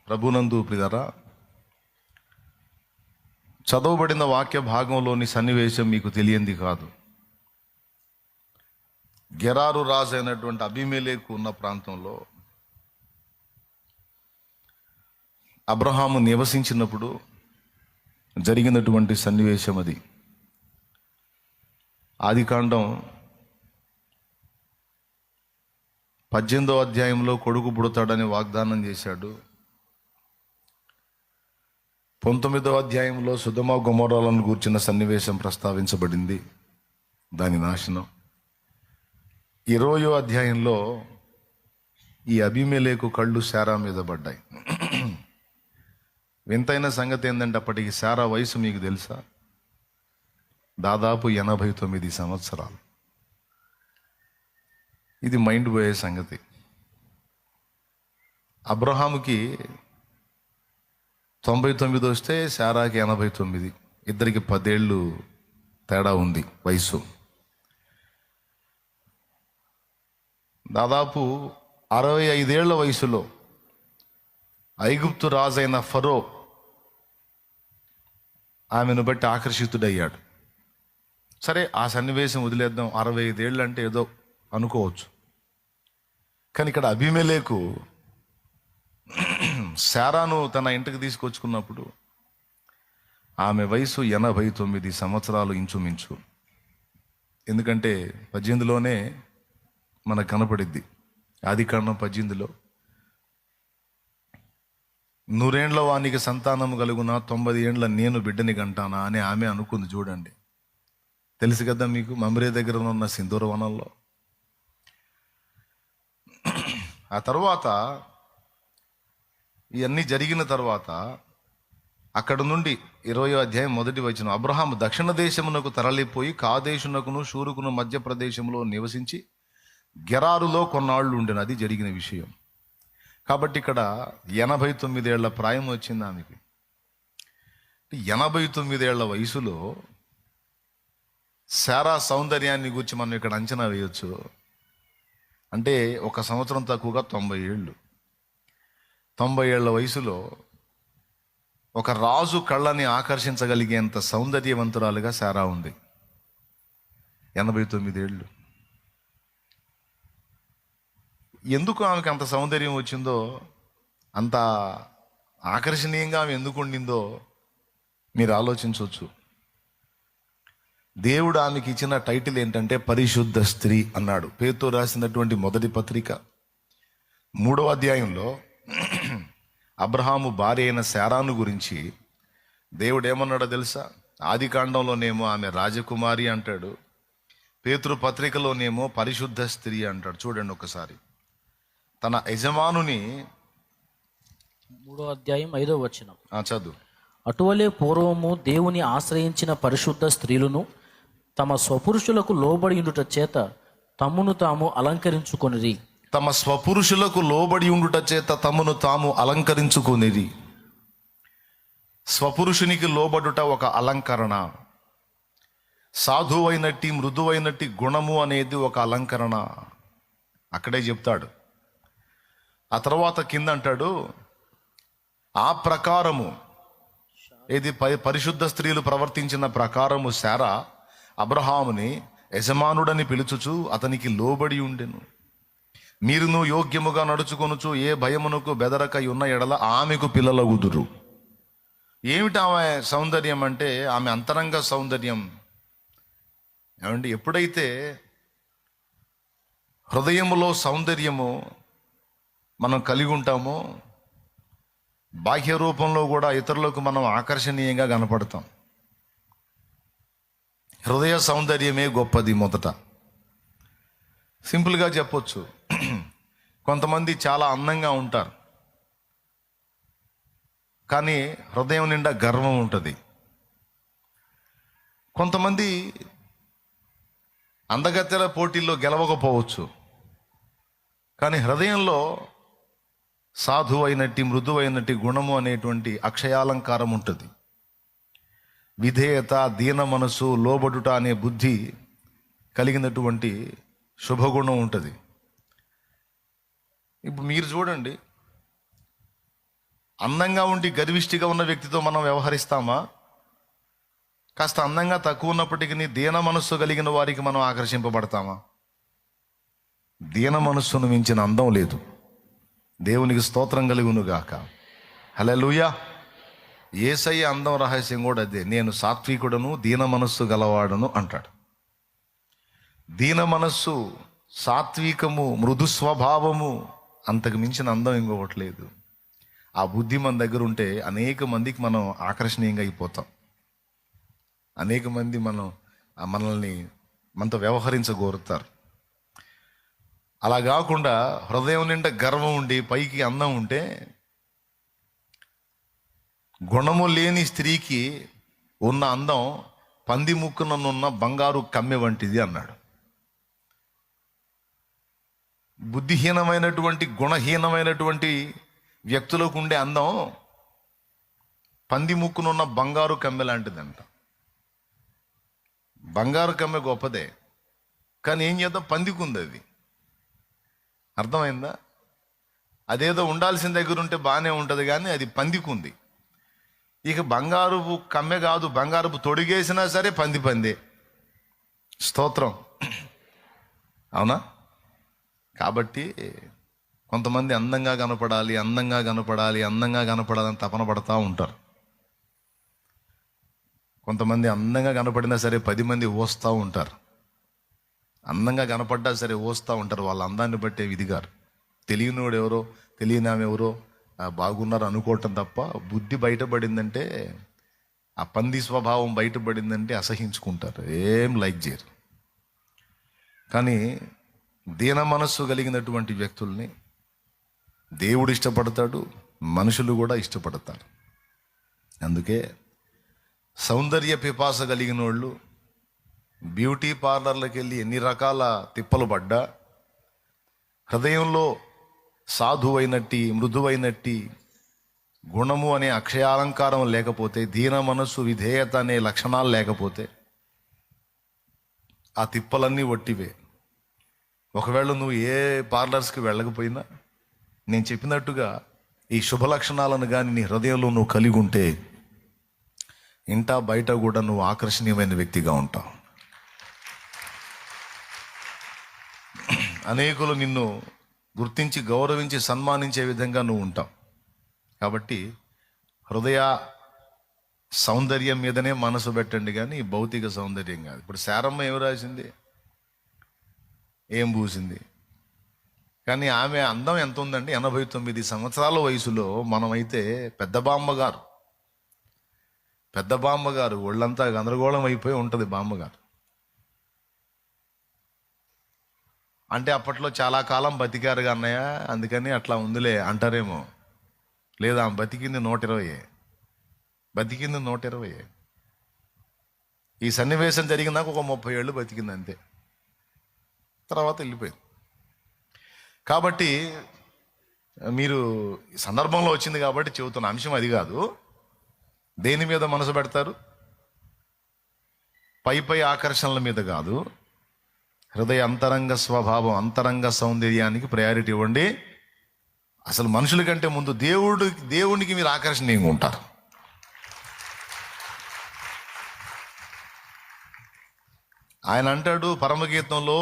ప్రభునందు ప్రియులారా, చదవబడిన వాక్య భాగంలోని సన్నివేశం మీకు తెలియంది కాదు. గెరారు రాజు అయినటువంటి అబీమెలెకు ఉన్న ప్రాంతంలో అబ్రహాము నివసించినప్పుడు జరిగినటువంటి సన్నివేశం అది. ఆదికాండం 18వ అధ్యాయంలో కొడుకు పుడతాడని వాగ్దానం చేశాడు. 19వ అధ్యాయంలో సొదొమ గొమొర్రాలను గూర్చిన సన్నివేశం ప్రస్తావించబడింది, దాని నాశనం. 20వ అధ్యాయంలో ఈ అబీమెలెకు కళ్ళు శారా మీద పడ్డాయి. వింతైన సంగతి ఏంటంటే అప్పటికి శారా వయసు మీకు తెలుసా? దాదాపు 89 సంవత్సరాలు. ఇది మైండ్ పోయే సంగతి. అబ్రహాముకి 99 వస్తే శారాకి 89. ఇద్దరికి 10 ఏళ్ళు తేడా ఉంది వయసు. దాదాపు 65 ఏళ్ల వయసులో ఐగుప్తు రాజైన ఫరో ఆమెను బట్టి ఆకర్షితుడయ్యాడు. సరే, ఆ సన్నివేశం వదిలేద్దాం. 65 ఏళ్ళు అంటే ఏదో అనుకోవచ్చు. కానీ ఇక్కడ అబీమెలెకు శారాను తన ఇంటికి తీసుకొచ్చుకున్నప్పుడు ఆమె వయసు 89 సంవత్సరాలు ఇంచుమించు. ఎందుకంటే 18లోనే మనకు కనపడిద్ది. ఆదికాండం 18లో 100 ఏండ్ల వానికి సంతానం కలుగునా, 90 ఏండ్ల నేను బిడ్డని కంటానా అని ఆమె అనుకుంది. చూడండి, తెలుసు కదా మీకు, మమ్రే దగ్గర ఉన్న సింధూర వనంలో. ఆ తర్వాత ఇవన్నీ జరిగిన తర్వాత అక్కడ నుండి 20వ అధ్యాయం 1వ వచనం, అబ్రహాము దక్షిణ దేశమునకు తరలిపోయి కాదేశునకును షూరుకును మధ్య ప్రదేశంలో నివసించి గెరారులో కొన్నాళ్ళు ఉండెను. అది జరిగిన విషయం. కాబట్టి ఇక్కడ 89 ఏళ్ల ప్రాయం వచ్చింది ఆమెకి. 89 ఏళ్ల వయసులో శారా సౌందర్యాన్ని గురించి మనం ఇక్కడ అంచనా వేయొచ్చు. అంటే 1 సంవత్సరం తక్కువగా 90 ఏళ్ళు. 90 ఏళ్ల వయసులో ఒక రాజు కళ్ళని ఆకర్షించగలిగేంత సౌందర్యవంతురాలుగా శారా ఉంది. 89 ఏళ్ళు. ఎందుకు ఆమెకు అంత సౌందర్యం వచ్చిందో, అంత ఆకర్షణీయంగా ఆమె ఎందుకు ఉండిందో మీరు ఆలోచించవచ్చు. దేవుడు ఆమెకి ఇచ్చిన టైటిల్ ఏంటంటే పరిశుద్ధ స్త్రీ అన్నాడు. పేతురు రాసినటువంటి మొదటి పత్రిక 3వ అధ్యాయంలో అబ్రహాము భార్య అయిన శారాను గురించి దేవుడు ఏమన్నాడో తెలుసా? ఆదికాండంలోనేమో ఆమె రాజకుమారి అంటాడు, పేతురు పత్రికలోనేమో పరిశుద్ధ స్త్రీ అంటాడు. చూడండి ఒకసారి. తన యజమానుని 3వ అధ్యాయం 5వ వచనం చదువు. అటువలే పూర్వము దేవుని ఆశ్రయించిన పరిశుద్ధ స్త్రీలను తమ స్వపురుషులకు లోబడి ఉండుట చేత తమ్మును తాము అలంకరించుకొనిరి. తమ స్వపురుషులకు లోబడి ఉండుట చేత తమను తాము అలంకరించుకొనిరి. స్వపురుషునికి లోబడుట ఒక అలంకరణ. సాధువైనట్టి మృదువైనట్టి గుణము అనేది ఒక అలంకరణ. అక్కడే చెప్తాడు. ఆ తర్వాత కింద అంటాడు, ఆ ప్రకారము ఇది పరిశుద్ధ స్త్రీలు ప్రవర్తించిన ప్రకారము శారా అబ్రహాముని యజమానుడని పిలుచుచు అతనికి లోబడి ఉండెను. మీరును యోగ్యముగా నడుచుకొనుచు ఏ భయమునకు బెదరక ఉన్న ఎడల ఆమెకు పిల్లలగుదురు. ఏమిటి ఆమె సౌందర్యం అంటే ఆమె అంతరంగ సౌందర్యం. ఏమండి, ఎప్పుడైతే హృదయములో సౌందర్యము మనం కలిగి ఉంటామో బాహ్య రూపంలో కూడా ఇతరులకు మనం ఆకర్షణీయంగా కనపడతాం. హృదయ సౌందర్యమే గొప్పది. మొదట సింపుల్గా చెప్పొచ్చు, కొంతమంది చాలా అందంగా ఉంటారు, కానీ హృదయం నిండా గర్వం ఉంటుంది. కొంతమంది అందగత్తెల పోటీల్లో గెలవకపోవచ్చు, కానీ హృదయంలో సాధువైనట్టి మృదువైనట్టి గుణము అనేటువంటి అక్షయాలంకారం ఉంటుంది. విధేయత, దీన మనసు, లోబడుట అనే బుద్ధి కలిగినటువంటి శుభగుణం ఉంటుంది. ఇప్పుడు మీరు చూడండి, అందంగా ఉండి గర్విష్టిగా ఉన్న వ్యక్తితో మనం వ్యవహరిస్తామా? కాస్త అందంగా తక్కువ ఉన్నప్పటికీ దీన మనస్సు కలిగిన వారికి మనం ఆకర్షింపబడతామా? దీన మనస్సును మించిన అందం లేదు. దేవునికి స్తోత్రం కలుగును గాక. హల్లెలూయా. యేసయ్య అందం రహస్యం కూడా అదే. నేను సాత్వికుడను దీన మనస్సు గలవాడను అంటాడు. దీన మనస్సు, సాత్వికము, మృదు స్వభావము, అంతకు మించిన అందం ఇంకొకటి లేదు. ఆ బుద్ధి మన దగ్గర ఉంటే అనేక మందికి మనం ఆకర్షణీయంగా అయిపోతాం. అనేక మంది మనల్ని మనతో వ్యవహరించగోరుతారు. అలా కాకుండా హృదయం నిండా గర్వం ఉండి పైకి అందం ఉంటే, గుణము లేని స్త్రీకి ఉన్న అందం పంది ముక్కుననున్న బంగారు కమ్మె వంటిది అన్నాడు. బుద్ధిహీనమైనటువంటి, గుణహీనమైనటువంటి వ్యక్తులకు ఉండే అందం పంది ముక్కునున్న బంగారు కమ్మె లాంటిదంట. బంగారు కమ్మె గొప్పదే, కానీ ఏం చేద్దాం, పందికి ఉంది అది. అర్థమైందా? అదేదో ఉండాల్సిన దగ్గర ఉంటే బాగానే ఉంటుంది, కానీ అది పందికి ఉంది. ఇక బంగారుపు కమ్మె కాదు, బంగారుపు తొడిగేసినా సరే పందే. స్తోత్రం. అవునా? కాబట్టి కొంతమంది అందంగా కనపడాలి, అందంగా కనపడాలి, అందంగా కనపడాలని తపన పడతా ఉంటారు. కొంతమంది అందంగా కనపడినా సరే 10 మంది ఓస్తూ ఉంటారు. అందంగా కనపడ్డా సరే ఓస్తూ ఉంటారు. వాళ్ళ అందాన్ని బట్టే విధిగారు. తెలియనివాడు ఎవరో, తెలియని ఆమె ఎవరో బాగున్నారు అనుకోవటం తప్ప, బుద్ధి బయటపడిందంటే, ఆ పంది స్వభావం బయటపడిందంటే అసహించుకుంటారు, ఏం లైక్ చేయరు. కానీ దీన మనస్సు కలిగినటువంటి వ్యక్తుల్ని దేవుడు ఇష్టపడతాడు, మనుషులు కూడా ఇష్టపడతారు. అందుకే సౌందర్య పిపాస కలిగిన వాళ్ళు బ్యూటీ పార్లర్లకు వెళ్ళి ఎన్ని రకాల తిప్పలు పడ్డా, హృదయంలో సాధువైనట్టి, మృదువైనట్టి గుణము అనే అక్షయాలంకారం లేకపోతే, దీన మనస్సు, విధేయత అనే లక్షణాలు లేకపోతే ఆ తిప్పలన్నీ వట్టివే. ఒకవేళ నువ్వు ఏ పార్లర్స్కి వెళ్ళకపోయినా, నేను చెప్పినట్టుగా ఈ శుభ లక్షణాలను కానీ నీ హృదయంలో నువ్వు కలిగి ఉంటే, ఇంటా బయట కూడా నువ్వు ఆకర్షణీయమైన వ్యక్తిగా ఉంటావు. అనేకులు నిన్ను గుర్తించి, గౌరవించి, సన్మానించే విధంగా నువ్వు ఉంటావు. కాబట్టి హృదయ సౌందర్యం మీదనే మనసు పెట్టండి, కానీ భౌతిక సౌందర్యం కాదు. ఇప్పుడు శారమ్మ ఏం రాసింది, ఏం పూసింది, కానీ ఆమె అందం ఎంత ఉందండి? 89 సంవత్సరాల వయసులో. మనమైతే పెద్ద బామ్మగారు ఒళ్ళంతా గందరగోళం అయిపోయి ఉంటుంది బామ్మగారు. అంటే అప్పట్లో చాలా కాలం బతికారుగా అన్నయ్య, అందుకని అట్లా ఉందిలే అంటారేమో. లేదా బతికింది 120. ఈ సన్నివేశం జరిగినాక ఒక 30 ఏళ్ళు బతికింది అంతే, తర్వాత వెళ్ళిపోయింది. కాబట్టి మీరు సందర్భంలో వచ్చింది కాబట్టి చెబుతున్న అంశం అది కాదు. దేని మీద మనసు పెడతారు? పై ఆకర్షణల మీద కాదు. హృదయ అంతరంగ స్వభావం, అంతరంగ సౌందర్యానికి ప్రయారిటీ ఇవ్వండి. అసలు మనుషుల కంటే ముందు దేవునికి మీరు ఆకర్షణీయంగా ఉంటారు. ఆయన అంటాడు పరమగీతంలో,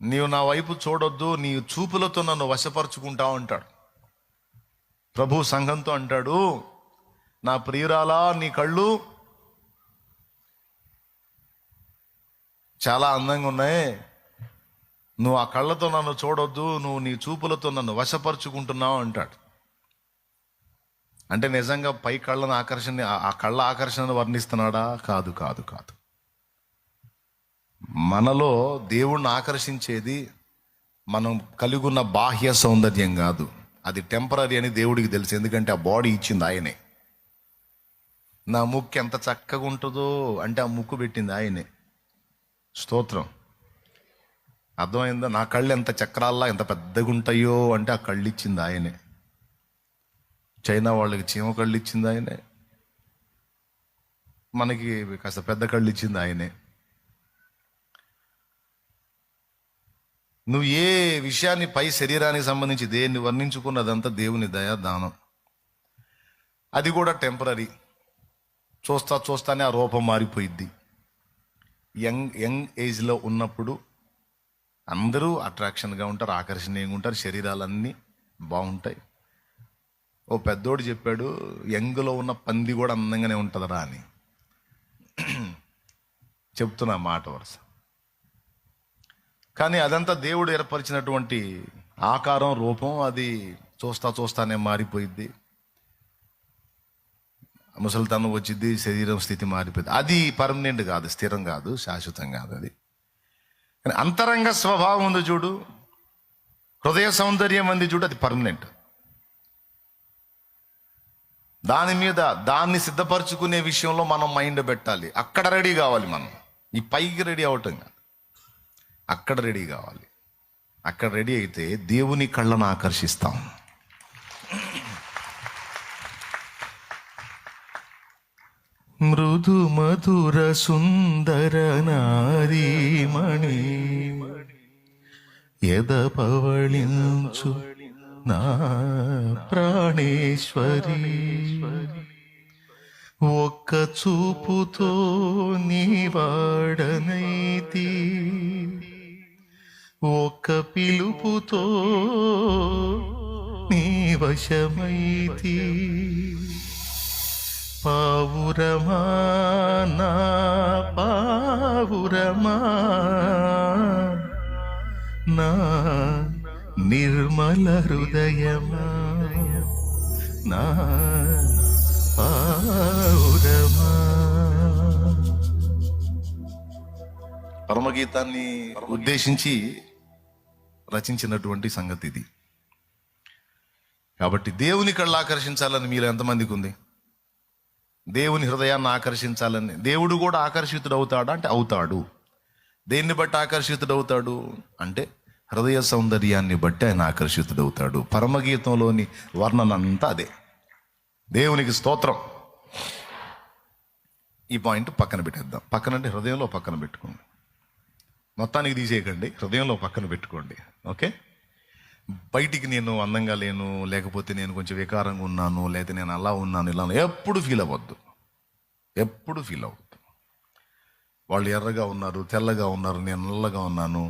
నీవు నా వైపు చూడొద్దు, నీ చూపులతో నన్ను వశపరుచుకుంటావు అంటాడు. ప్రభు సంఘంతో అంటాడు, నా ప్రియురాలా, నీ కళ్ళు చాలా అందంగా ఉన్నాయి, నువ్వు ఆ కళ్ళతో నన్ను చూడొద్దు, నువ్వు నీ చూపులతో నన్ను వశపరుచుకుంటున్నావు అంటాడు. అంటే నిజంగా పై కళ్ళను ఆ కళ్ళ ఆకర్షణను వర్ణిస్తున్నాడా? కాదు. మనలో దేవుణ్ణి ఆకర్షించేది మనం కలిగి ఉన్న బాహ్య సౌందర్యం కాదు. అది టెంపరీ అని దేవుడికి తెలుసు, ఎందుకంటే ఆ బాడీ ఇచ్చింది ఆయనే. నా ముక్కు ఎంత చక్కగా ఉంటుందో అంటే ఆ ముక్కు పెట్టింది ఆయనే. స్తోత్రం. అర్థమైందా? నా కళ్ళు ఎంత చక్రాల్లా ఎంత పెద్దగా ఉంటాయో అంటే ఆ కళ్ళు ఇచ్చింది ఆయనే. చైనా వాళ్ళకి చీమ కళ్ళు ఇచ్చింది ఆయనే, మనకి కాస్త పెద్ద కళ్ళు ఇచ్చింది ఆయనే. నువ్వు ఏ విషయాన్ని పై శరీరానికి సంబంధించి దేన్ని వర్ణించుకున్నదంతా దేవుని దయా దానం. అది కూడా టెంపరీ. చూస్తానే ఆ రూపం మారిపోయిద్ది. యంగ్ ఏజ్లో ఉన్నప్పుడు అందరూ అట్రాక్షన్గా ఉంటారు, ఆకర్షణీయంగా ఉంటారు, శరీరాలన్నీ బాగుంటాయి. ఓ పెద్దోడు చెప్పాడు, యంగ్లో ఉన్న పంది కూడా అందంగానే ఉంటుందరా అని. చెప్తున్నా మాట వరుస. కానీ అదంతా దేవుడు ఏర్పరిచినటువంటి ఆకారం, రూపం. అది చూస్తానే మారిపోయిద్ది. ముసలితనం వచ్చింది, శరీరం స్థితి మారిపోయింది. అది పర్మనెంట్ కాదు, స్థిరం కాదు, శాశ్వతం కాదు అది. కానీ అంతరంగ స్వభావం ఉంది చూడు, హృదయ సౌందర్యం ఉంది చూడు, అది పర్మనెంట్. దాన్ని సిద్ధపరచుకునే విషయంలో మనం మైండ్ పెట్టాలి. అక్కడ రెడీ కావాలి మనం. ఈ పైకి రెడీ అవటం కాదు, అక్కడ రెడీ కావాలి. అక్కడ రెడీ అయితే దేవుని కళ్ళను ఆకర్షిస్తాం. మృదు మధుర సుందర నారీమణి ఎద పవళించు నా ప్రాణేశ్వరి, ఒక్క చూపుతో నీవాడనైతి, ఒక్క పిలుపుతో నీ వశమైతి. పావురమా నా పావురమా, నా నిర్మల హృదయమా, నా పావురమా. పరమగీతాన్ని ఉద్దేశించి రచించినటువంటి సంగతి ఇది. కాబట్టి దేవుని కళ్ళు ఆకర్షించాలని మీలో ఎంతమందికి ఉంది? దేవుని హృదయాన్ని ఆకర్షించాలని. దేవుడు కూడా ఆకర్షితుడు అవుతాడా అంటే అవుతాడు. దేన్ని బట్టి ఆకర్షితుడు అవుతాడు అంటే హృదయ సౌందర్యాన్ని బట్టి ఆయన ఆకర్షితుడు అవుతాడు. పరమగీతంలోని వర్ణన అంతా అదే. దేవునికి స్తోత్రం. ఈ పాయింట్ పక్కన పెట్టేద్దాం. పక్కనంటే హృదయంలో పక్కన పెట్టుకోండి, మొత్తానికి తీసేయకండి, హృదయంలో పక్కన పెట్టుకోండి. ఓకే? బయటికి నేను అందంగా లేను, లేకపోతే నేను కొంచెం వికారంగా ఉన్నాను, లేకపోతే నేను అలా ఉన్నాను, ఇలా ఎప్పుడు ఫీల్ అవ్వద్దు. ఎప్పుడు ఫీల్ అవ్వద్దు. వాళ్ళు ఎర్రగా ఉన్నారు, తెల్లగా ఉన్నారు, నేను నల్లగా ఉన్నాను,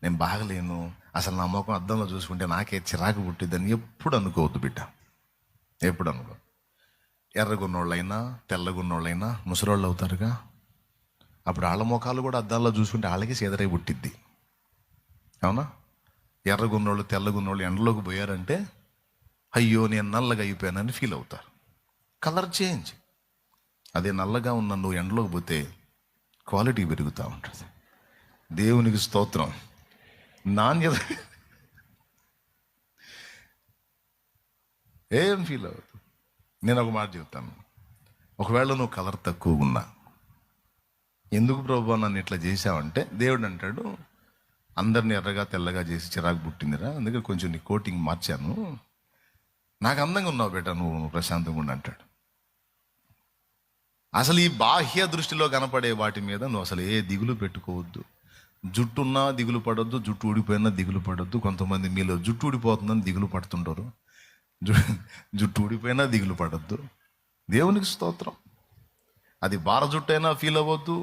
నేను బాగలేను, అసలు నా ముఖం అద్దంలో చూసుకుంటే నాకే చిరాకు పుట్టిద్దని ఎప్పుడు అనుకోవద్దు బిడ్డ. ఎప్పుడు అనుకో. ఎర్రగున్నోళ్ళైనా తెల్లగున్నోళ్ళైనా ముసలోళ్ళు అవుతారుగా, అప్పుడు వాళ్ళ ముఖాలు కూడా అద్దాల్లో చూసుకుంటే వాళ్ళకి సీదరై పుట్టిద్ది. అవునా? ఎర్రగున్నోళ్ళు తెల్లగున్నోళ్ళు ఎండలోకి పోయారంటే అయ్యో నేను నల్లగా అయిపోయానని ఫీల్ అవుతారు. Colour change. అదే నల్లగా ఉన్న నువ్వు ఎండలోకి పోతే క్వాలిటీ పెరుగుతూ ఉంటుంది. దేవునికి స్తోత్రం. నాణ్యత ఏం ఫీల్ అవ్వదు. నేను ఒక మాట చెప్తాను. ఒకవేళ నువ్వు కలర్ తక్కువగా ఉన్నా, ఎందుకు ప్రభు నన్ను ఇట్లా చేసావంటే దేవుడు అంటాడు, అందరిని ఎర్రగా తెల్లగా చేసి చిరాకు పుట్టిందిరా, అందుకే కొంచెం నీ కోటింగ్ మార్చాను, నాకు అందంగా ఉన్నావు బేట, నువ్వు ప్రశాంతంగా ఉండి అంటాడు. అసలు ఈ బాహ్య దృష్టిలో కనపడే వాటి మీద నువ్వు అసలు ఏ దిగులు పెట్టుకోవద్దు. జుట్టున్నా దిగులు పడొద్దు, జుట్టు ఊడిపోయినా దిగులు పడొద్దు. కొంతమంది మీలో జుట్టు ఊడిపోతుందని దిగులు పడుతుంటారు. జుట్టు ఊడిపోయినా దిగులు పడొద్దు. దేవునికి స్తోత్రం. అది బార జుట్టు అయినా ఫీల్ అవ్వద్దు,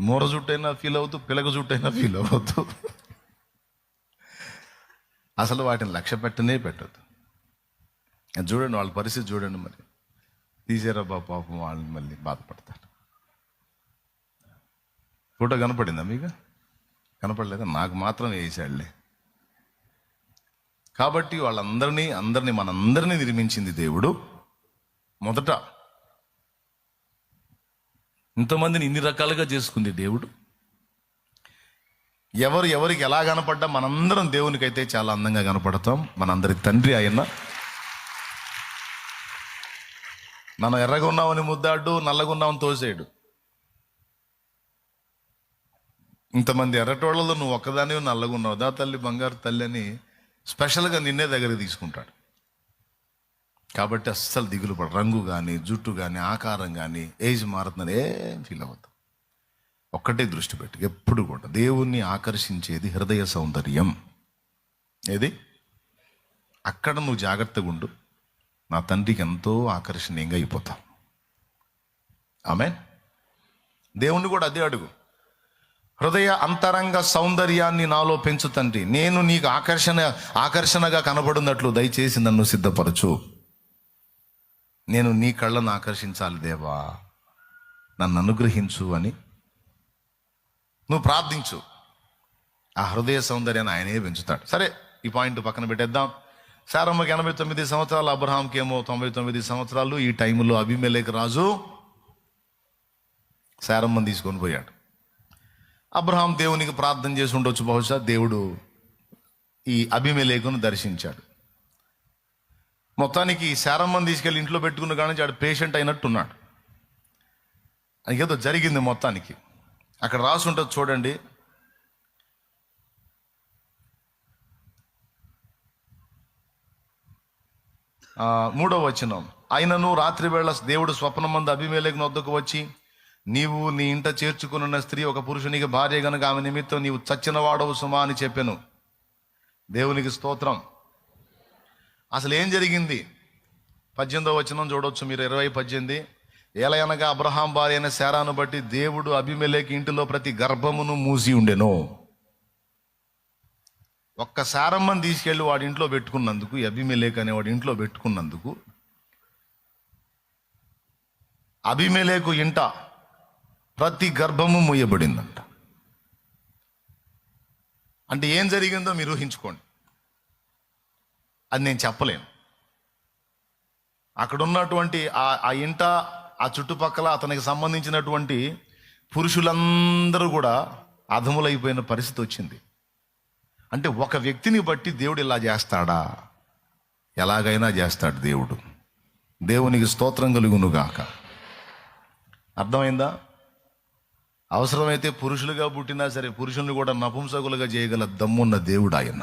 మూర జుట్టు అయినా ఫీల్ అవ్వద్దు, పిలక జుట్టు అయినా ఫీల్ అవ్వద్దు. అసలు వాటిని లక్ష్య పెట్టనే పెట్టద్దు. చూడండి వాళ్ళ పరిస్థితి చూడండి. మరి తీసారా పాపం, వాళ్ళని మళ్ళీ బాధపడతారు. ఫోటో కనపడిందా మీకు? కనపడలేదా? నాకు మాత్రం వేసాడులే. కాబట్టి అందరినీ మనందరినీ నిర్మించింది దేవుడు. మొదట ఇంతమందిని ఇన్ని రకాలుగా చేసుకుంది దేవుడు. ఎవరికి ఎలా కనపడ్డా మనందరం దేవునికైతే చాలా అందంగా కనపడతాం. మనందరి తండ్రి ఆయన. మనం ఎర్రగా ఉన్నామని ముద్దాడు, నల్లగా ఉన్నామని తోసేడు. ఇంతమంది ఎర్రటోళ్లలో నువ్వు ఒక్కదాని నల్లగా ఉన్నావు, దా తల్లి బంగారు తల్లి అని స్పెషల్గా నిన్నే దగ్గరికి తీసుకుంటాడు. కాబట్టి అస్సలు దిగులు పడ. రంగు కానీ, జుట్టు కానీ, ఆకారం కానీ, ఏజ్ మారుతుందని ఏం ఫీల్ అవ్వద్దు. ఒక్కటే దృష్టి పెట్టు ఎప్పుడు కూడా. దేవుణ్ణి ఆకర్షించేది హృదయ సౌందర్యం. ఏది? అక్కడ నువ్వు జాగ్రత్తగా ఉండు. నా తండ్రికి ఎంతో ఆకర్షణీయంగా అయిపోతాం. ఆమేన్. దేవుణ్ణి కూడా అదే అడుగు, హృదయ అంతరంగ సౌందర్యాన్ని నాలో పెంచు తండ్రి, నేను నీకు ఆకర్షణగా కనబడినట్లు దయచేసి నన్ను సిద్ధపరచు. నేను నీ కళ్ళను ఆకర్షించాలి దేవా, నన్ను అనుగ్రహించు అని నువ్వు ప్రార్థించు. ఆ హృదయ సౌందర్యాన్ని ఆయనే పెంచుతాడు. సరే, ఈ పాయింట్ పక్కన పెట్టేద్దాం. శారమ్మకి 89 సంవత్సరాలు, అబ్రహాంకి ఏమో 99 సంవత్సరాలు. ఈ టైంలో అబీమెలెకు రాజు శారమ్మని తీసుకొని పోయాడు. అబ్రహాం దేవునికి ప్రార్థన చేసి ఉండొచ్చు, బహుశా దేవుడు ఈ అబీమెలెకును దర్శించాడు. మొత్తానికి శారమ్మని తీసుకెళ్ళి ఇంట్లో పెట్టుకున్న కానీ ఆడు పేషెంట్ అయినట్టున్నాడు. అది ఏదో జరిగింది మొత్తానికి. అక్కడ రాసి ఉంటుంది చూడండి, మూడవ వచనం. అయినను రాత్రి వేళ దేవుడు స్వప్నమందు అబీమెలెకు వద్దకు వచ్చి, నీవు నీ ఇంట చేర్చుకున్న స్త్రీ ఒక పురుషునికి భార్య గనుక ఆమె నిమిత్తం నీవు చచ్చిన వాడవు సుమా అని చెప్పాను. దేవునికి స్తోత్రం. అసలు ఏం జరిగింది? 18వ వచనం చూడవచ్చు మీరు, 20:18. ఏలయనగా అబ్రహాం భార్య అయిన శారాను బట్టి దేవుడు అబీమెలెకు ఇంటిలో ప్రతి గర్భమును మూసి ఉండెను. ఒక్క శారమ్మని తీసుకెళ్ళి వాడి ఇంట్లో పెట్టుకున్నందుకు, అబీమెలెకు అనేవాడి ఇంట్లో పెట్టుకున్నందుకు, అబీమెలెకు ఇంట ప్రతి గర్భము మూయబడిందంట. అంటే ఏం జరిగిందో మీరు ఊహించుకోండి. అది నేను చెప్పలేను. అక్కడ ఉన్నటువంటి ఆ ఇంట, ఆ చుట్టుపక్కల అతనికి సంబంధించినటువంటి పురుషులందరూ కూడా అధములైపోయిన పరిస్థితి వచ్చింది. అంటే ఒక వ్యక్తిని బట్టి దేవుడు ఇలా చేస్తాడా? ఎలాగైనా చేస్తాడు దేవుడు. దేవునికి స్తోత్రం కలుగునుగాక. అర్థమైందా? అవసరమైతే పురుషులుగా పుట్టినా సరే పురుషుల్ని కూడా నపుంసకులుగా చేయగల దమ్మున్న దేవుడు ఆయన.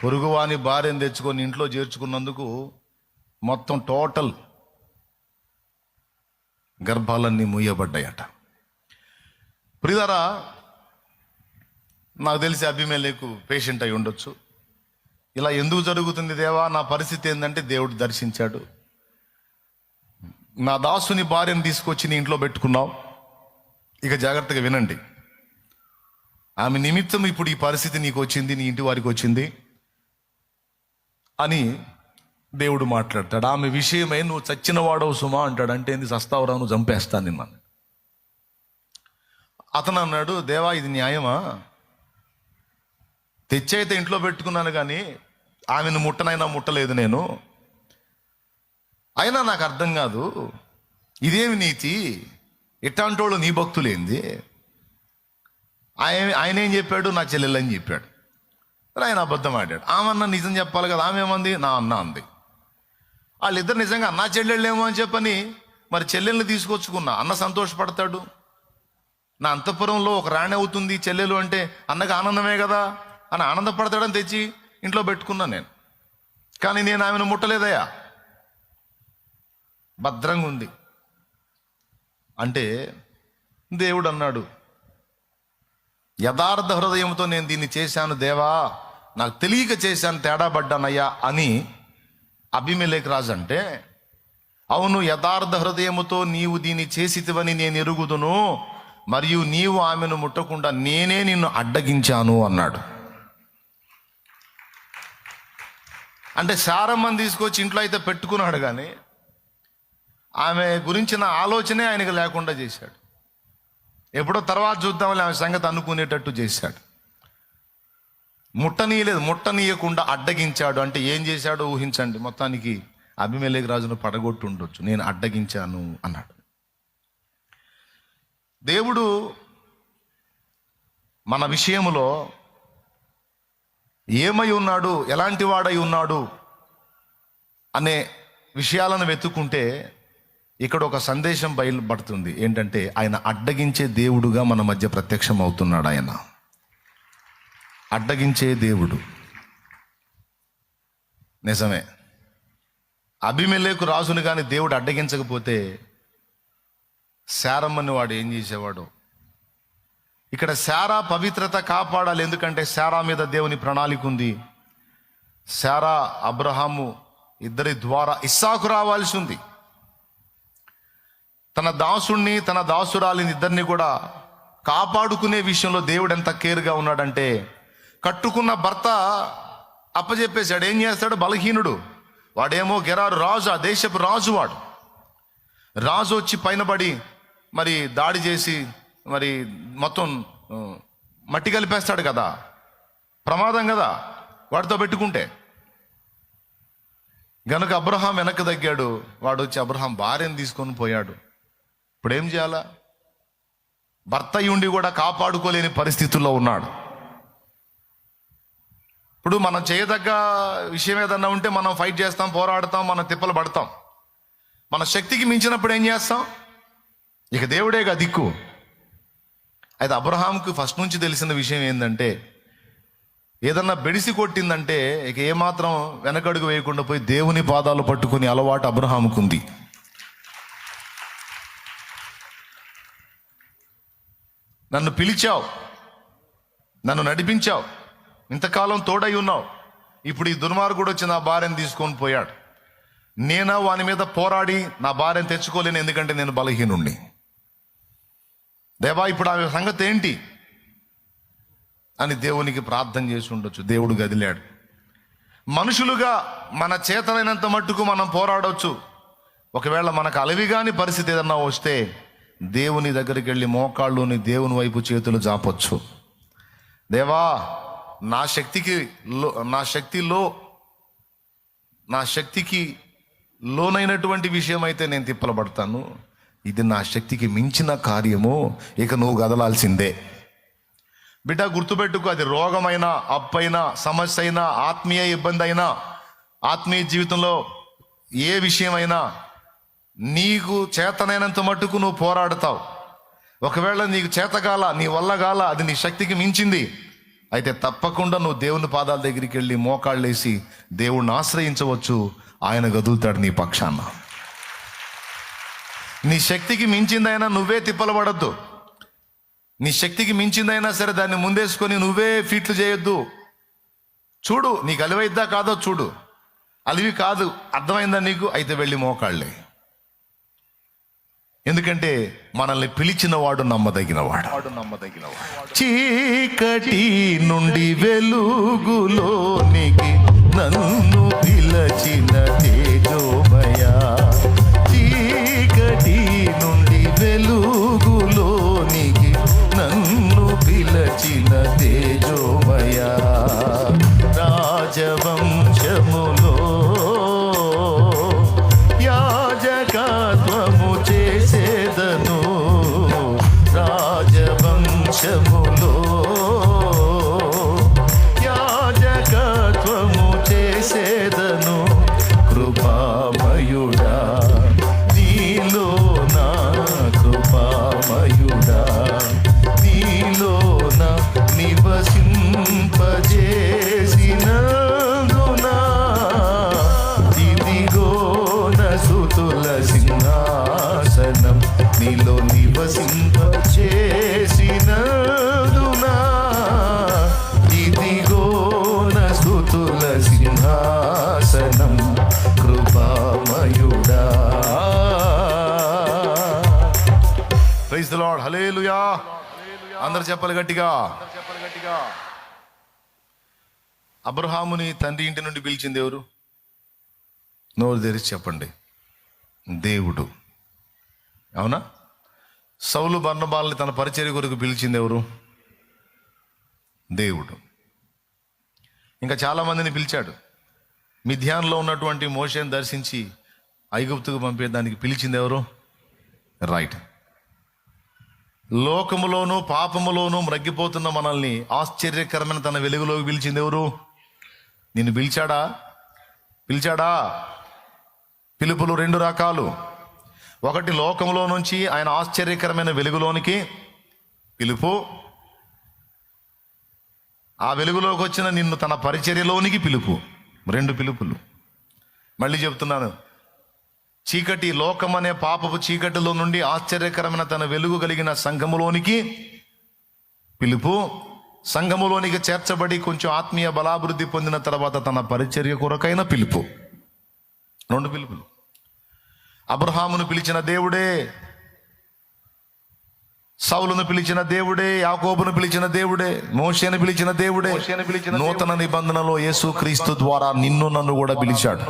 పొరుగువాని భార్యను తెచ్చుకొని ఇంట్లో చేర్చుకున్నందుకు మొత్తం టోటల్ గర్భాలన్నీ మూయబడ్డాయట. ప్రియులారా, నాకు తెలిసి అబీమెలెకు పేషెంట్ అయి ఉండొచ్చు. ఇలా ఎందుకు జరుగుతుంది దేవా, నా పరిస్థితి ఏంటంటే దేవుడు దర్శించాడు. నా దాసుని భార్యను తీసుకొచ్చి నీ ఇంట్లో పెట్టుకున్నావు, ఇక జాగ్రత్తగా వినండి, ఆమె నిమిత్తం ఇప్పుడు ఈ పరిస్థితి నీకు వచ్చింది, నీ ఇంటి వారికి వచ్చింది అని దేవుడు మాట్లాడతాడు. ఆమె విషయమై నువ్వు చచ్చిన వాడవు సుమా అంటాడు. అంటే ఏంది? చస్తావురా, నువ్వు చంపేస్తాను నిన్ను. అతను అన్నాడు, దేవా ఇది న్యాయమా? తెచ్చైతే ఇంట్లో పెట్టుకున్నాను కానీ ఆమెను ముట్టనైనా ముట్టలేదు నేను. అయినా నాకు అర్థం కాదు, ఇదేమి నీతి? ఇట్లాంటోళ్ళు నీ భక్తులేంది? ఆయన ఏం చెప్పాడు? నా చెల్లెలని చెప్పాడు. ఆయన అబద్ధం ఆడాడు. ఆమె నిజం చెప్పాలి కదా. ఆమె ఏమంది? నా అన్న అంది. వాళ్ళిద్దరు నిజంగా అన్నా చెల్లెళ్ళేమో అని చెప్పని మరి చెల్లెల్ని తీసుకొచ్చుకున్నా. అన్న సంతోషపడతాడు. నా అంతఃపురంలో ఒక రాణి అవుతుంది చెల్లెలు అంటే అన్నకు ఆనందమే కదా అని ఆనందపడతాడని తెచ్చి ఇంట్లో పెట్టుకున్నాను నేను. కానీ నేను ఆమెను ముట్టలేదయ్యా, భద్రంగా ఉంది. అంటే దేవుడు అన్నాడు, యథార్థ హృదయంతో నేను దీన్ని చేశాను దేవా, నాకు తెలియక చేశాను, తేడా పడ్డానయ్యా అని అబీమెలెకు రాజు అంటే, అవును యథార్థ హృదయముతో నీవు దీన్ని చేసితివని నేను ఎరుగుదును, మరియు నీవు ఆమెను ముట్టకుండా నేనే నిన్ను అడ్డగించాను అన్నాడు. అంటే శారమ్మని తీసుకొచ్చి ఇంట్లో అయితే పెట్టుకున్నాడు కానీ ఆమె గురించిన ఆలోచనే ఆయనకు లేకుండా చేశాడు. ఎప్పుడో తర్వాత చూద్దామని ఆమె సంగతి అనుకునేటట్టు చేశాడు. ముట్టనీయకుండా అడ్డగించాడు. అంటే ఏం చేశాడో ఊహించండి. మొత్తానికి అబీమెలెకు రాజును పడగొట్టి ఉండొచ్చు. నేను అడ్డగించాను అన్నాడు. దేవుడు మన విషయములో ఏమై ఉన్నాడు, ఎలాంటి వాడై ఉన్నాడు అనే విషయాలను వెతుక్కుంటే ఇక్కడ ఒక సందేశం బయలుపడుతుంది. ఏంటంటే ఆయన అడ్డగించే దేవుడుగా మన మధ్య ప్రత్యక్షం అవుతున్నాడు. ఆయన అడ్డగించే దేవుడు. నిజమే, అబీమెలెకు రాజును కానీ దేవుడు అడ్డగించకపోతే శారమ్మని వాడు ఏం చేసేవాడు? ఇక్కడ శారా పవిత్రత కాపాడాలి. ఎందుకంటే శారా మీద దేవుని ప్రణాళిక ఉంది. శారా అబ్రహాము ఇద్దరి ద్వారా ఇస్సాకు రావాల్సి ఉంది. తన దాసుణ్ణి తన దాసురాలిని ఇద్దరిని కూడా కాపాడుకునే విషయంలో దేవుడు ఎంత కేర్గా ఉన్నాడంటే, కట్టుకున్న భర్త అప్పచెప్పేశాడు. ఏం చేస్తాడు? బలహీనుడు వాడేమో గెరారు రాజు, ఆ దేశపు రాజు. వాడు రాజు వచ్చి పైన పడి మరి దాడి చేసి మరి మొత్తం మట్టి కలిపేస్తాడు కదా, ప్రమాదం కదా వాడితో పెట్టుకుంటే. గనుక అబ్రహాం వెనక్కి తగ్గాడు. వాడు వచ్చి అబ్రహాం భార్యను తీసుకొని పోయాడు. ఇప్పుడు ఏం చేయాలా? భర్త ఉండి కూడా కాపాడుకోలేని పరిస్థితుల్లో ఉన్నాడు. ఇప్పుడు మనం చేయదగ్గ విషయం ఏదన్నా ఉంటే మనం ఫైట్ చేస్తాం, పోరాడతాం, మనం తిప్పలు పడతాం. మన శక్తికి మించినప్పుడు ఏం చేస్తాం? ఇక దేవుడేగా దిక్కు. అయితే అబ్రహాంకు ఫస్ట్ నుంచి తెలిసిన విషయం ఏంటంటే, ఏదన్నా బెడిసి కొట్టిందంటే ఇక ఏమాత్రం వెనకడుగు వేయకుండా పోయి దేవుని పాదాలు పట్టుకుని అలవాటు అబ్రహాముకుంది. నన్ను పిలిచావు, నన్ను నడిపించావు, ఇంతకాలం తోడై ఉన్నావు. ఇప్పుడు ఈ దుర్మార్గుడు వచ్చి నా భార్యను తీసుకొని పోయాడు. నేనా వాని మీద పోరాడి నా భార్యను తెచ్చుకోలేను, ఎందుకంటే నేను బలహీనుణ్ణి. దేవా ఇప్పుడు ఆమె సంగతి ఏంటి అని దేవునికి ప్రార్థన చేసి ఉండొచ్చు. దేవుడు గదిలాడు. మనుషులుగా మన చేతనైనంత మట్టుకు మనం పోరాడవచ్చు. ఒకవేళ మనకు అలవిగాని పరిస్థితి ఏదన్నా వస్తే దేవుని దగ్గరికి వెళ్ళి మోకాళ్ళుని దేవుని వైపు చేతులు జాపొచ్చు. దేవా నా శక్తికి లోనైనటువంటి విషయం అయితే నేను తిప్పలబడతాను. ఇది నా శక్తికి మించిన కార్యము, ఇక నువ్వు గదలాల్సిందే. బిడ్డ గుర్తుపెట్టుకో, అది రోగమైనా, అప్పైనా, సమస్య అయినా, ఆత్మీయ ఇబ్బంది అయినా, ఆత్మీయ జీవితంలో ఏ విషయమైనా నీకు చేతనైనంత మట్టుకు నువ్వు పోరాడతావు. ఒకవేళ నీకు చేతగాల, నీ వల్ల గాల, అది నీ శక్తికి మించింది అయితే తప్పకుండా నువ్వు దేవుని పాదాల దగ్గరికి వెళ్ళి మోకాళ్ళేసి దేవుణ్ణి ఆశ్రయించవచ్చు. ఆయన గదులుతాడు నీ పక్షాన. నీ శక్తికి మించిందైనా నువ్వే తిప్పలబడద్దు. నీ శక్తికి మించిందైనా సరే దాన్ని ముందేసుకొని నువ్వే ఫీట్లు చేయొద్దు. చూడు నీకు అలివైద్దా కాదో చూడు. అలివి కాదు, అర్థమైందా నీకు? అయితే వెళ్ళి మోకాళ్ళే. ఎందుకంటే మనల్ని పిలిచిన వాడు నమ్మదగినవాడు. చీకటి నుండి వెలుగులోనికి నన్ను పిలచిన తేజోమయా, చీకటి నుండి వెలుగులోనికి నన్ను పిలచిన తేజోమయా, రాజవంశములో యాజకత్వము చేసేదను, రాజవంశములో యాజకత్వము చేసేదను. కృపామయుడా నీలో నా, కృపామయుడా నీలో నా నివసింపజేసినందునా, ఇదిగో నసుతుల సింహాసనం నీలో నివసింపజేసినందునా, ఇదిగో నసుతుల సింహాసనం కృపామయుడా. ప్రైజ్ ది లార్డ్, హల్లెలూయా. అందరు చెప్పాలి గట్టిగా. అబ్రహాముని తండ్రి ఇంటి నుండి పిలిచింది ఎవరు? నోరు తెరిచి చెప్పండి. దేవుడు. అవునా? సౌలు బర్నబాల్ని తన పరిచర్య కొరకు పిలిచింది ఎవరు? దేవుడు. ఇంకా చాలా మందిని పిలిచాడు. మిథ్యాన్లో ఉన్నటువంటి మోషేని దర్శించి ఐగుప్తుకు పంపేదానికి పిలిచింది ఎవరు? రైట్. లోకములోను పాపములోను మ్రగ్గిపోతున్న మనల్ని ఆశ్చర్యకరమైన తన వెలుగులోకి పిలిచింది ఎవరు? నిన్ను పిలిచాడా? పిలుపులు రెండు రకాలు. ఒకటి లోకంలో నుంచి ఆయన ఆశ్చర్యకరమైన వెలుగులోనికి పిలుపు, ఆ వెలుగులోకి వచ్చిన నిన్ను తన పరిచర్యలోనికి పిలుపు. రెండు పిలుపులు. మళ్ళీ చెప్తున్నాను, చీకటి, లోకం అనే పాపపు చీకటిలో నుండి ఆశ్చర్యకరమైన తన వెలుగు కలిగిన సంఘములోనికి పిలుపు. సంఘములోనికి చేర్చబడి కొంచెం ఆత్మీయ బలాభివృద్ధి పొందిన తర్వాత తన పరిచర్య కొరకైన పిలుపు. 2 పిలుపులు. అబ్రహామును పిలిచిన దేవుడే, సౌలును పిలిచిన దేవుడే, యాకోబును పిలిచిన దేవుడే, మోషేను పిలిచిన దేవుడే, నూతన నిబంధనలో యేసుక్రీస్తు ద్వారా నిన్ను నన్ను కూడా పిలిచాడు.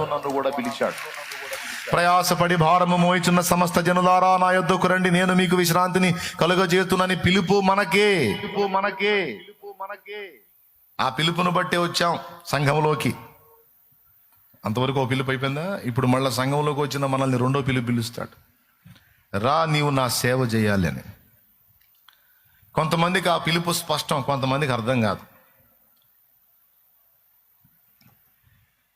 ప్రయాసపడి భారము మోయిచున్న సమస్త జనులారా నా యొద్దకు రండి, నేను మీకు విశ్రాంతిని కలుగజేస్తున్నని పిలుపు మనకే. ఆ పిలుపును బట్టే వచ్చాం సంఘంలోకి. అంతవరకు ఓ పిలుపు అయిపోయిందా? ఇప్పుడు మళ్ళీ సంఘంలోకి వచ్చిన మనల్ని 2వ పిలుపు పిలుస్తాడు. రా, నీవు నా సేవ చేయాలి అని. కొంతమందికి ఆ పిలుపు స్పష్టం, కొంతమందికి అర్థం కాదు.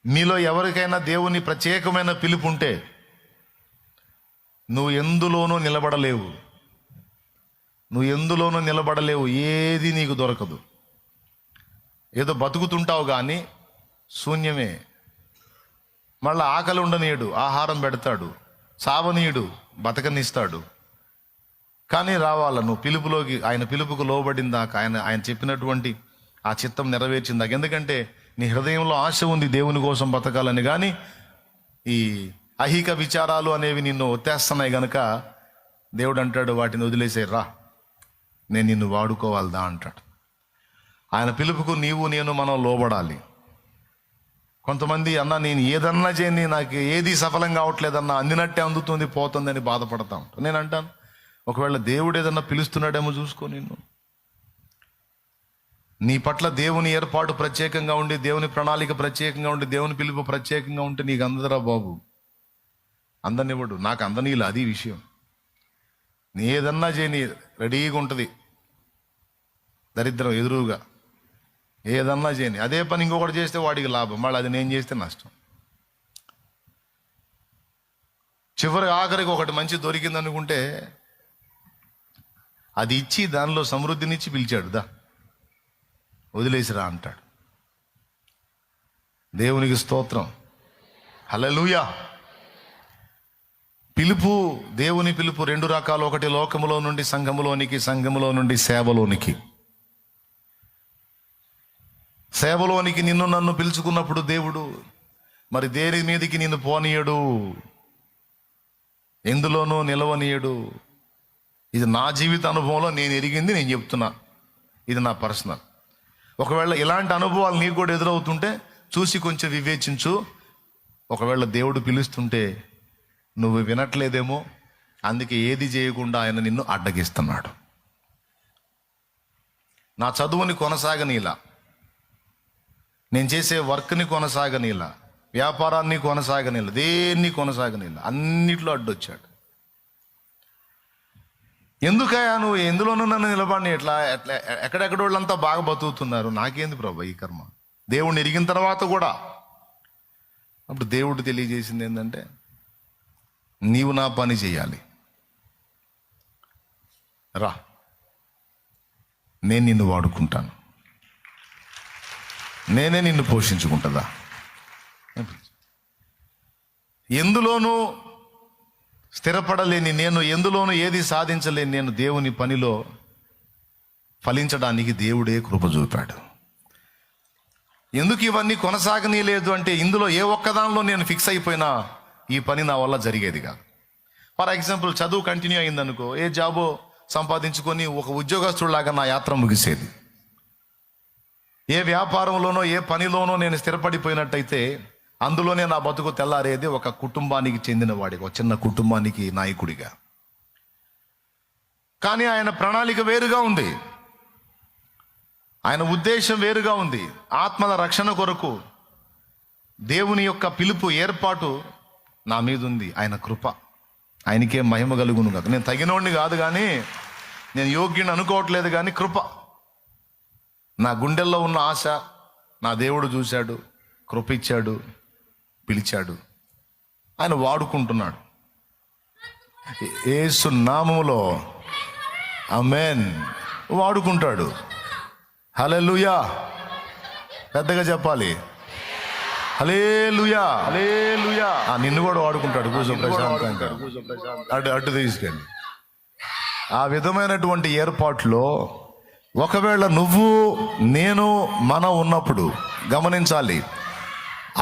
మీలో ఎవరికైనా దేవుని ప్రత్యేకమైన పిలుపు ఉంటే నువ్వు ఎందులోనూ నిలబడలేవు, ఏది నీకు దొరకదు. ఏదో బతుకుతుంటావు కానీ శూన్యమే. మళ్ళీ ఆకలి ఉండనీయుడు, ఆహారం పెడతాడు, సావనీయుడు, బతకనిస్తాడు. కానీ రావాల నువ్వు పిలుపులోకి, ఆయన పిలుపుకు లోబడిందాక, ఆయన చెప్పినటువంటి ఆ చిత్తం నెరవేర్చిందాక. ఎందుకంటే నీ హృదయంలో ఆశ ఉంది దేవుని కోసం బతకాలని. కానీ ఈ అహిక విచారాలు అనేవి నిన్ను ఒత్తేస్తున్నాయి గనక దేవుడు అంటాడు, వాటిని వదిలేసే, రా, నేను నిన్ను వాడుకోవాలదా అంటాడు. ఆయన పిలుపుకు నీవు నేను మనం లోబడాలి. కొంతమంది అన్న నేను ఏదన్నా చేయని, నాకు ఏది సఫలం కావట్లేదన్నా, అందినట్టే అందుతుంది పోతుందని బాధపడతాం. నేను అంటాను, ఒకవేళ దేవుడు ఏదన్నా పిలుస్తున్నాడేమో చూసుకో. నీ పట్ల దేవుని ఏర్పాటు ప్రత్యేకంగా ఉండి, దేవుని ప్రణాళిక ప్రత్యేకంగా ఉండి, దేవుని పిలుపు ప్రత్యేకంగా ఉంటే నీకు అందరా బాబు, అందనివ్వడు. నాకు అందనీలా, అది విషయం. నీ ఏదన్నా చేయని రెడీగా ఉంటుంది దరిద్రం ఎదురుగా. ఏదన్నా చేయని, అదే పని ఇంకొకటి చేస్తే వాడికి లాభం, మళ్ళీ అది నేను చేస్తే నష్టం. ఆఖరికి ఒకటి మంచి దొరికింది అనుకుంటే అది ఇచ్చి దానిలో సమృద్ధినిచ్చి పిలిచాడు, దా వదిలేసిరా అంటాడు. దేవునికి స్తోత్రం, హల్లెలూయా. పిలుపు, దేవుని పిలుపు 2 రకాలు. ఒకటి లోకములో నుండి సంఘములోనికి, సంఘములో నుండి సేవలోనికి. సేవలోనికి నిన్ను నన్ను పిలుచుకున్నప్పుడు దేవుడు మరి దేని మీదకి నిన్ను పోనీయడు, ఎందులోనూ నిలవనీయడు. ఇది నా జీవిత అనుభవంలో నేను ఎరిగింది, నేను చెప్తున్నా, ఇది నా పర్సనల్. ఒకవేళ ఇలాంటి అనుభవాలు నీకు కూడా ఎదురవుతుంటే చూసి కొంచెం వివేచించు. ఒకవేళ దేవుడు పిలుస్తుంటే నువ్వు వినట్లేదేమో, అందుకే ఏది చేయకుండా ఆయన నిన్ను అడ్డగిస్తున్నాడు. నా చదువుని కొనసాగనీలా, నేను చేసే వర్క్ని కొనసాగనీలా, వ్యాపారాన్ని కొనసాగనీలా, దేన్ని కొనసాగనీలా, అన్నిట్లో అడ్డొచ్చాడు. ఎందుకయ్యా నువ్వు ఎందులోనూ నన్ను నిలబడి ఎట్లా ఎక్కడెక్కడ వాళ్ళంతా బాగా బతుకుతున్నారు, నాకేంది ప్రభా ఈ కర్మ? దేవుడిని ఎరిగిన తర్వాత కూడా అప్పుడు దేవుడు తెలియజేసింది ఏంటంటే, నీవు నా పని చేయాలి, రా, నేను నిన్ను వాడుకుంటాను, నేనే నిన్ను పోషించుకుంటుందా. ఎందులోనూ స్థిరపడలేని నేను, ఎందులోనూ ఏది సాధించలేని నేను దేవుని పనిలో ఫలించడానికి దేవుడే కృప చూపాడు. ఎందుకు ఇవన్నీ కొనసాగనీయలేదు అంటే, ఇందులో ఏ ఒక్కదానిలో నేను ఫిక్స్ అయిపోయినా ఈ పని నా వల్ల జరిగేది కాదు. ఫర్ ఎగ్జాంపుల్, చదువు కంటిన్యూ అయిందనుకో, ఏ జాబో సంపాదించుకొని ఒక ఉద్యోగస్తుడిలాగా నా యాత్ర ముగిసేది. ఏ వ్యాపారంలోనో ఏ పనిలోనో నేను స్థిరపడిపోయినట్టయితే అందులోనే నా బతుకు తెల్లారేది ఒక కుటుంబానికి చెందిన వాడిగా, ఒక చిన్న కుటుంబానికి నాయకుడిగా. కానీ ఆయన ప్రణాళిక వేరుగా ఉంది, ఆయన ఉద్దేశం వేరుగా ఉంది. ఆత్మల రక్షణ కొరకు దేవుని యొక్క పిలుపు, ఏర్పాటు నా మీద ఉంది. ఆయన కృప, ఆయనకే మహిమ కలుగును కాదు. నేను తగినోడిని కాదు, కానీ నేను యోగ్యుని అనుకోవట్లేదు, కానీ కృప, నా గుండెల్లో ఉన్న ఆశ నా దేవుడు చూశాడు, కృప ఇచ్చాడు, పిలిచాడు, ఆయన వాడుకుంటున్నాడు. యేసు నామములో ఆమేన్. వాడుకుంటాడు. హల్లెలూయా. పెద్దగా చెప్పాలి, హల్లెలూయా, హల్లెలూయా. నిన్ను కూడా వాడుకుంటాడు. కూర్చో ప్రశాంతంగా, అటు తీసుకెళ్ళి. ఆ విధమైనటువంటి ఏర్పాట్లో ఒకవేళ నువ్వు నేను మనం ఉన్నప్పుడు గమనించాలి,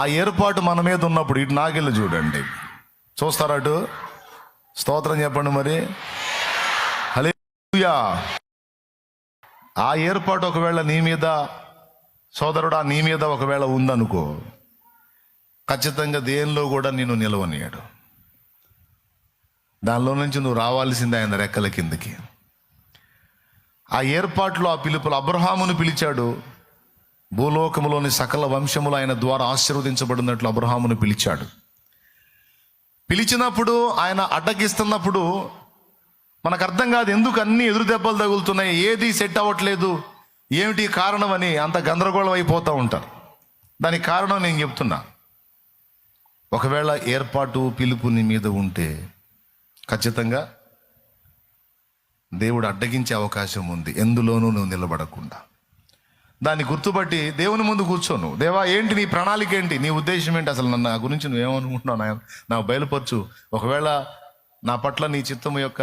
ఆ ఏర్పాటు మన మీద ఉన్నప్పుడు ఇటు నాకెళ్ళి చూడండి, చూస్తారా అటు? స్తోత్రం చెప్పండి మరి. హల్లెలూయా. ఆ ఏర్పాటు ఒకవేళ నీ మీద, సోదరుడా నీ మీద ఒకవేళ ఉందనుకో, ఖచ్చితంగా దేనిలో కూడా నిన్ను నిలవనియాడు. దానిలో నుంచి నువ్వు రావాల్సిందే ఆయన రెక్కల కిందకి. ఆ ఏర్పాట్లో, ఆ పిలుపులు అబ్రహామును పిలిచాడు. భూలోకములోని సకల వంశములు ఆయన ద్వారా ఆశీర్వదించబడినట్లు అబ్రహామును పిలిచాడు. పిలిచినప్పుడు, ఆయన అడ్డగిస్తున్నప్పుడు మనకు అర్థం కాదు, ఎందుకు అన్ని ఎదురు దెబ్బలు తగులుతున్నాయి, ఏది సెట్ అవ్వట్లేదు, ఏమిటి కారణం అని అంత గందరగోళం అయిపోతూ ఉంటారు. దానికి కారణం నేను చెప్తున్నా. ఒకవేళ ఏర్పాటు, పిలుపు నీ మీద ఉంటే ఖచ్చితంగా దేవుడు అడ్డగించే అవకాశం ఉంది, ఎందులోనూ నువ్వు నిలబడకుండా. దాన్ని గుర్తుపట్టి దేవుని ముందు కూర్చోను. దేవా, ఏంటి నీ ప్రణాళిక, ఏంటి నీ ఉద్దేశం ఏంటి, అసలు నా గురించి నువ్వేమనుకుంటున్నావు, నాకు బయలుపరచు. ఒకవేళ నా పట్ల నీ చిత్తము యొక్క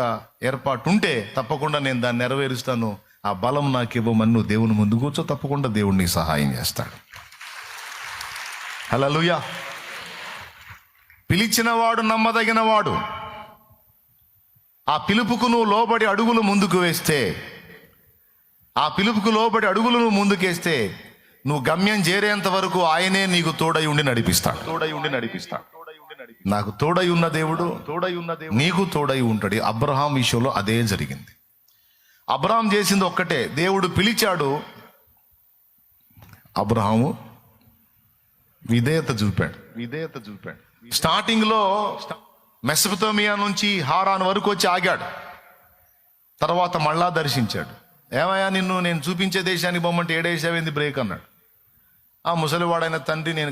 ఏర్పాటు ఉంటే తప్పకుండా నేను దాన్ని నెరవేరుస్తాను, ఆ బలం నాకు ఇవ్వమని నువ్వు దేవుని ముందు కూర్చో. తప్పకుండా దేవుడు నీకు సహాయం చేస్తాడు. హల్లెలూయా. పిలిచినవాడు నమ్మదగినవాడు. ఆ పిలుపుకు నువ్వు లోబడి అడుగులు ముందుకు వేస్తే, ఆ పిలుపుకు లోబడి అడుగులు నువ్వు ముందుకేస్తే, నువ్వు గమ్యం చేరేంత వరకు ఆయనే నీకు తోడై ఉండి నడిపిస్తాడు. నాకు తోడై ఉన్న దేవుడు నీకు తోడై ఉంటాడు. అబ్రహాం విషయంలో అదే జరిగింది. అబ్రహాం చేసింది ఒక్కటే, దేవుడు పిలిచాడు, అబ్రహాము విధేయత చూపాడు. స్టార్టింగ్ లో మెసొపొతామియా నుంచి హారాన్ వరకు వచ్చి ఆగాడు. తర్వాత మళ్ళా దర్శించాడు. ఏమయ్యా, నిన్ను నేను చూపించే దేశానికి బొమ్మంటే ఏడేసావేంది బ్రేక్ అన్నాడు. ఆ ముసలివాడైన తండ్రి, నేను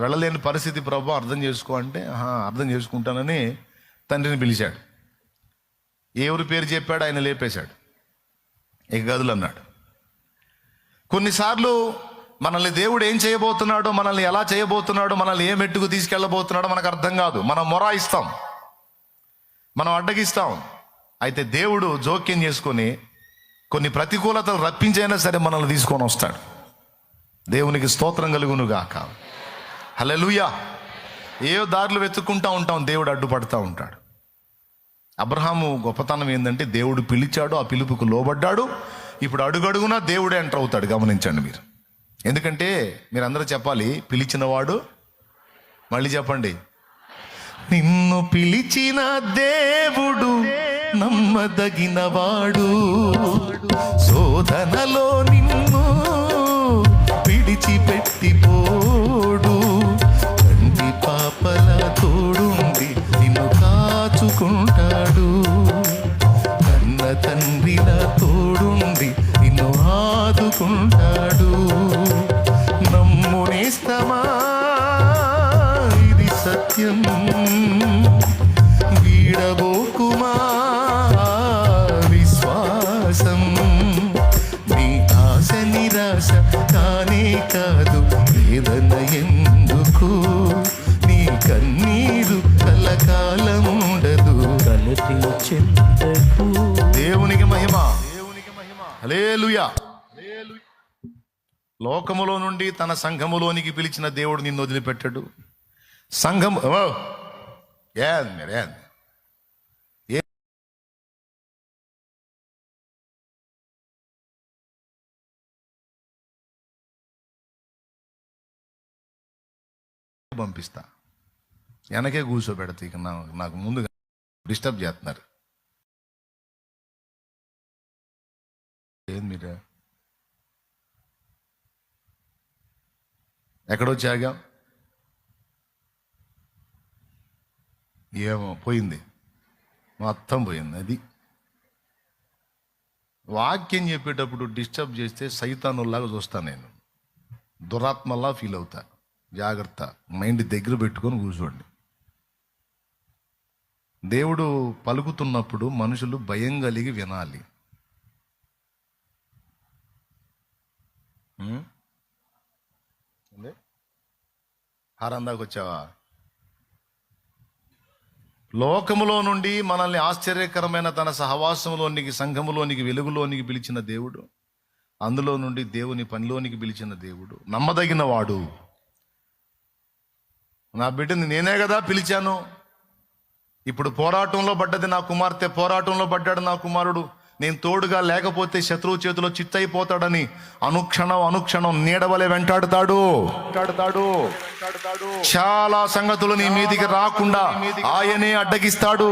వెళ్ళలేని పరిస్థితి ప్రభు, అర్థం చేసుకో అంటే, అర్థం చేసుకుంటానని తండ్రిని పిలిచాడు. ఏ ఊరి పేరు చెప్పాడు, ఆయన లేపేశాడు. ఇక గదులు అన్నాడు. కొన్నిసార్లు మనల్ని దేవుడు ఏం చేయబోతున్నాడో, మనల్ని ఎలా చేయబోతున్నాడో, మనల్ని ఏ మెట్టుకు తీసుకెళ్ళబోతున్నాడో మనకు అర్థం కాదు. మనం మొరాయిస్తాం, మనం అడ్డగిస్తాం. అయితే దేవుడు జోక్యం చేసుకొని కొన్ని ప్రతికూలతలు రప్పించైనా సరే మనల్ని తీసుకొని వస్తాడు. దేవునికి స్తోత్రం కలుగును గాక. హల్లెలూయా. ఏ దారులు వెతుక్కుంటా ఉంటాం, దేవుడు అడ్డుపడతా ఉంటాడు. అబ్రహాము గొప్పతనం ఏంటంటే, దేవుడు పిలిచాడు, ఆ పిలుపుకు లోబడ్డాడు. ఇప్పుడు అడుగడుగునా దేవుడే ఎంటర్ అవుతాడు. గమనించండి మీరు. ఎందుకంటే మీరందరూ చెప్పాలి, పిలిచినవాడు, మళ్ళీ చెప్పండి, నిన్ను పిలిచిన దేవుడు నమ్మదగినవాడు, శోధనలో నిన్ను విడిచిపెట్టిపోడు, కంటి పాపల తోడుండి నిన్ను కాచుకుంటాడు, కన్న తండ్రిల తోడుండి నిన్ను ఆదుకుంటాడు. నమ్మునేస్తమా, ఇది సత్యం, వీడబోకుమా విశ్వాసం, నీ ఆశ నిరాశ కానే కాదు, వేదన ఎందుకు, నీ కన్నీరు కలకాలం ఉండదు, కలటి చెందకు. దేవునికి మహిమ. హల్లెలూయా. లోకములో నుండి తన సంఘములోనికి పిలిచిన దేవుడు నిన్ను వదిలిపెట్టాడు. సంఘము పంపిస్తా, వెనకే కూర్చోబెడతా. ఇక నాకు ముందుగా డిస్టర్బ్ చేస్తున్నారు. ఏం మీరే ఎక్కడొచ్చి ఆగాం? ఏమో పోయింది, మొత్తం పోయింది. అది వాక్యం చెప్పేటప్పుడు డిస్టర్బ్ చేస్తే సైతానుల్లాగా చూస్తాను నేను, దురాత్మల్లా ఫీల్ అవుతా. జాగ్రత్త, మైండ్ దగ్గర పెట్టుకొని కూర్చోండి. దేవుడు పలుకుతున్నప్పుడు మనుషులు భయం కలిగి వినాలి. హారందాకు వచ్చావా? లోకములో నుండి మనల్ని ఆశ్చర్యకరమైన తన సహవాసంలోనికి, సంఘములోనికి, వెలుగులోనికి పిలిచిన దేవుడు అందులో నుండి దేవుని పనిలోనికి పిలిచిన దేవుడు నమ్మదగిన వాడు. నా బిడ్డని నేనే కదా పిలిచాను. ఇప్పుడు పోరాటంలో పడ్డది నా కుమార్తె, పోరాటంలో పడ్డాడు నా కుమారుడు. నేను తోడుగా లేకపోతే శత్రువు చేతిలో చిత్తయిపోతాడని అనుక్షణం నీడవలే వెంటాడుతాడు. చాలా సంగతులు నీ మీదికి రాకుండా ఆయనే అడ్డగిస్తాడు.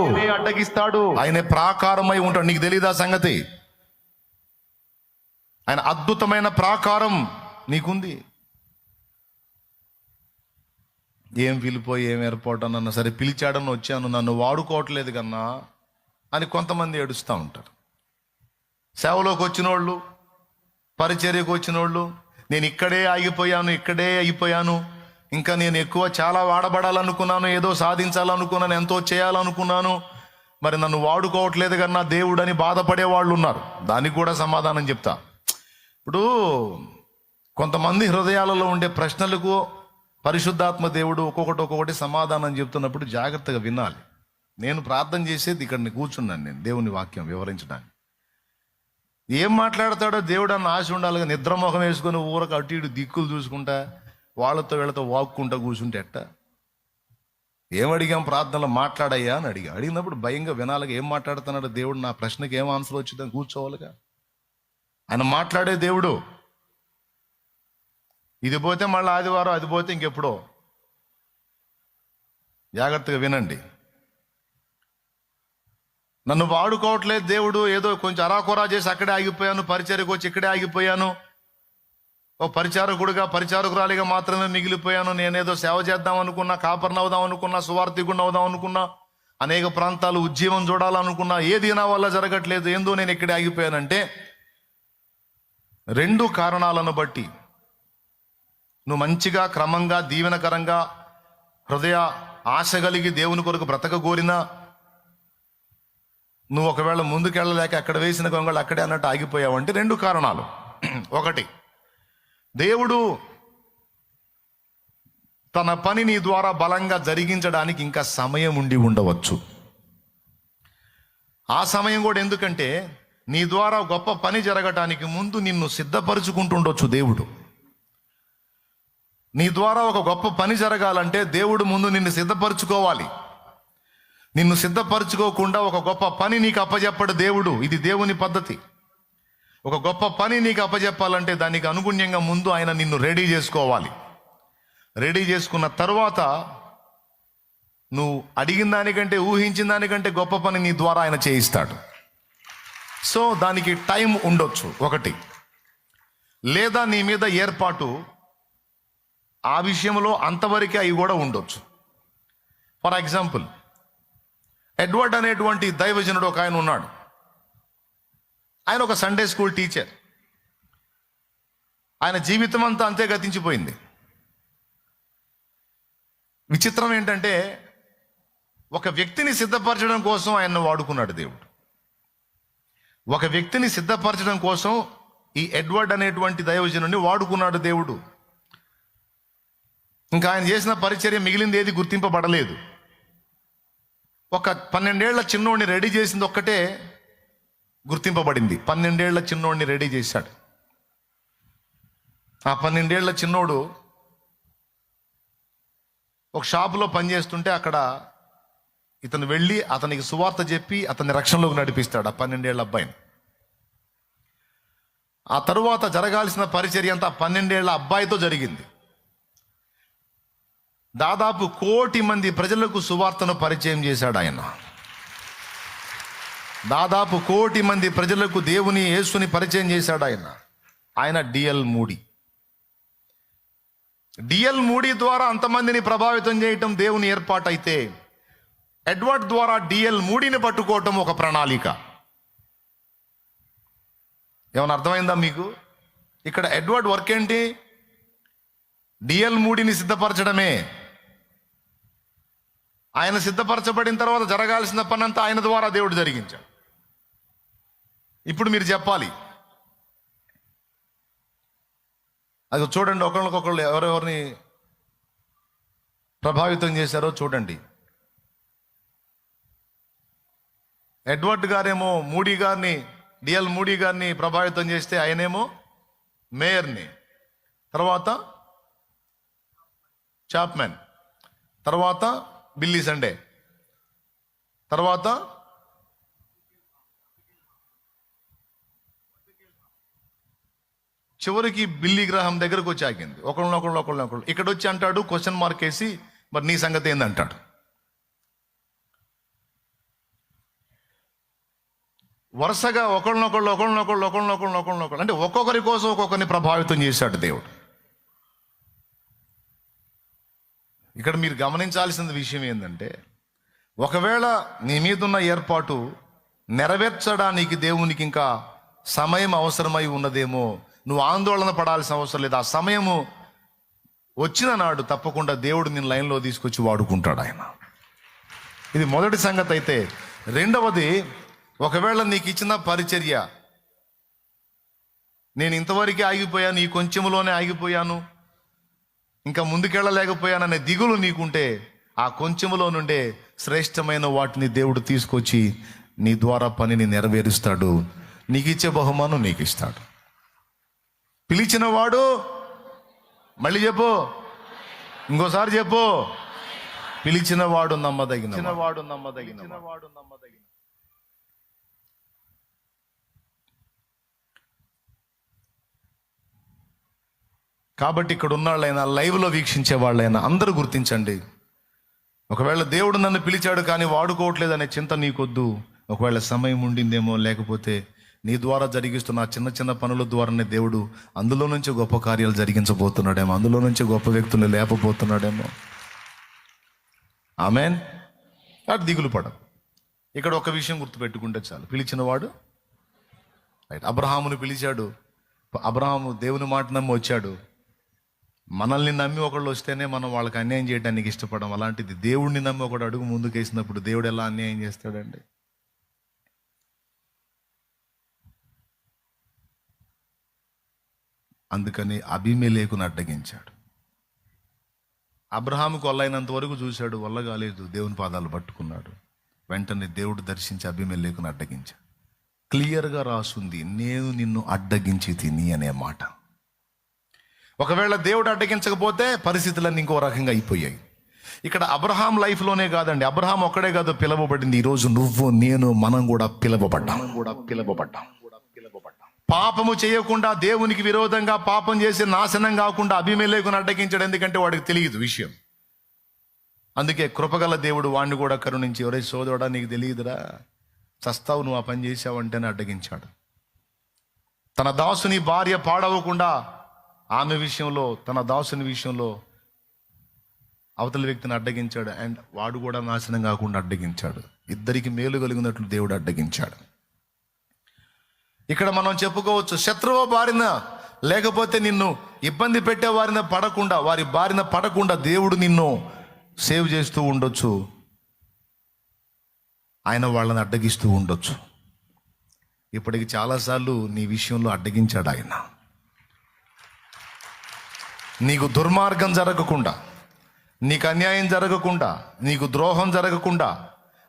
ఆయనే ప్రాకారమై ఉంటాడు. నీకు తెలీదా సంగతి? ఆయన అద్భుతమైన ప్రాకారం నీకుంది. ఏం పిలిపోయి ఏం ఏర్పాటనన్నా సరే, పిలిచాడని వచ్చాను, నన్ను వాడుకోవట్లేదు కన్నా అని కొంతమంది ఏడుస్తూ ఉంటారు. సేవలోకి వచ్చిన వాళ్ళు, పరిచర్యకు వచ్చిన వాళ్ళు, నేను ఇక్కడే అయిపోయాను, ఇంకా నేను ఎక్కువ చాలా వాడబడాలనుకున్నాను, ఏదో సాధించాలనుకున్నాను, ఎంతో చేయాలనుకున్నాను, మరి నన్ను వాడుకోవట్లేదు కన్నా దేవుడు అని బాధపడే వాళ్ళు ఉన్నారు. దానికి కూడా సమాధానం చెప్తా. ఇప్పుడు కొంతమంది హృదయాలలో ఉండే ప్రశ్నలకు పరిశుద్ధాత్మ దేవుడు ఒక్కొక్కటి సమాధానం చెప్తున్నప్పుడు జాగ్రత్తగా వినాలి. నేను ప్రార్థన చేసేది ఇక్కడ కూర్చున్నాను, నేను దేవుని వాక్యం వివరించడానికి. ఏం మాట్లాడతాడో దేవుడు అన్న ఆశ ఉండాలిగా. నిద్రమోహం వేసుకొని ఊరకు అటు ఇటు దిక్కులు చూసుకుంటా వాళ్ళతో వీళ్ళతో వాక్కుంటా కూర్చుంటే ఎట్ట? ఏం అడిగాం ప్రార్థనలో? మాట్లాడయ్యా అని అడిగినప్పుడు భయంగా వినాలిగా. ఏం మాట్లాడుతున్నాడు దేవుడు, నా ప్రశ్నకి ఏం ఆన్సర్ వచ్చిందని కూర్చోవాలిగా. ఆయన మాట్లాడే దేవుడు. ఇది పోతే మళ్ళీ ఆదివారం, అది పోతే ఇంకెప్పుడో. జాగ్రత్తగా వినండి. నన్ను వాడుకోవట్లేదు దేవుడు, ఏదో కొంచెం అరాకొరా చేసి అక్కడే ఆగిపోయాను, పరిచర్యకు వచ్చి ఇక్కడే ఆగిపోయాను, ఓ పరిచారకుడిగా పరిచారకురాలిగా మాత్రమే మిగిలిపోయాను, నేనేదో సేవ చేద్దాం అనుకున్నా, కాపర్ని అవుదాం అనుకున్నా, సువార్థికుడిని అవుదాం అనుకున్నా, అనేక ప్రాంతాలు ఉద్యమం చూడాలనుకున్నా, ఏది నా వల్ల జరగట్లేదు, ఏందో నేను ఇక్కడే ఆగిపోయానంటే 2 కారణాలను బట్టి. నువ్వు మంచిగా క్రమంగా దీవెనకరంగా హృదయ ఆశ కలిగి దేవుని కొరకు బ్రతకగోరినా, నువ్వు ఒకవేళ ముందుకెళ్ళలేక అక్కడ వేసిన గొంగళి అక్కడే అన్నట్టు ఆగిపోయావంటే 2 కారణాలు. 1, దేవుడు తన పని నీ ద్వారా బలంగా జరిగించడానికి ఇంకా సమయం ఉండి ఉండవచ్చు. ఆ సమయం కూడా ఎందుకంటే నీ ద్వారా గొప్ప పని జరగటానికి ముందు నిన్ను సిద్ధపరుచుకుంటుండొచ్చు దేవుడు. నీ ద్వారా ఒక గొప్ప పని జరగాలంటే దేవుడు ముందు నిన్ను సిద్ధపరచుకోవాలి. నిన్ను సిద్ధపరచుకోకుండా ఒక గొప్ప పని నీకు అప్పజెప్పడు దేవుడు. ఇది దేవుని పద్ధతి. ఒక గొప్ప పని నీకు అప్పజెప్పాలంటే దానికి అనుగుణ్యంగా ముందు ఆయన నిన్ను రెడీ చేసుకోవాలి. రెడీ చేసుకున్న తర్వాత నువ్వు అడిగిన దానికంటే, ఊహించిన దానికంటే గొప్ప పని నీ ద్వారా ఆయన చేయిస్తాడు. సో దానికి టైం ఉండొచ్చు 1, లేదా నీ మీద ఏర్పాటు ఆ విషయంలో అంతవరకే అవి కూడా ఉండొచ్చు. ఫర్ ఎగ్జాంపుల్, ఎడ్వర్డ్ అనేటువంటి దైవజనుడు ఒక ఆయన ఉన్నాడు. ఆయన ఒక సండే స్కూల్ టీచర్. ఆయన జీవితం అంతా అంతే గతించిపోయింది. విచిత్రం ఏంటంటే ఒక వ్యక్తిని సిద్ధపరచడం కోసం ఆయన్ను వాడుకున్నాడు దేవుడు. ఒక వ్యక్తిని సిద్ధపరచడం కోసం ఈ ఎడ్వర్డ్ అనేటువంటి దైవజనుడిని వాడుకున్నాడు దేవుడు. ఇంకా ఆయన చేసిన పరిచర్య మిగిలింది ఏది గుర్తింపబడలేదు. ఒక 12 ఏళ్ల చిన్నోడిని రెడీ చేసింది ఒక్కటే గుర్తింపబడింది. 12 ఏళ్ల చిన్నోడిని రెడీ చేశాడు. ఆ 12 ఏళ్ల చిన్నోడు ఒక షాపులో పనిచేస్తుంటే అక్కడ ఇతను వెళ్ళి అతనికి సువార్త చెప్పి అతన్ని రక్షణలోకి నడిపిస్తాడు, ఆ 12 ఏళ్ల అబ్బాయిని. ఆ తరువాత జరగాల్సిన పరిచర్య అంతా 12 ఏళ్ల అబ్బాయితో జరిగింది. దాదాపు 1 కోటి మంది ప్రజలకు సువార్తను పరిచయం చేశాడు ఆయన. దాదాపు 1 కోటి మంది ప్రజలకు దేవుని యేసుని పరిచయం చేశాడు ఆయన. ఆయన డిఎల్ మూడీ. డిఎల్ మూడీ ద్వారా అంతమందిని ప్రభావితం చేయటం దేవుని ఏర్పాటు అయితే, ఎడ్వర్డ్ ద్వారా డిఎల్ మూడీని పట్టుకోవటం ఒక ప్రణాళిక. ఏమైనా అర్థమైందా మీకు? ఇక్కడ ఎడ్వర్డ్ వర్క్ ఏంటి? డిఎల్ మూడీని సిద్ధపరచడమే. ఆయన సిద్ధపరచబడిన తర్వాత జరగాల్సిన పని అంతా ఆయన ద్వారా దేవుడు జరిగించాడు. ఇప్పుడు మీరు చెప్పాలి, అది చూడండి, ఒకళ్ళకొకళ్ళు ఎవరెవరిని ప్రభావితం చేశారో చూడండి. ఎడ్వర్డ్ గారేమో మూడీ గారిని, డిఎల్ మూడీ గారిని ప్రభావితం చేస్తే, ఆయనేమో మేయర్ని, తర్వాత చాప్మెన్, తర్వాత బిల్లీ సండే, తర్వాత చివరికి బిల్లీ గ్రహం దగ్గరకు వచ్చి ఆగింది. ఒకళ్ళు ఇక్కడ వచ్చి అంటాడు, క్వశ్చన్ మార్క్ వేసి, మరి నీ సంగతి ఏందంటాడు. వరుసగా ఒకళ్ళనొకళ్ళు అంటే ఒక్కొక్కరి కోసం ఒక్కొక్కరిని ప్రభావితం చేశాడు దేవుడు. ఇక్కడ మీరు గమనించాల్సిన విషయం ఏంటంటే, ఒకవేళ నీ మీదున్న ఏర్పాటు నెరవేర్చడానికి దేవునికి ఇంకా సమయం అవసరమై ఉన్నదేమో, నువ్వు ఆందోళన పడాల్సిన అవసరం లేదు. ఆ సమయము వచ్చిన నాడు తప్పకుండా దేవుడు నిన్ను లైన్లో తీసుకొచ్చి వాడుకుంటాడు ఆయన. ఇది మొదటి సంగతి. అయితే రెండవది, ఒకవేళ నీకు ఇచ్చిన పరిచర్య, నేను ఇంతవరకు ఆగిపోయాను, ఈ కొంచెంలోనే ఆగిపోయాను, ఇంకా ముందుకెళ్ళలేకపోయాననే దిగులు నీకుంటే, ఆ కొంచెములో నుండే శ్రేష్టమైన వాటిని దేవుడు తీసుకొచ్చి నీ ద్వారా పనిని నెరవేరుస్తాడు. నీకు ఇచ్చే బహుమానం నీకు ఇస్తాడు. పిలిచిన వాడు, మళ్ళీ చెప్పు, ఇంకోసారి చెప్పు, పిలిచిన వాడు నమ్మదగిన. కాబట్టి ఇక్కడ ఉన్నాళ్ళైనా, లైవ్లో వీక్షించే వాళ్ళైనా అందరూ గుర్తించండి, ఒకవేళ దేవుడు నన్ను పిలిచాడు కానీ వాడుకోవట్లేదు అనే చింత నీకొద్దు. ఒకవేళ సమయం ఉండిందేమో, లేకపోతే నీ ద్వారా జరిగిస్తున్న చిన్న చిన్న పనుల ద్వారానే దేవుడు అందులో నుంచి గొప్ప కార్యాలు జరిగించబోతున్నాడేమో, అందులో నుంచి గొప్ప వ్యక్తులు లేపబోతున్నాడేమో. ఆమెన్. అటు దిగులు పడ. ఇక్కడ ఒక విషయం గుర్తుపెట్టుకుంటే చాలు, పిలిచిన వాడు రైట్. అబ్రహామును పిలిచాడు, అబ్రహాము దేవుని మాట నమ్మి వచ్చాడు. మనల్ని నమ్మి ఒకళ్ళు వస్తేనే మనం వాళ్ళకి అన్యాయం చేయడానికి ఇష్టపడం. అలాంటిది దేవుడిని నమ్మి ఒకడు అడుగు ముందుకు వేసినప్పుడు దేవుడు ఎలా అన్యాయం చేస్తాడండి? అందుకని అబీమెలెకును అడ్డగించాడు. అబ్రహాముకు వల్లైనంత వరకు చూశాడు, వల్ల కాలేదు, దేవుని పాదాలు పట్టుకున్నాడు. వెంటనే దేవుడు దర్శించి అబీమెలెకును అడ్డగించాడు. క్లియర్గా రాసుంది, నేను నిన్ను అడ్డగించి తిని అనే మాట. ఒకవేళ దేవుడు అడ్డగించకపోతే పరిస్థితులన్నీ ఇంకో రకంగా అయిపోయాయి. ఇక్కడ అబ్రహాం లైఫ్లోనే కాదండి, అబ్రహాం ఒక్కడే కాదు పిలవబడింది. ఈరోజు నువ్వు, నేను, మనం కూడా పిలవబడ్డాం. పాపము చేయకుండా, దేవునికి విరోధంగా పాపం చేసి నాశనం కాకుండా అబీమెలెకును అడ్డగించాడు. ఎందుకంటే వాడికి తెలియదు విషయం. అందుకే కృపగల దేవుడు వాడిని కూడా కరుణించి, ఎవరై సోదరుడా నీకు తెలియదురా, చస్తావు నువ్వు ఆ పని చేసావంటేనే అడ్డగించాడు. తన దాసుని భార్య పాడవకుండా ఆమె విషయంలో, తన దాసుని విషయంలో అవతల వ్యక్తిని అడ్డగించాడు. అండ్ వాడు కూడా నాశనం కాకుండా అడ్డగించాడు. ఇద్దరికి మేలు కలిగినట్లు దేవుడు అడ్డగించాడు. ఇక్కడ మనం చెప్పుకోవచ్చు, శత్రువు బారిన, లేకపోతే నిన్ను ఇబ్బంది పెట్టే వారిన పడకుండా, వారి బారిన పడకుండా దేవుడు నిన్ను సేవ్ చేస్తూ ఉండొచ్చు. ఆయన వాళ్ళని అడ్డగిస్తూ ఉండొచ్చు. ఇప్పటికి చాలాసార్లు నీ విషయంలో అడ్డగించాడు ఆయన. నీకు దుర్మార్గం జరగకుండా, నీకు అన్యాయం జరగకుండా, నీకు ద్రోహం జరగకుండా,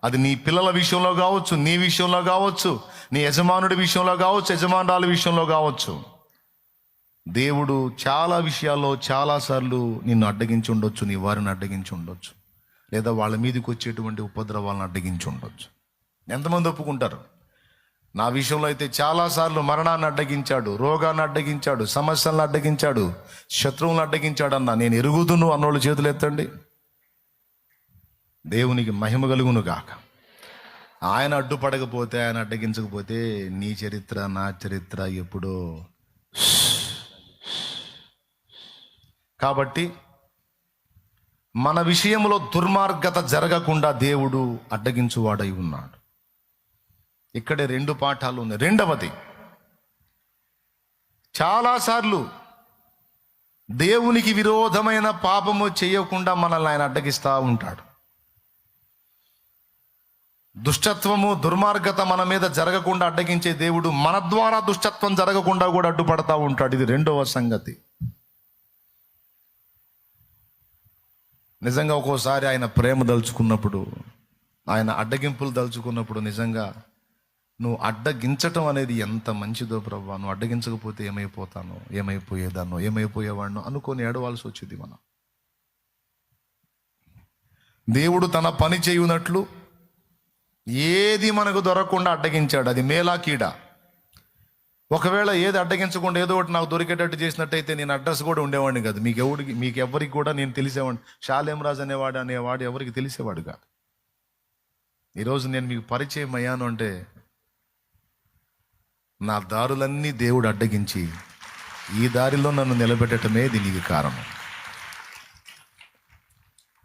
అది నీ పిల్లల విషయంలో కావచ్చు, నీ విషయంలో కావచ్చు, నీ యజమానుడి విషయంలో కావచ్చు, యజమానురాల విషయంలో కావచ్చు, దేవుడు చాలా విషయాల్లో చాలాసార్లు నిన్ను అడ్డగించి ఉండొచ్చు, నీ వారిని అడ్డగించి ఉండొచ్చు, లేదా వాళ్ళ మీదకి వచ్చేటువంటి ఉపద్రవాలను అడ్డగించి ఉండొచ్చు. ఎంతమంది ఒప్పుకుంటారు? నా విషయంలో అయితే చాలాసార్లు మరణాన్ని అడ్డగించాడు, రోగాన్ని అడ్డగించాడు, సమస్యలను అడ్డగించాడు, శత్రువులను అడ్డగించాడు అన్న నేను ఎరుగుదును అన్నోళ్ళు చేతులు ఎత్తండి. దేవునికి మహిమ కలుగును గాక. ఆయన అడ్డుపడకపోతే, ఆయన అడ్డగించకపోతే నీ చరిత్ర, నా చరిత్ర ఎప్పుడో. కాబట్టి మన విషయంలో దుర్మార్గత జరగకుండా దేవుడు అడ్డగించువాడై ఉన్నాడు. ఇక్కడే రెండు పాఠాలు ఉన్నాయి. రెండవది, చాలాసార్లు దేవునికి విరోధమైన పాపము చేయకుండా మనల్ని ఆయన అడ్డగిస్తూ ఉంటాడు. దుష్టత్వము, దుర్మార్గత మన మీద జరగకుండా అడ్డగించే దేవుడు మన ద్వారా దుష్టత్వం జరగకుండా కూడా అడ్డుపడతా ఉంటాడు. ఇది రెండవ సంగతి. నిజంగా ఒక్కోసారి ఆయన ప్రేమ దలుచుకున్నప్పుడు, ఆయన అడ్డగింపులు దలుచుకున్నప్పుడు నిజంగా నువ్వు అడ్డగించటం అనేది ఎంత మంచిదో ప్రభా, నువ్వు అడ్డగించకపోతే ఏమైపోతానో, ఏమైపోయేదాన్నో, ఏమైపోయేవాడినో అనుకొని ఏడవాల్సి వచ్చింది మనం. దేవుడు తన పని చేయునట్లు ఏది మనకు దొరకకుండా అడ్డగించాడు. అది మేలా కీడా? ఒకవేళ ఏది అడ్డగించకుండా ఏదో ఒకటి నాకు దొరికేటట్టు చేసినట్టయితే నేను అడ్రస్ కూడా ఉండేవాడిని కాదు. మీకెవరికి కూడా నేను తెలిసేవాడిని. షాలేం రాజు అనేవాడు ఎవరికి తెలిసేవాడు కాదు. ఈరోజు నేను మీకు పరిచయం అయ్యాను అంటే నా దారులన్నీ దేవుడు అడ్డగించి ఈ దారిలో నన్ను నిలబెట్టడమే దీనికి కారణం.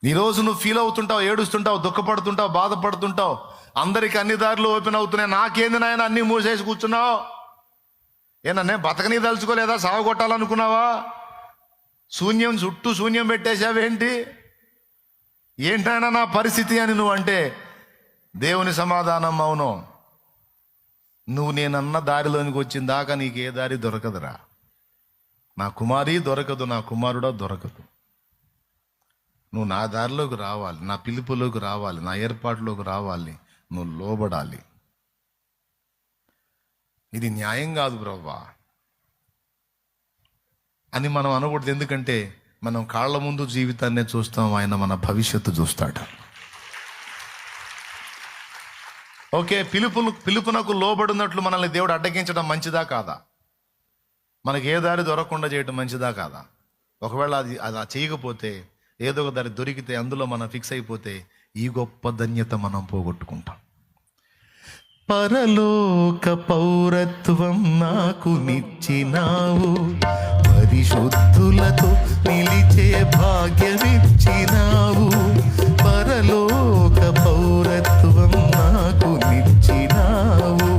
ఈరోజు నువ్వు ఫీల్ అవుతుంటావు, ఏడుస్తుంటావు, దుఃఖపడుతుంటావు, బాధపడుతుంటావు, అందరికి అన్ని దారులు ఓపెన్ అవుతున్నాయి, నాకేంది నాయన అన్ని మూసేసి కూర్చున్నావు, ఏనన్నే బతకని తలుచుకోలేదా, సావగొట్టాలనుకున్నావా, చుట్టూ శూన్యం పెట్టేశావేంటి, ఏంటైనా నా పరిస్థితి అని నువ్వు అంటే దేవుని సమాధానం అవును. నువ్వు నేనన్న దారిలోనికి వచ్చిన దాకా నీకు ఏ దారి దొరకదురా. నా కుమారి దొరకదు, నా కుమారుడా దొరకదు. నువ్వు నా దారిలోకి రావాలి, నా పిలుపులోకి రావాలి, నా ఏర్పాటులోకి రావాలి, నువ్వు లోబడాలి. ఇది న్యాయం కాదు బ్రవ్వా అని మనం అనకూడదు. ఎందుకంటే మనం కాళ్ళ ముందు జీవితాన్నే చూస్తాం, ఆయన మన భవిష్యత్తు చూస్తాడు. ఓకే, పిలుపునకు లోబడినట్లు మనల్ని దేవుడు అడ్డగించడం మంచిదా కాదా? మనకి ఏ దారి దొరకకుండా చేయడం మంచిదా కాదా? ఒకవేళ అది అలా చేయకపోతే, ఏదో ఒక దారి దొరికితే అందులో మనం ఫిక్స్ అయిపోతే ఈ గొప్ప ధన్యత మనం పోగొట్టుకుంటాం. పరలోక పౌరత్వం నాకు నిచ్చినావు, పరిశుద్ధులతో నిలిచే భాగ్యమిచ్చినావు. పరలోక పౌరత్వం నాకు నిచ్చినావు,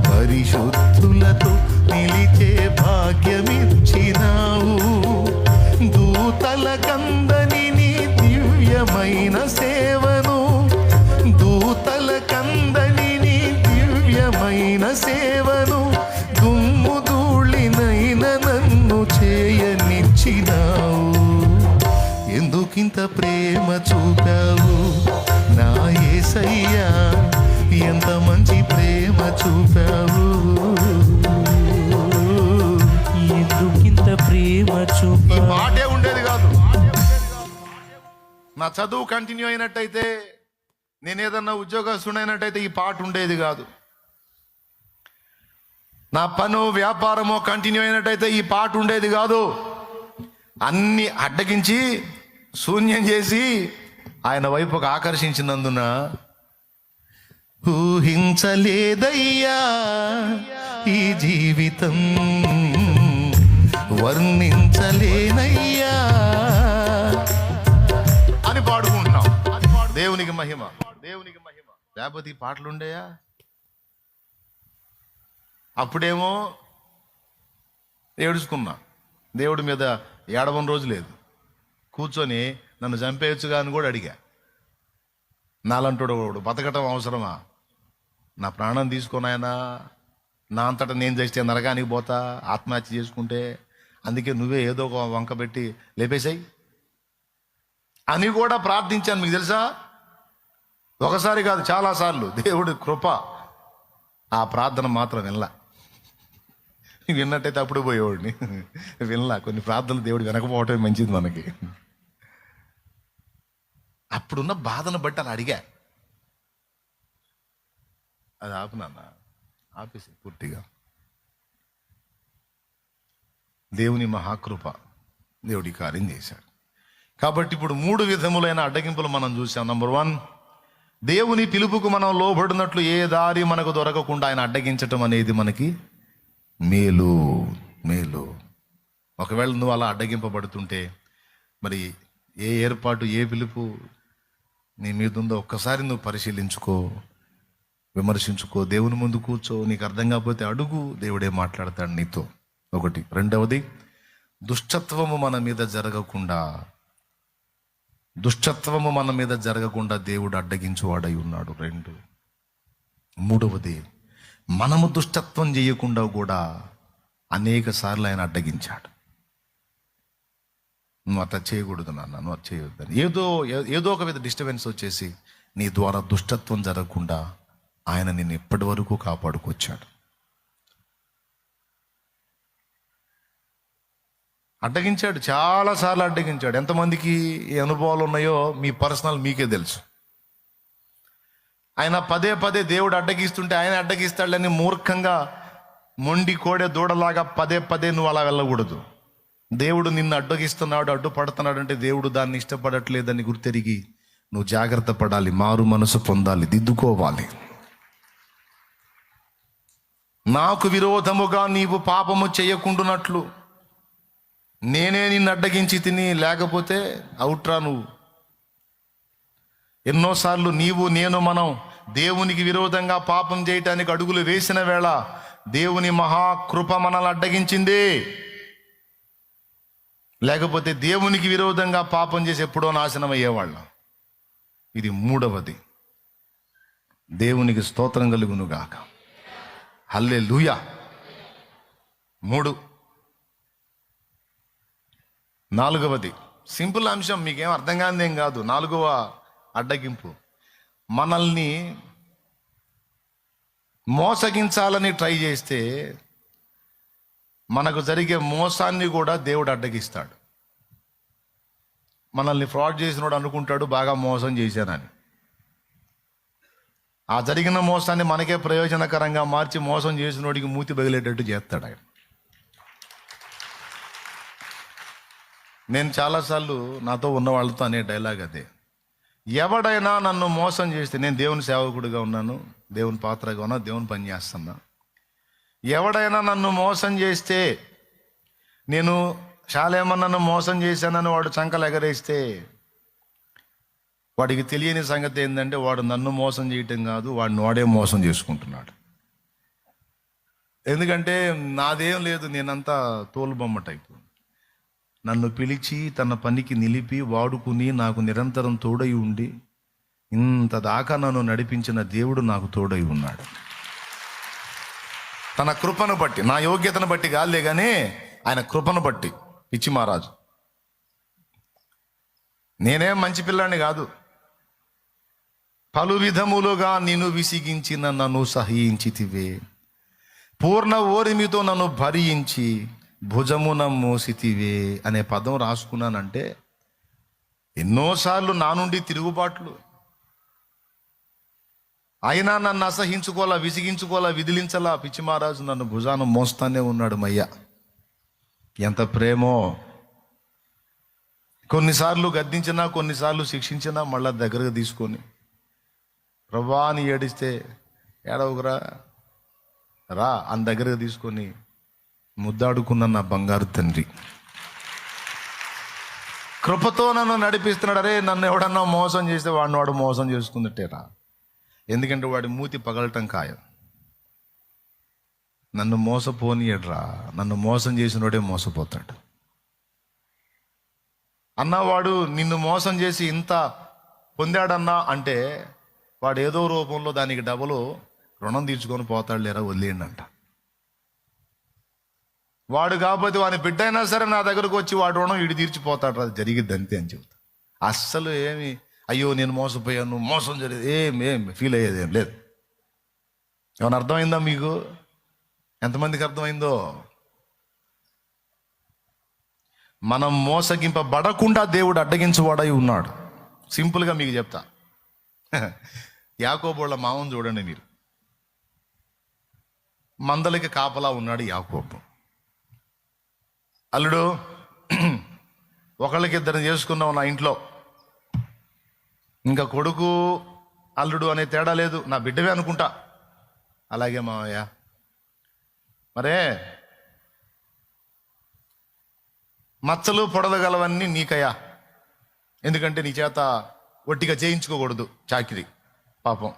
పరిశుద్ధులతో నిలిచే భాగ్యమిచ్చినావు. దూతల కందని నీ దివ్యమైన సేవను, దూతల కందని నీ దివ్యమైన సేవను, దుమ్ము ధూళినైన నన్ను చేయనిచ్చినావు. ఎందుకింత ప్రేమ చూపావు నా యేసయ్యా, ఎంత మంచి ప్రేమ చూపావు, ఎందుకింత ప్రేమ ఈ పాటే ఉండేది కాదు. నా చదువు కంటిన్యూ అయినట్టయితే, నేను ఏదన్నా ఉద్యోగస్తుడైనట్టయితే ఈ పాట ఉండేది కాదు. నా పను వ్యాపారమో కంటిన్యూ అయినట్టయితే ఈ పాట ఉండేది కాదు. అన్ని అడ్డగించి శూన్యం చేసి ఆయన వైపుకు ఆకర్షించినందున ఊహించలేదయ్యా ఈ జీవితం, వర్ణించలేనయ్యా అని పాడుకుంటున్నాం. దేవునికి మహిమ, దేవునికి మహిమ. లేకపోతే ఈ పాటలు ఉండేయా? అప్పుడేమో ఏడుచుకున్నా, దేవుడి మీద ఏడవని రోజు లేదు. కూర్చొని నన్ను చంపేయచ్చుగా అని కూడా అడిగా. నాలంటోడు బతకటం అవసరమా? నా ప్రాణం తీసుకున్నాయనా, నా అంతటా నేను చేస్తే నరకానికి పోతా ఆత్మహత్య చేసుకుంటే, అందుకే నువ్వే ఏదో ఒక వంక పెట్టి లేపేశాయి అని కూడా ప్రార్థించాను. మీకు తెలుసా, ఒకసారి కాదు చాలాసార్లు. దేవుడి కృప, ఆ ప్రార్థన మాత్రం వినలా. విన్నట్టయితే అప్పుడు పోయేవాడిని. వినలా. కొన్ని ప్రార్థనలు దేవుడు వినకపోవటమే మంచిది మనకి. అప్పుడున్న బాధను బట్టి అలా అడిగా. అది ఆపు నాన్న, ఆపేసి పూర్తిగా. దేవుని మహాకృప, దేవుడి కార్యం చేశాడు. కాబట్టి ఇప్పుడు 3 విధములైన అడ్డగింపులు మనం చూసాం. నంబర్ 1, దేవుని పిలుపుకు మనం లోబడినట్లు ఏ దారి మనకు దొరకకుండా ఆయన అడ్డగించటం అనేది మనకి మేలు. ఒకవేళ నువ్వు అలా అడ్డగింపబడుతుంటే, మరి ఏ ఏర్పాటు, ఏ పిలుపు నీ మీద ఉందో ఒక్కసారి నువ్వు పరిశీలించుకో, విమర్శించుకో, దేవుని ముందు కూర్చో. నీకు అర్థం కాకపోతే అడుగు, దేవుడే మాట్లాడతాడు నీతో. 1. 2వది, దుష్టత్వము మన మీద జరగకుండా దేవుడు అడ్డగించువాడై ఉన్నాడు. 2. 3వది, మనము దుష్టత్వం చేయకుండా కూడా అనేక సార్లు ఆయన అడ్డగించాడు. నువ్వు అట్లా చేయకూడదు నాన్న, నువ్వు అట్లా చేయొద్దని ఏదో ఒక విధ డిస్టర్బెన్స్ వచ్చేసి నీ ద్వారా దుష్టత్వం జరగకుండా ఆయన నిన్ను ఇప్పటి వరకు కాపాడుకొచ్చాడు. అడ్డగించాడు, చాలాసార్లు అడ్డగించాడు. ఎంతమందికి ఈ అనుభవాలు ఉన్నాయో మీ పర్సనల్ మీకే తెలుసు. ఆయన పదే పదే దేవుడు అడ్డగిస్తుంటే ఆయన అడ్డగిస్తాడని మూర్ఖంగా మొండి కోడె దూడలాగా పదే పదే నువ్వు అలా వెళ్ళకూడదు. దేవుడు నిన్ను అడ్డగిస్తున్నాడు, అడ్డుపడుతున్నాడు అంటే దేవుడు దాన్ని ఇష్టపడట్లేదని గుర్తెరిగి నువ్వు జాగ్రత్త పడాలి, మారు మనసు పొందాలి, దిద్దుకోవాలి. నాకు విరోధముగా నీవు పాపము చేయకుండునట్లు నేనే నిన్ను అడ్డగించి తిని, లేకపోతే అవుట్రా నువ్వు. ఎన్నోసార్లు నీవు నేను మనం దేవునికి విరోధంగా పాపం చేయటానికి అడుగులు వేసిన వేళ దేవుని మహాకృప మనల్ని అడ్డగించింది. లేకపోతే దేవునికి విరోధంగా పాపం చేసి ఎప్పుడో నాశనం అయ్యేవాళ్ళం. ఇది మూడవది. దేవునికి స్తోత్రం కలుగునుగాక. హల్లెలూయా. 3. 4వది సింపుల్ అంశం, మీకేం అర్థం కానిదేం కాదు. 4వ అడ్డగింపు, మనల్ని మోసగించాలని ట్రై చేస్తే మనకు జరిగే మోసాన్ని కూడా దేవుడు అడ్డగిస్తాడు. మనల్ని ఫ్రాడ్ చేసినోడు అనుకుంటాడు బాగా మోసం చేశానని. ఆ జరిగిన మోసాన్ని మనకే ప్రయోజనకరంగా మార్చి మోసం చేసినోడికి మూతి పగిలేటట్టు చేస్తాడు ఆయన. నేను చాలాసార్లు నాతో ఉన్న వాళ్ళతో అనే డైలాగ్ అదే. ఎవడైనా నన్ను మోసం చేస్తే, నేను దేవుని సేవకుడిగా ఉన్నాను, దేవుని పాత్రగా ఉన్నా, దేవుని పని చేస్తున్నా. ఎవడైనా నన్ను మోసం చేస్తే, నేను శాలేమన్నను మోసం చేశానని వాడు చంకలు ఎగరేస్తే, వాడికి తెలియని సంగతి ఏంటంటే వాడు నన్ను మోసం చేయటం కాదు, వాడిని వాడే మోసం చేసుకుంటున్నాడు. ఎందుకంటే నాదేం లేదు, నేనంతా తోలుబొమ్మ టైపు. నన్ను పిలిచి తన పనికి నిలిపి వాడుకుని నాకు నిరంతరం తోడై ఉండి ఇంత దాకా నన్ను నడిపించిన దేవుడు నాకు తోడై ఉన్నాడు. తన కృపను బట్టి, నా యోగ్యతను బట్టి కాదులే కానీ ఆయన కృపను బట్టి. పిచ్చి మహారాజు, నేనేం మంచి పిల్లాన్ని కాదు. పలు విధములుగా నిన్ను విసిగించిన నన్ను సహించితివే, పూర్ణ ఓరిమితో నన్ను భరించి భుజమున మోసితివే అనే పదం రాసుకున్నానంటే ఎన్నోసార్లు నా నుండి తిరుగుబాట్లు. అయినా నన్ను అసహించుకోవాలా, విసిగించుకోవాలా, విదిలించలా పిచ్చి మహారాజు నన్ను భుజాన మోస్తానే ఉన్నాడు. మయ్యా ఎంత ప్రేమో. కొన్నిసార్లు గద్దించినా, కొన్నిసార్లు శిక్షించినా మళ్ళా దగ్గరకు తీసుకొని, ప్రభా అని ఏడిస్తే ఏడవకురా రా అని దగ్గరకు తీసుకొని ముద్దాడుకున్న నా బంగారు తండ్రి కృపతో నన్ను నడిపిస్తున్నాడు. అరే నన్ను ఎవడన్నా మోసం చేస్తే వాడు మోసం చేసుకుందటేరా. ఎందుకంటే వాడి మూతి పగలటం ఖాయం. నన్ను మోసపోనీయడ్రా, నన్ను మోసం చేసినోడే మోసపోతాడు. అన్నవాడు నిన్ను మోసం చేసి ఇంత పొందాడన్నా అంటే వాడు ఏదో రూపంలో దానికి డబలు రుణం తీర్చుకొని పోతాడు లేరా, వదిలేయండి అంట. వాడు కాకపోతే వాని బిడ్డ అయినా సరే నా దగ్గరకు వచ్చి వాడు రుణం ఇడి తీర్చిపోతాడు, అది జరిగిద్ది అంతే అని చెబుతా. అస్సలు ఏమి అయ్యో నేను మోసపోయాను, మోసం జరిగింది ఏం ఫీల్ అయ్యేది ఏం లేదు. ఏమైనా అర్థమైందా మీకు? ఎంతమందికి అర్థమైందో? మనం మోసగింపబడకుండా దేవుడు అడ్డగించవాడై ఉన్నాడు. సింపుల్గా మీకు చెప్తా. యాకోబోళ్ళ మామను చూడండి మీరు. మందలకి కాపలా ఉన్నాడు యాకోబు. అల్లుడు ఒకళ్ళకి ఇద్దరు చేసుకున్నావు నా ఇంట్లో, ఇంకా కొడుకు అల్లుడు అనే తేడా లేదు, నా బిడ్డవే అనుకుంటా. అలాగే మావయ్య, మరే మచ్చలు పొడదగలవన్నీ నీకయ్యా, ఎందుకంటే నీ చేత ఒట్టిగా చేయించుకోకూడదు చాకిరి. పాపం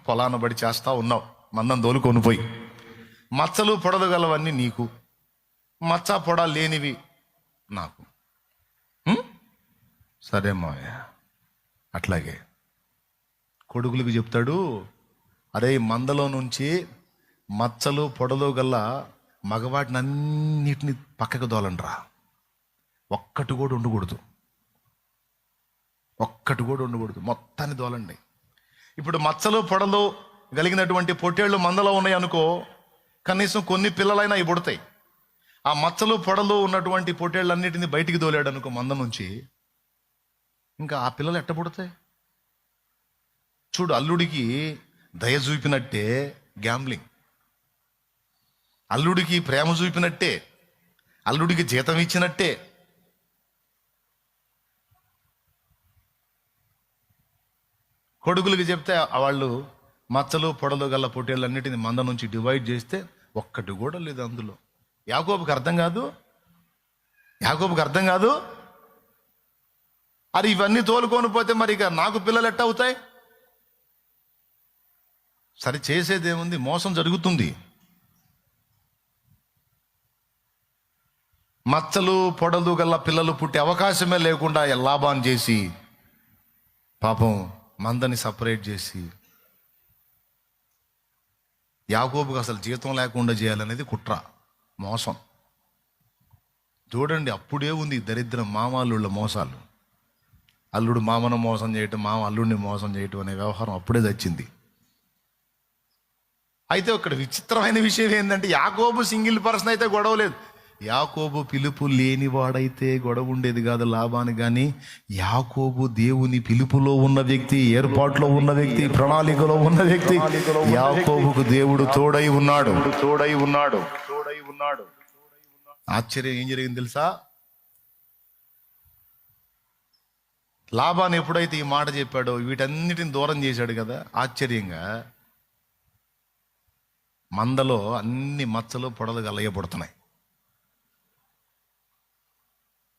పొలాన బడి చేస్తా ఉన్నావు, మందం దోలుకొని పోయి. మచ్చలు పొడదగలవన్నీ నీకు, మచ్చ పొడ లేనివి నాకు. సరే మావయ్య. అట్లాగే కొడుకులకు చెప్తాడు, అరే మందలో నుంచి మచ్చలు పొడలు గల్ల మగవాటిని అన్నిటిని పక్కకు దోలండ్రా, ఒక్కటి కూడా ఉండకూడదు, ఒక్కటి కూడా ఉండకూడదు, మొత్తాన్ని దోలండి. ఇప్పుడు మచ్చలు పొడలు కలిగినటువంటి పొట్టేళ్ళు మందలో ఉన్నాయి అనుకో, కనీసం కొన్ని పిల్లలైనా అవి పుడతాయి. ఆ మచ్చలు పొడలు ఉన్నటువంటి పొట్టేళ్ళన్నిటిని బయటికి తోలాడు అనుకో మంద నుంచి, ఇంకా ఆ పిల్లలు ఎట్ట పుడతాయి? చూడు, అల్లుడికి దయ చూపినట్టే గ్యాంబ్లింగ్, అల్లుడికి ప్రేమ చూపినట్టే, అల్లుడికి జీతం ఇచ్చినట్టే కొడుకులకి చెప్తే వాళ్ళు మచ్చలు పొడలు గల పొట్టేళ్ళన్నిటిని మంద నుంచి డివైడ్ చేస్తే ఒక్కటి కూడా లేదు అందులో. యాకోబుకి అర్థం కాదు. అది ఇవన్నీ తోలుకొని పోతే మరి ఇక నాకు పిల్లలు ఎట్ట అవుతాయి? సరే, చేసేదేముంది, మోసం జరుగుతుంది. మచ్చలు పొడలు గల పిల్లలు పుట్టే అవకాశమే లేకుండా లాభాన్ని చేసి పాపం మందని సపరేట్ చేసి, యాకోబుకి అసలు జీతం లేకుండా చేయాలనేది కుట్ర, మోసం. చూడండి, అప్పుడే ఉంది దరిద్రం, మామల్లుళ్ళ మోసాలు. అల్లుడు మామను మోసం చేయటం, మామ అల్లుడిని మోసం చేయటం అనే వ్యవహారం అప్పుడే తెచ్చింది. అయితే ఇక్కడ విచిత్రమైన విషయం ఏంటంటే, యాకోబు సింగిల్ పర్సన్ అయితే గొడవ లేదు. యాకోబు పిలుపు లేనివాడైతే గొడవ ఉండేది కాదు లాభానికి. కానీ యాకోబు దేవుని పిలుపులో ఉన్న వ్యక్తి, ఏర్పాట్లో ఉన్న వ్యక్తి, ప్రణాళికలో ఉన్న వ్యక్తి. యాకోబుకు దేవుడు తోడై ఉన్నాడు. ఆశ్చర్యం ఏం జరిగింది తెలుసా? లాభాన్ని ఎప్పుడైతే ఈ మాట చెప్పాడో వీటన్నిటిని దూరం చేశాడు కదా, ఆశ్చర్యంగా మందలో అన్ని మచ్చలు పొడలు గలయబడుతున్నాయి.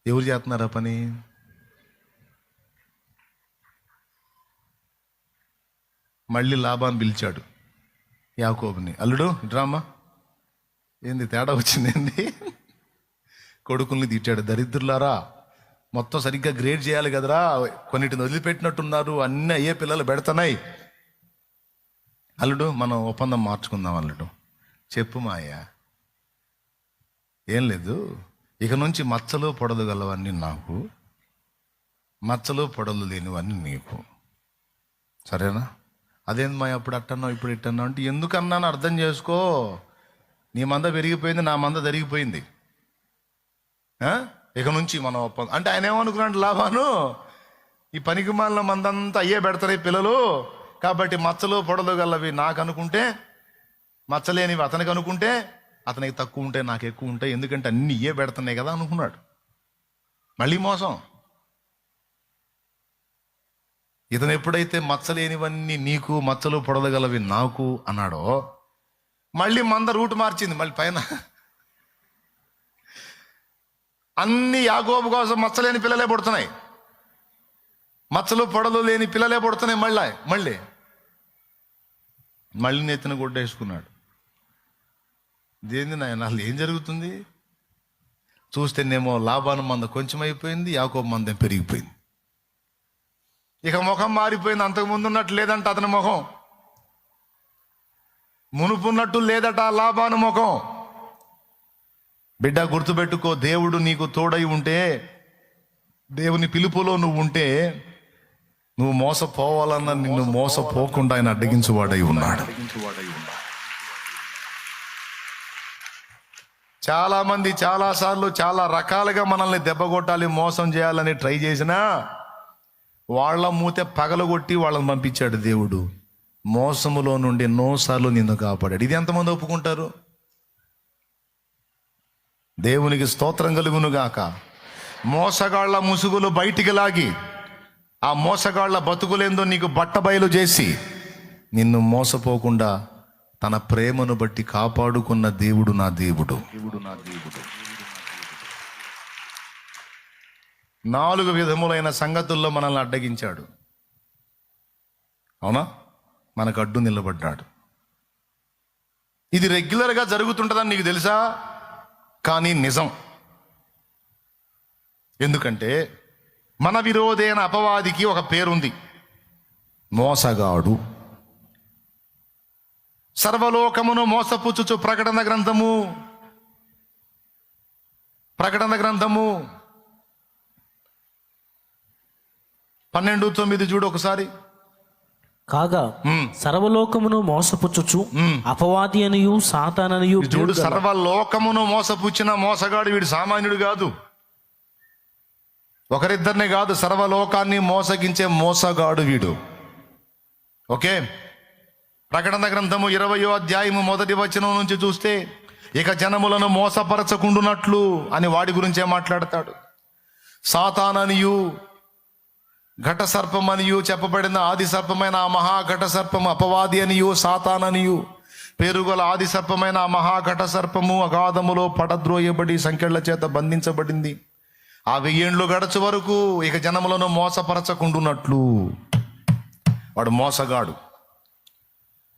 ఎవరు చేస్తున్నారా పని? మళ్ళీ లాభాన్ని పిలిచాడు యాకోబుని. అల్లుడు డ్రామా ఏంది, తేడా వచ్చిందేంది? కొడుకుల్ని తిట్టాడు. దరిద్రులారా, మొత్తం సరిగ్గా గ్రేడ్ చేయాలి కదరా, కొన్నిటిని వదిలిపెట్టినట్టున్నారు, అన్నీ అయ్యే పిల్లలు పెడుతున్నాయి. అల్లుడు, మనం ఒప్పందం మార్చుకుందాం. అల్లుడు చెప్పు మాయ. ఏం లేదు, ఇక నుంచి మచ్చలు పొడలు గలవన్నీ నాకు, మచ్చలు పొడలు లేనివన్నీ నీకు, సరేనా? అదేంది మా అప్పుడు అట్టన్నావు ఇప్పుడు ఇట్టన్నావు అంటే, ఎందుకన్నాను అర్థం చేసుకో. నీ మంద పెరిగిపోయింది, నా మంద జరిగిపోయింది. ఇక నుంచి మనం ఒప్పందం అంటే ఆయన ఏమనుకున్నాడు లాభాను, ఈ పనికి మాలిన మందంతా అయ్యే పెడతాయి పిల్లలు, కాబట్టి మచ్చలు పొడలు గలవి నాకు అనుకుంటే, మచ్చలేనివి అతనికి అనుకుంటే, అతనికి తక్కువ ఉంటాయి నాకు ఎక్కువ ఉంటాయి, ఎందుకంటే అన్ని ఇయ్యే పెడుతున్నాయి కదా అనుకున్నాడు. మళ్ళీ మోసం. ఇతను ఎప్పుడైతే మచ్చలేనివన్నీ నీకు, మచ్చలు పొడదగలవి నాకు అన్నాడో, మళ్ళీ మంద రూట్ మార్చింది. మళ్ళీ పైన అన్ని యాకోబు కోసం మచ్చలేని పిల్లలే పుడుతున్నాయి, మచ్చలు పొడలు లేని పిల్లలే పుడుతున్నాయి. మళ్ళీ నెత్తిన గుడ్డేసుకున్నాడు. దేంది నాయన, అసలు ఏం జరుగుతుంది? చూస్తేనేమో లాభాను మంద కొంచెం అయిపోయింది, యాకోబు మందం పెరిగిపోయింది. ఇక ముఖం మారిపోయింది. అంతకు ముందు ఉన్నట్టు లేదంట అతని ముఖం, మునుపున్నట్టు లేదట లాభాను ముఖం. బిడ్డ గుర్తుపెట్టుకో, దేవుడు నీకు తోడై ఉంటే, దేవుని పిలుపులో నువ్వు ఉంటే, నువ్వు మోసపోవాలన్నా నిన్ను మోసపోకుండా ఆయన అడ్డగించువాడై ఉన్నాడు. చాలా మంది చాలాసార్లు చాలా రకాలుగా మనల్ని దెబ్బకొట్టాలి, మోసం చేయాలని ట్రై చేసినా వాళ్ళ మూతే పగలగొట్టి వాళ్ళని పంపించాడు దేవుడు. మోసములో నుండి ఎన్నోసార్లు నిన్ను కాపాడాడు. ఇది ఎంతమంది ఒప్పుకుంటారు? దేవునికి స్తోత్రం కలుగును గాక. మోసగాళ్ల ముసుగులు బయటికి లాగి, ఆ మోసగాళ్ల బతుకులేందో నీకు బట్టబయలు చేసి, నిన్ను మోసపోకుండా తన ప్రేమను బట్టి కాపాడుకున్న దేవుడు నా దేవుడు. 4 విధములైన సంగతుల్లో మనల్ని అడ్డగించాడు. అవునా? మనకు అడ్డు నిలబడ్డాడు. ఇది రెగ్యులర్గా జరుగుతుంటుందని నీకు తెలుసా? కానీ నిజం. ఎందుకంటే మన విరోధైన అపవాదికి ఒక పేరుంది, మోసగాడు. సర్వలోకమును మోసపుచ్చుచు ప్రకటన గ్రంథము 12:9 చూడు ఒకసారి. కాగా సర్వలోకమును మోసపుచ్చుచు అపవాది అనియు సాతాననియు చూడు, సర్వలోకమును మోసపుచ్చిన మోసగాడు వీడు సామాన్యుడు కాదు. ఒకరిద్దరినే కాదు, సర్వలోకాన్ని మోసగించే మోసగాడు వీడు. ఓకే, ప్రకటన గ్రంథము 20వ అధ్యాయము 1వ వచనం నుంచి చూస్తే, ఇక జనములను మోసపరచకుండునట్లు అని వాడి గురించే మాట్లాడతాడు. సాతాననియు ఘట సర్పమనియు చెప్పబడిన ఆది సర్పమైన ఆ మహాఘట సర్పము అపవాది అనియు సాతాననియు పేరుగల ఆది సర్పమైన ఆ మహాఘట సర్పము అగాధములో పడద్రోయబడి సంకెళ్ల చేత బంధించబడింది. ఆ 1000 ఏండ్లు గడచు వరకు ఇక జనములను మోసపరచకుండునట్లు. వాడు మోసగాడు.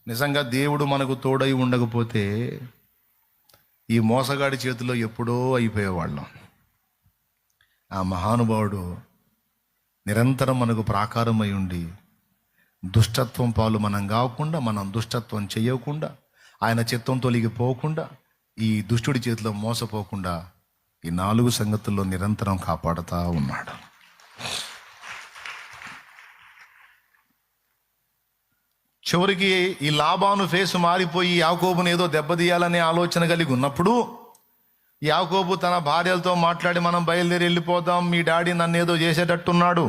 నిజంగా దేవుడు మనకు తోడై ఉండకపోతే ఈ మోసగాడి చేతిలో ఎప్పుడో అయిపోయేవాళ్ళం. ఆ మహానుభావుడు నిరంతరం మనకు ప్రాకారమై ఉండి దుష్టత్వం పాలు మనం కాకుండా, మనం దుష్టత్వం చేయకుండా, ఆయన చిత్తం తొలగిపోకుండా, ఈ దుష్టుడి చేతిలో మోసపోకుండా ఈ 4 సంగతుల్లో నిరంతరం కాపాడుతూ ఉన్నాడు. చివరికి ఈ లాబాను ఫేసు మారిపోయి యాకోబును ఏదో దెబ్బతీయాలనే ఆలోచన కలిగి ఉన్నప్పుడు యాకోబు తన భార్యలతో మాట్లాడి, మనం బయలుదేరి వెళ్ళిపోదాం, మీ డాడీ నన్ను ఏదో చేసేటట్టున్నాడు,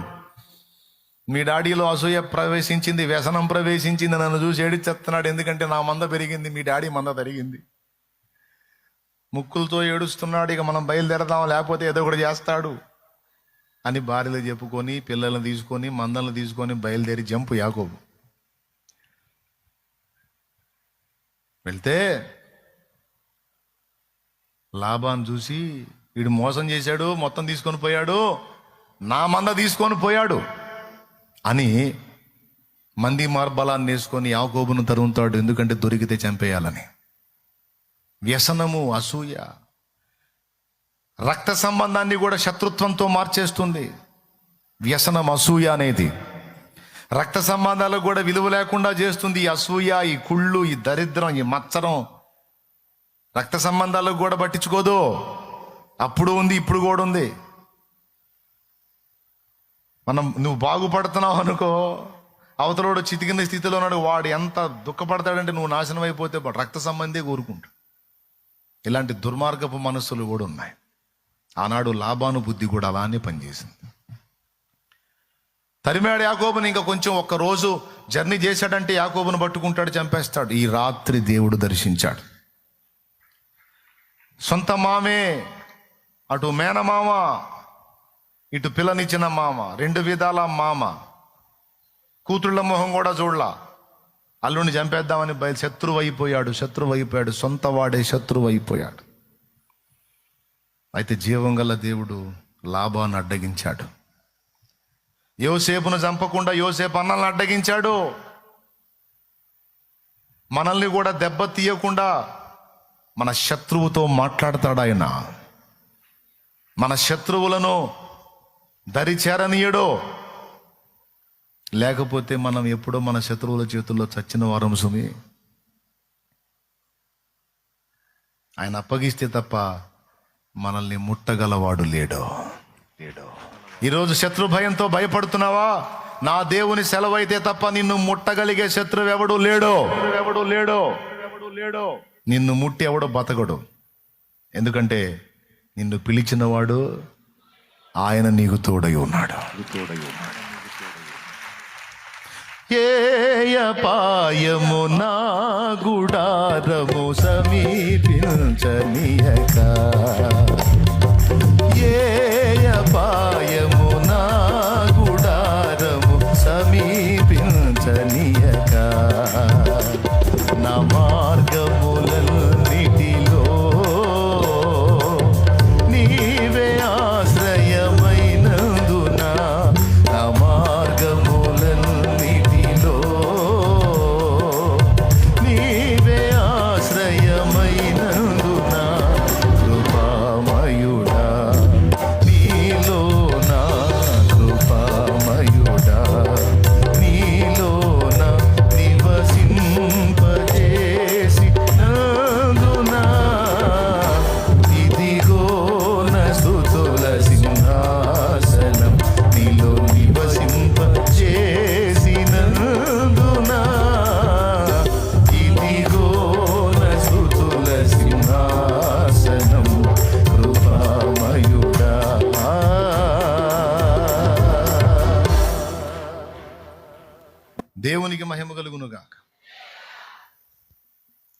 మీ డాడీలో అసూయ ప్రవేశించింది, వ్యసనం ప్రవేశించింది, నన్ను చూసి ఏడిచేస్తున్నాడు, ఎందుకంటే నా మంద పెరిగింది, మీ డాడీ మంద తరిగింది, ముక్కులతో ఏడుస్తున్నాడు, ఇక మనం బయలుదేరదాం లేకపోతే ఏదో ఒకటి చేస్తాడు అని భార్యలు చెప్పుకొని పిల్లలను తీసుకొని మందలను తీసుకొని బయలుదేరి జంపు యాకోబు వెళ్తే లాబాను చూసి, వీడు మోసం చేశాడు, మొత్తం తీసుకొని పోయాడు, నా మంద తీసుకొని పోయాడు అని మంది మార్బలాన్ని వేసుకొని యాకోబును తరుముతాడు. ఎందుకంటే దొరికితే చంపేయాలని. వ్యసనము, అసూయ రక్త సంబంధాన్ని కూడా శత్రుత్వంతో మార్చేస్తుంది. వ్యసనం, అసూయ అనేది రక్త సంబంధాలకు కూడా విలువ లేకుండా చేస్తుంది. ఈ అసూయ, ఈ కుళ్ళు, ఈ దరిద్రం, ఈ మత్సరం రక్త సంబంధాలకు కూడా పట్టించుకోదు. అప్పుడు ఉంది, ఇప్పుడు కూడా ఉంది. నువ్వు బాగుపడుతున్నావు అనుకో, అవతలోడు చితికిన స్థితిలో ఉన్నాడు, వాడు ఎంత దుఃఖపడతాడంటే నువ్వు నాశనం అయిపోతే రక్త సంబంధే కోరుకుంటాడు. ఇలాంటి దుర్మార్గపు మనస్సులు కూడా ఉన్నాయి. ఆనాడు లాబాను బుద్ధి కూడా అలానే పనిచేసింది. తరిమాడు యాకోబుని. ఇంకా కొంచెం ఒక్కరోజు జర్నీ చేశాడంటే యాకోబును పట్టుకుంటాడు, చంపేస్తాడు. ఈ రాత్రి దేవుడు దర్శించాడు. సొంత మామే, అటు మేనమామ, ఇటు పిల్లనిచ్చిన మామ, 2 విధాల మామ, కూతుళ్ళ మొహం కూడా చూడలా. అల్లుని చంపేద్దామని శత్రువు అయిపోయాడు. సొంత వాడే శత్రువు అయిపోయాడు. అయితే జీవం గల దేవుడు లాబాను అడ్డగించాడు. యోసేపును చంపకుండా యోసేపు అన్నల్ని అడ్డగించాడు. మనల్ని కూడా దెబ్బ తీయకుండా మన శత్రువుతో మాట్లాడతాడు ఆయన. మన శత్రువులను దరి చేరనీయడు. లేకపోతే మనం ఎప్పుడో మన శత్రువుల చేతుల్లో చచ్చిన వారం సుమి. ఆయన అప్పగిస్తే తప్ప మనల్ని ముట్టగలవాడు లేడు. ఈరోజు శత్రు భయంతో భయపడుతున్నావా? నా దేవుని సెలవైతే తప్ప నిన్ను ముట్టగలిగే శత్రువు ఎవడు లేడో. నిన్ను ముట్టి ఎవడో బతకడు. ఎందుకంటే నిన్ను పిలిచినవాడు ఆయన నీకు తోడై ఉన్నాడు. ఏ అపాయము నా గుడారము సమీపించనీయక, ఏ అపాయము నా గుడారము సమీపించనీయక, నా మార్గములన్నిటిలో నీవే ఆశ్రయమైనందున, నా మార్గములన్నిటిలో నీవే ఆశ్రయమైనందున, కృపామయుడా నీ దేవునికి మహిమ కలుగునుగాక.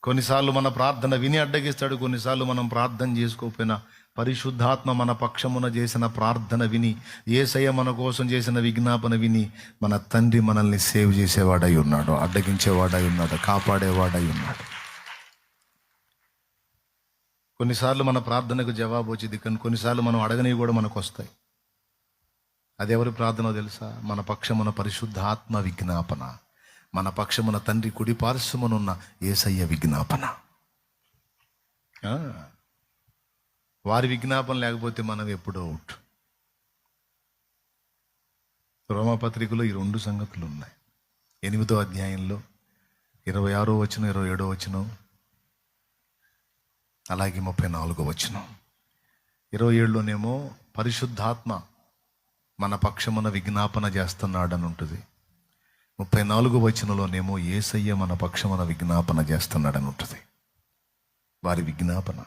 కొన్నిసార్లు మన ప్రార్థన విని అడ్డగిస్తాడు. కొన్నిసార్లు మనం ప్రార్థన చేసుకోకపోయినా పరిశుద్ధాత్మ మన పక్షమున చేసిన ప్రార్థన విని, యేసయ్య మన కోసం చేసిన విజ్ఞాపన విని, మన తండ్రి మనల్ని సేవ్ చేసేవాడై ఉన్నాడు, అడ్డగించేవాడై ఉన్నాడు, కాపాడేవాడై ఉన్నాడు. కొన్నిసార్లు మన ప్రార్థనకు జవాబు వచ్చింది, కానీ కొన్నిసార్లు మనం అడగనివి కూడా మనకు వస్తాయి. అది ఎవరి ప్రార్థన తెలుసా? మన పక్షమున పరిశుద్ధాత్మ విజ్ఞాపన, మన పక్షమున తండ్రి కుడి పార్శ్వమునున్న యేసయ్య విజ్ఞాపన. వారి విజ్ఞాపన లేకపోతే మనం ఎప్పుడో అవుట్. రోమపత్రికలో ఈ 2 సంగతులు ఉన్నాయి. 8వ అధ్యాయంలో 26వ వచనం, 27వ వచనం, అలాగే 34వ వచనం. 27లోనేమో పరిశుద్ధాత్మ మన పక్షమున విజ్ఞాపన చేస్తున్నాడని ఉంటుంది. 34వ వచనంలోనేమో యేసయ్య మన పక్షమున విజ్ఞాపన చేస్తున్నాడని ఉంటుంది. వారి విజ్ఞాపన.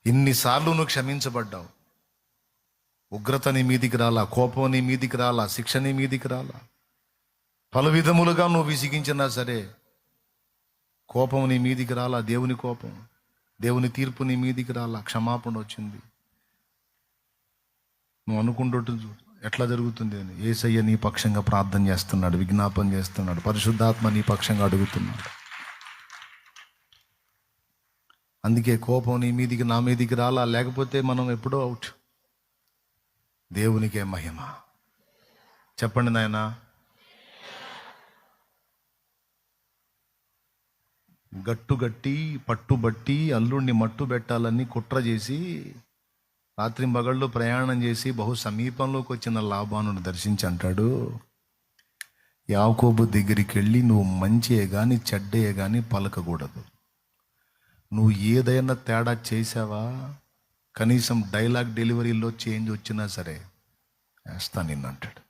ఇన్నిసార్లు నువ్వు క్షమించబడ్డావు. ఉగ్రత నీ మీదికి రాలా, కోపం నీ మీదికి రాలా, శిక్ష నీ మీదికి రాలా. పలు విధములుగా నువ్వు విసిగించినా సరే కోపం నీ మీదికి రాలా. దేవుని కోపం, దేవుని తీర్పు నీ మీదికి రాలా. క్షమాపణ వచ్చింది. నువ్వు అనుకుంటూ ఎట్లా జరుగుతుంది అని. యేసయ్య నీ పక్షంగా ప్రార్థన చేస్తున్నాడు, విజ్ఞాపన చేస్తున్నాడు. పరిశుద్ధాత్మ నీ పక్షంగా అడుగుతున్నాడు. అందుకే కోపం నీ మీదికి, నా మీదికి రాలా, లేకపోతే మనం ఎప్పుడో అవుట్. దేవునికే మహిమ. చెప్పండి నాయనా. గట్టుగట్టి పట్టుబట్టి అల్లుడిని మట్టు పెట్టాలని కుట్ర చేసి రాత్రింబగళ్ళు ప్రయాణం చేసి బహు సమీపంలోకి వచ్చిన లాబానును దర్శించి అంటాడు, యాకోబు దగ్గరికి వెళ్ళి నువ్వు మంచియే కానీ చెడ్డయే కానీ పలకకూడదు. నువ్వు ఏదైనా తేడా చేసావా, కనీసం డైలాగ్ డెలివరీలో చేంజ్ వచ్చినా సరే వేస్తా నిన్ను అంటాడు.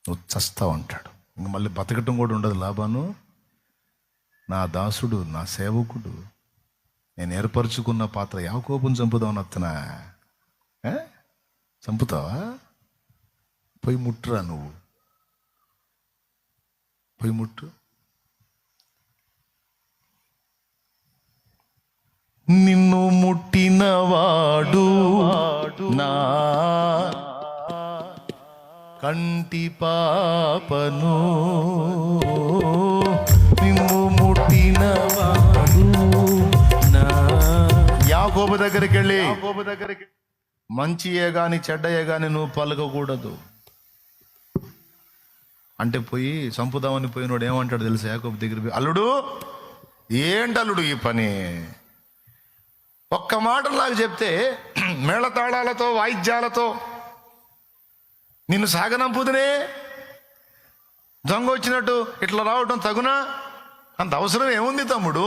నువ్వు చస్తావు అంటాడు. ఇంక మళ్ళీ బతకటం కూడా ఉండదు. లాబాను నా దాసుడు, నా సేవకుడు, నేను ఏర్పరచుకున్న పాత్ర, యాకోబుని చంపుదామని వస్తున్నా. చంపుతావా? పోయి ముట్టురా, నువ్వు పోయి ముట్టు. నిన్ను ముట్టినవాడు నా కంటి పాపను, నిన్ను ముట్టినవాడు నా. యాకోబు దగ్గరికి వెళ్ళి మంచియే గాని చెడ్డయే గాని నువ్వు పలకకూడదు అంటే, పోయి చంపుదామని పోయినోడు ఏమంటాడు తెలుసా? యాకోబు దగ్గర పోయి, అల్లుడు ఏంటి అల్లుడు ఈ పని? ఒక్క మాటలాగా చెప్తే మేళతాళాలతో వాయిద్యాలతో నిన్ను సాగనంపుదనే, దొంగ వచ్చినట్టు ఇట్లా రావటం తగునా? అంత అవసరం ఏముంది తమ్ముడు?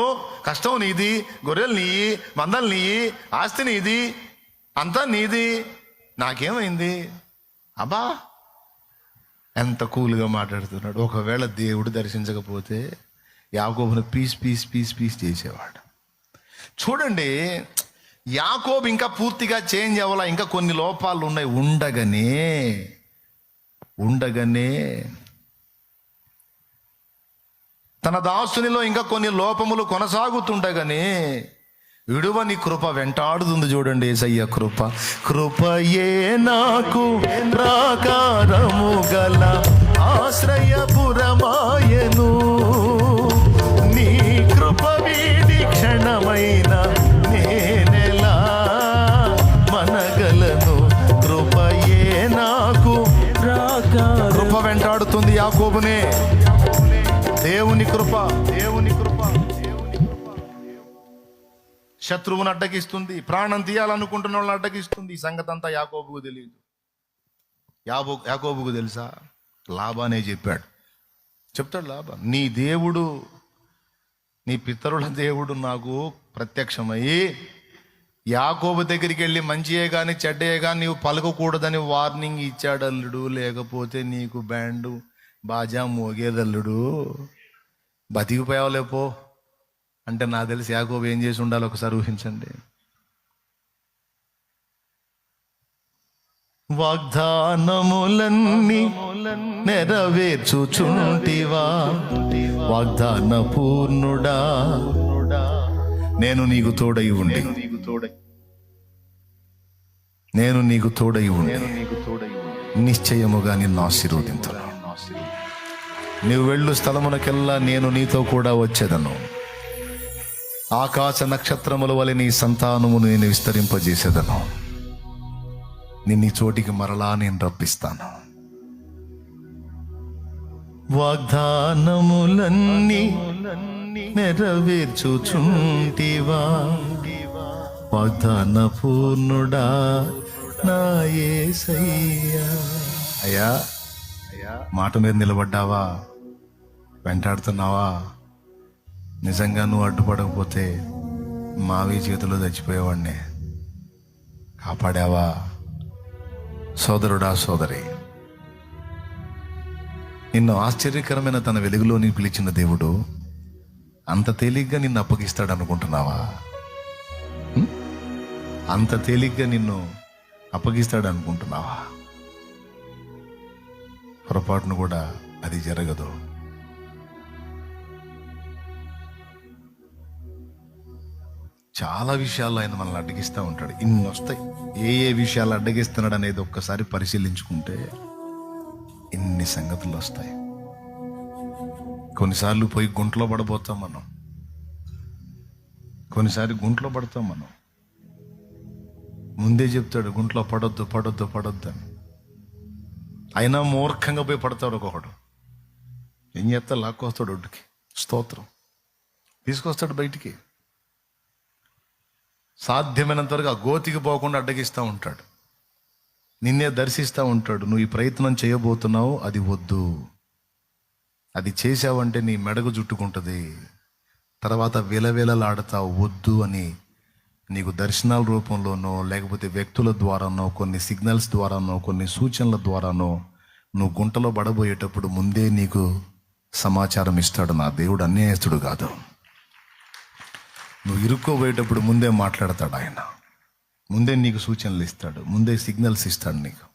కష్టం నీది, గొర్రెలు నీయి, మందలు నీయి, ఆస్తి నీది, అంతా నీది, నాకేమైంది? అబ్బా ఎంత కూల్గా మాట్లాడుతున్నాడు. ఒకవేళ దేవుడు దర్శించకపోతే యాకోబును పీస్ పీస్ పీస్ పీస్ చేసేవాడు. చూడండి, యాకోబు ఇంకా పూర్తిగా చేంజ్ అవ్వాల, ఇంకా కొన్ని లోపాలు ఉన్నాయి. ఉండగానే తన దాసునిలో ఇంకా కొన్ని లోపములు కొనసాగుతుండగానే విడువని కృప వెంటాడుతుంది. చూడండి, యేసయ్య కృప. కృపయే నాకు ప్రాకారము గల ఆశ్రయపురమాయను, నీ కృప వీడి క్షణమైన నేనెలా మనగలను. కృపయే నాకు కృప వెంటాడుతుంది యాకోబునే. దేవుని కృప, దేవుని కృప శత్రువును అడ్డగిస్తుంది, ప్రాణం తీయాలనుకుంటున్న వాళ్ళని అడ్డగిస్తుంది. ఈ సంగతి అంతా యాకోబుకు తెలియదు. యాకోబుకు తెలుసా? లాబానే చెప్తాడు లాబా, నీ దేవుడు, నీ పితరుల దేవుడు నాకు ప్రత్యక్షమయ్యి యాకోబు దగ్గరికి వెళ్ళి మంచియే కానీ చెడ్డయే కానీ నీవు పలకకూడదని వార్నింగ్ ఇచ్చాడు అల్లుడు. లేకపోతే నీకు బ్యాండు బాజా మోగేదల్లుడు, బతికిపోయావులేపో అంటే నాకు తెలిసి యాకోబు ఏం చేసి ఉండాలి ఒకసారి ఊహించండి. వాగ్దానములన్నీ నెరవేర్చుచుంటివా వాగ్దాన పూర్ణుడా, నేను నీకు తోడై ఉండి నిశ్చయముగా నిన్ను ఆశీర్వదింతును. నీవు వెళ్ళు స్థలమునకెల్లా నేను నీతో కూడా వచ్చేదను. ఆకాశ నక్షత్రముల వలె నీ సంతానమును నేను విస్తరింపజేసేదను. నిన్ను ఈ చోటికి మరలా నేను రప్పిస్తాను. వాగ్దానములన్నీ నెరవేర్చుచుంటివా వాగ్దాన పూర్ణుడా నా యేసయ్యా. అయ్యా, మాట మీద నిలబడ్డావా? వెంటాడుతున్నావా? నిజంగా నువ్వు అడ్డుపడకపోతే మావి చేతిలో చచ్చిపోయేవాడినే. కాపాడావా? సోదరుడా, సోదరి, నిన్ను ఆశ్చర్యకరమైన తన వెలుగులోని పిలిచిన దేవుడు అంత తేలిగ్గా నిన్ను అప్పగిస్తాడు అనుకుంటున్నావా? అంత తేలిగ్గా నిన్ను అప్పగిస్తాడు అనుకుంటున్నావా? పొరపాటును కూడా అది జరగదు. చాలా విషయాల్లో ఆయన మనల్ని అడ్డగిస్తూ ఉంటాడు. ఇన్ని వస్తాయి. ఏ ఏ విషయాలు అడ్డగిస్తున్నాడు అనేది ఒక్కసారి పరిశీలించుకుంటే ఇన్ని సంగతులు వస్తాయి. కొన్నిసార్లు పోయి గుంట్లో పడబోతాం మనం. కొన్నిసార్లు గుంట్లో పడతాం మనం. ముందే చెప్తాడు గుంట్లో పడొద్దు పడొద్దు పడొద్దు అని. అయినా మూర్ఖంగా పోయి పడతాడు ఒక్కొక్కడు. ఏం చేస్తా? లాక్కొస్తాడు ఒడ్డుకి. స్తోత్రం. తీసుకొస్తాడు బయటికి. సాధ్యమైనంత వరకు ఆ గోతికి పోకుండా అడ్డగిస్తూ ఉంటాడు. నిన్నే దర్శిస్తూ ఉంటాడు. నువ్వు ఈ ప్రయత్నం చేయబోతున్నావు, అది వద్దు. అది చేసావంటే నీ మెడకు చుట్టుకుంటుంది, తర్వాత విలవిలలాడతావు, వద్దు అని నీకు దర్శనాల రూపంలోనో లేకపోతే వ్యక్తుల ద్వారానో కొన్ని సిగ్నల్స్ ద్వారానో కొన్ని సూచనల ద్వారానో నువ్వు గుంటలో పడబోయేటప్పుడు ముందే నీకు సమాచారం ఇస్తాడు. నా దేవుడు అన్యాయస్తుడు కాదు. నువ్వు ఇరుక్కోబోయేటప్పుడు ముందే మాట్లాడతాడు ఆయన. ముందే నీకు సూచనలు ఇస్తాడు, ముందే సిగ్నల్స్ ఇస్తాడు నీకు.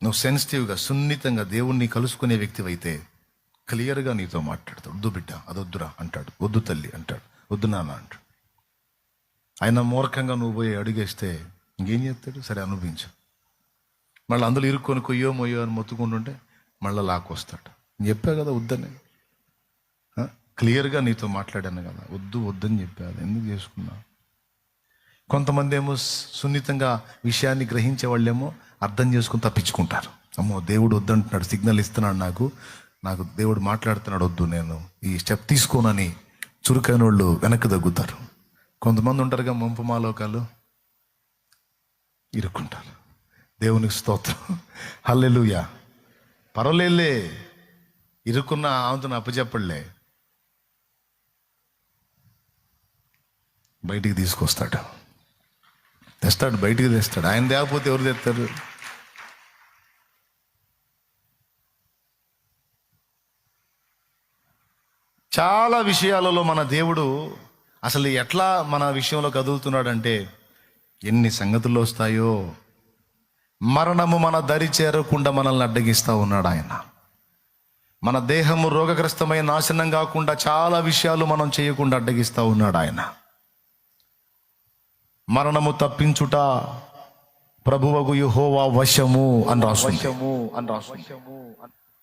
నువ్వు సెన్సిటివ్గా సున్నితంగా దేవుణ్ణి కలుసుకునే వ్యక్తివైతే క్లియర్గా నీతో మాట్లాడతాడు. వద్దు బిడ్డ, అదొద్దురా అంటాడు. వద్దు తల్లి అంటాడు. వద్దు నాన్న అంటాడు. ఆయన మూర్ఖంగా నువ్వు పోయి అడిగేస్తే ఇంకేం చేస్తాడు? సరే అనుభవించు. మళ్ళీ అందులో ఇరుక్కొని కొయ్యో మొయ్యో అని మొత్తుకుంటుంటే మళ్ళీ లాక్కొస్తాడు. చెప్పా కదా వద్దని. క్లియర్గా నీతో మాట్లాడాను కదా, వద్దు వద్దని చెప్పాను, ఎందుకు చేసుకున్నావు? కొంతమంది ఏమో సున్నితంగా విషయాన్ని గ్రహించే వాళ్ళేమో అర్థం చేసుకుని తప్పించుకుంటారు. అమ్మో దేవుడు వద్దంటున్నాడు, సిగ్నల్ ఇస్తున్నాడు, నాకు దేవుడు మాట్లాడుతున్నాడు, వద్దు నేను ఈ స్టెప్ తీసుకోనని చురుకైన వాళ్ళు వెనక్కి తగ్గుతారు. కొంతమంది ఉంటారుగా మంపు మాలోకాలు, ఇరుక్కుంటారు. దేవునికి స్తోత్రం, హల్లెలూయా. పర్వాలేదులే, ఇరుక్కున్న ఆమెతో అప్పచెప్పడులే, బయటికి తీసుకొస్తాడు, తెస్తాడు, బయటికి తెస్తాడు. ఆయన తేకపోతే ఎవరు తెస్తారు? చాలా విషయాలలో మన దేవుడు అసలు ఎట్లా మన విషయంలో కదులుతున్నాడంటే ఎన్ని సంగతులు వస్తాయో. మరణము మన దరి చేరకుండా మనల్ని అడ్డగిస్తూ ఉన్నాడు ఆయన. మన దేహము రోగగ్రస్తమైన నాశనం కాకుండా చాలా విషయాలు మనం చేయకుండా అడ్డగిస్తూ ఉన్నాడు ఆయన. మరణము తప్పించుట ప్రభువగు యెహోవా వశము అని రాస్తుంది.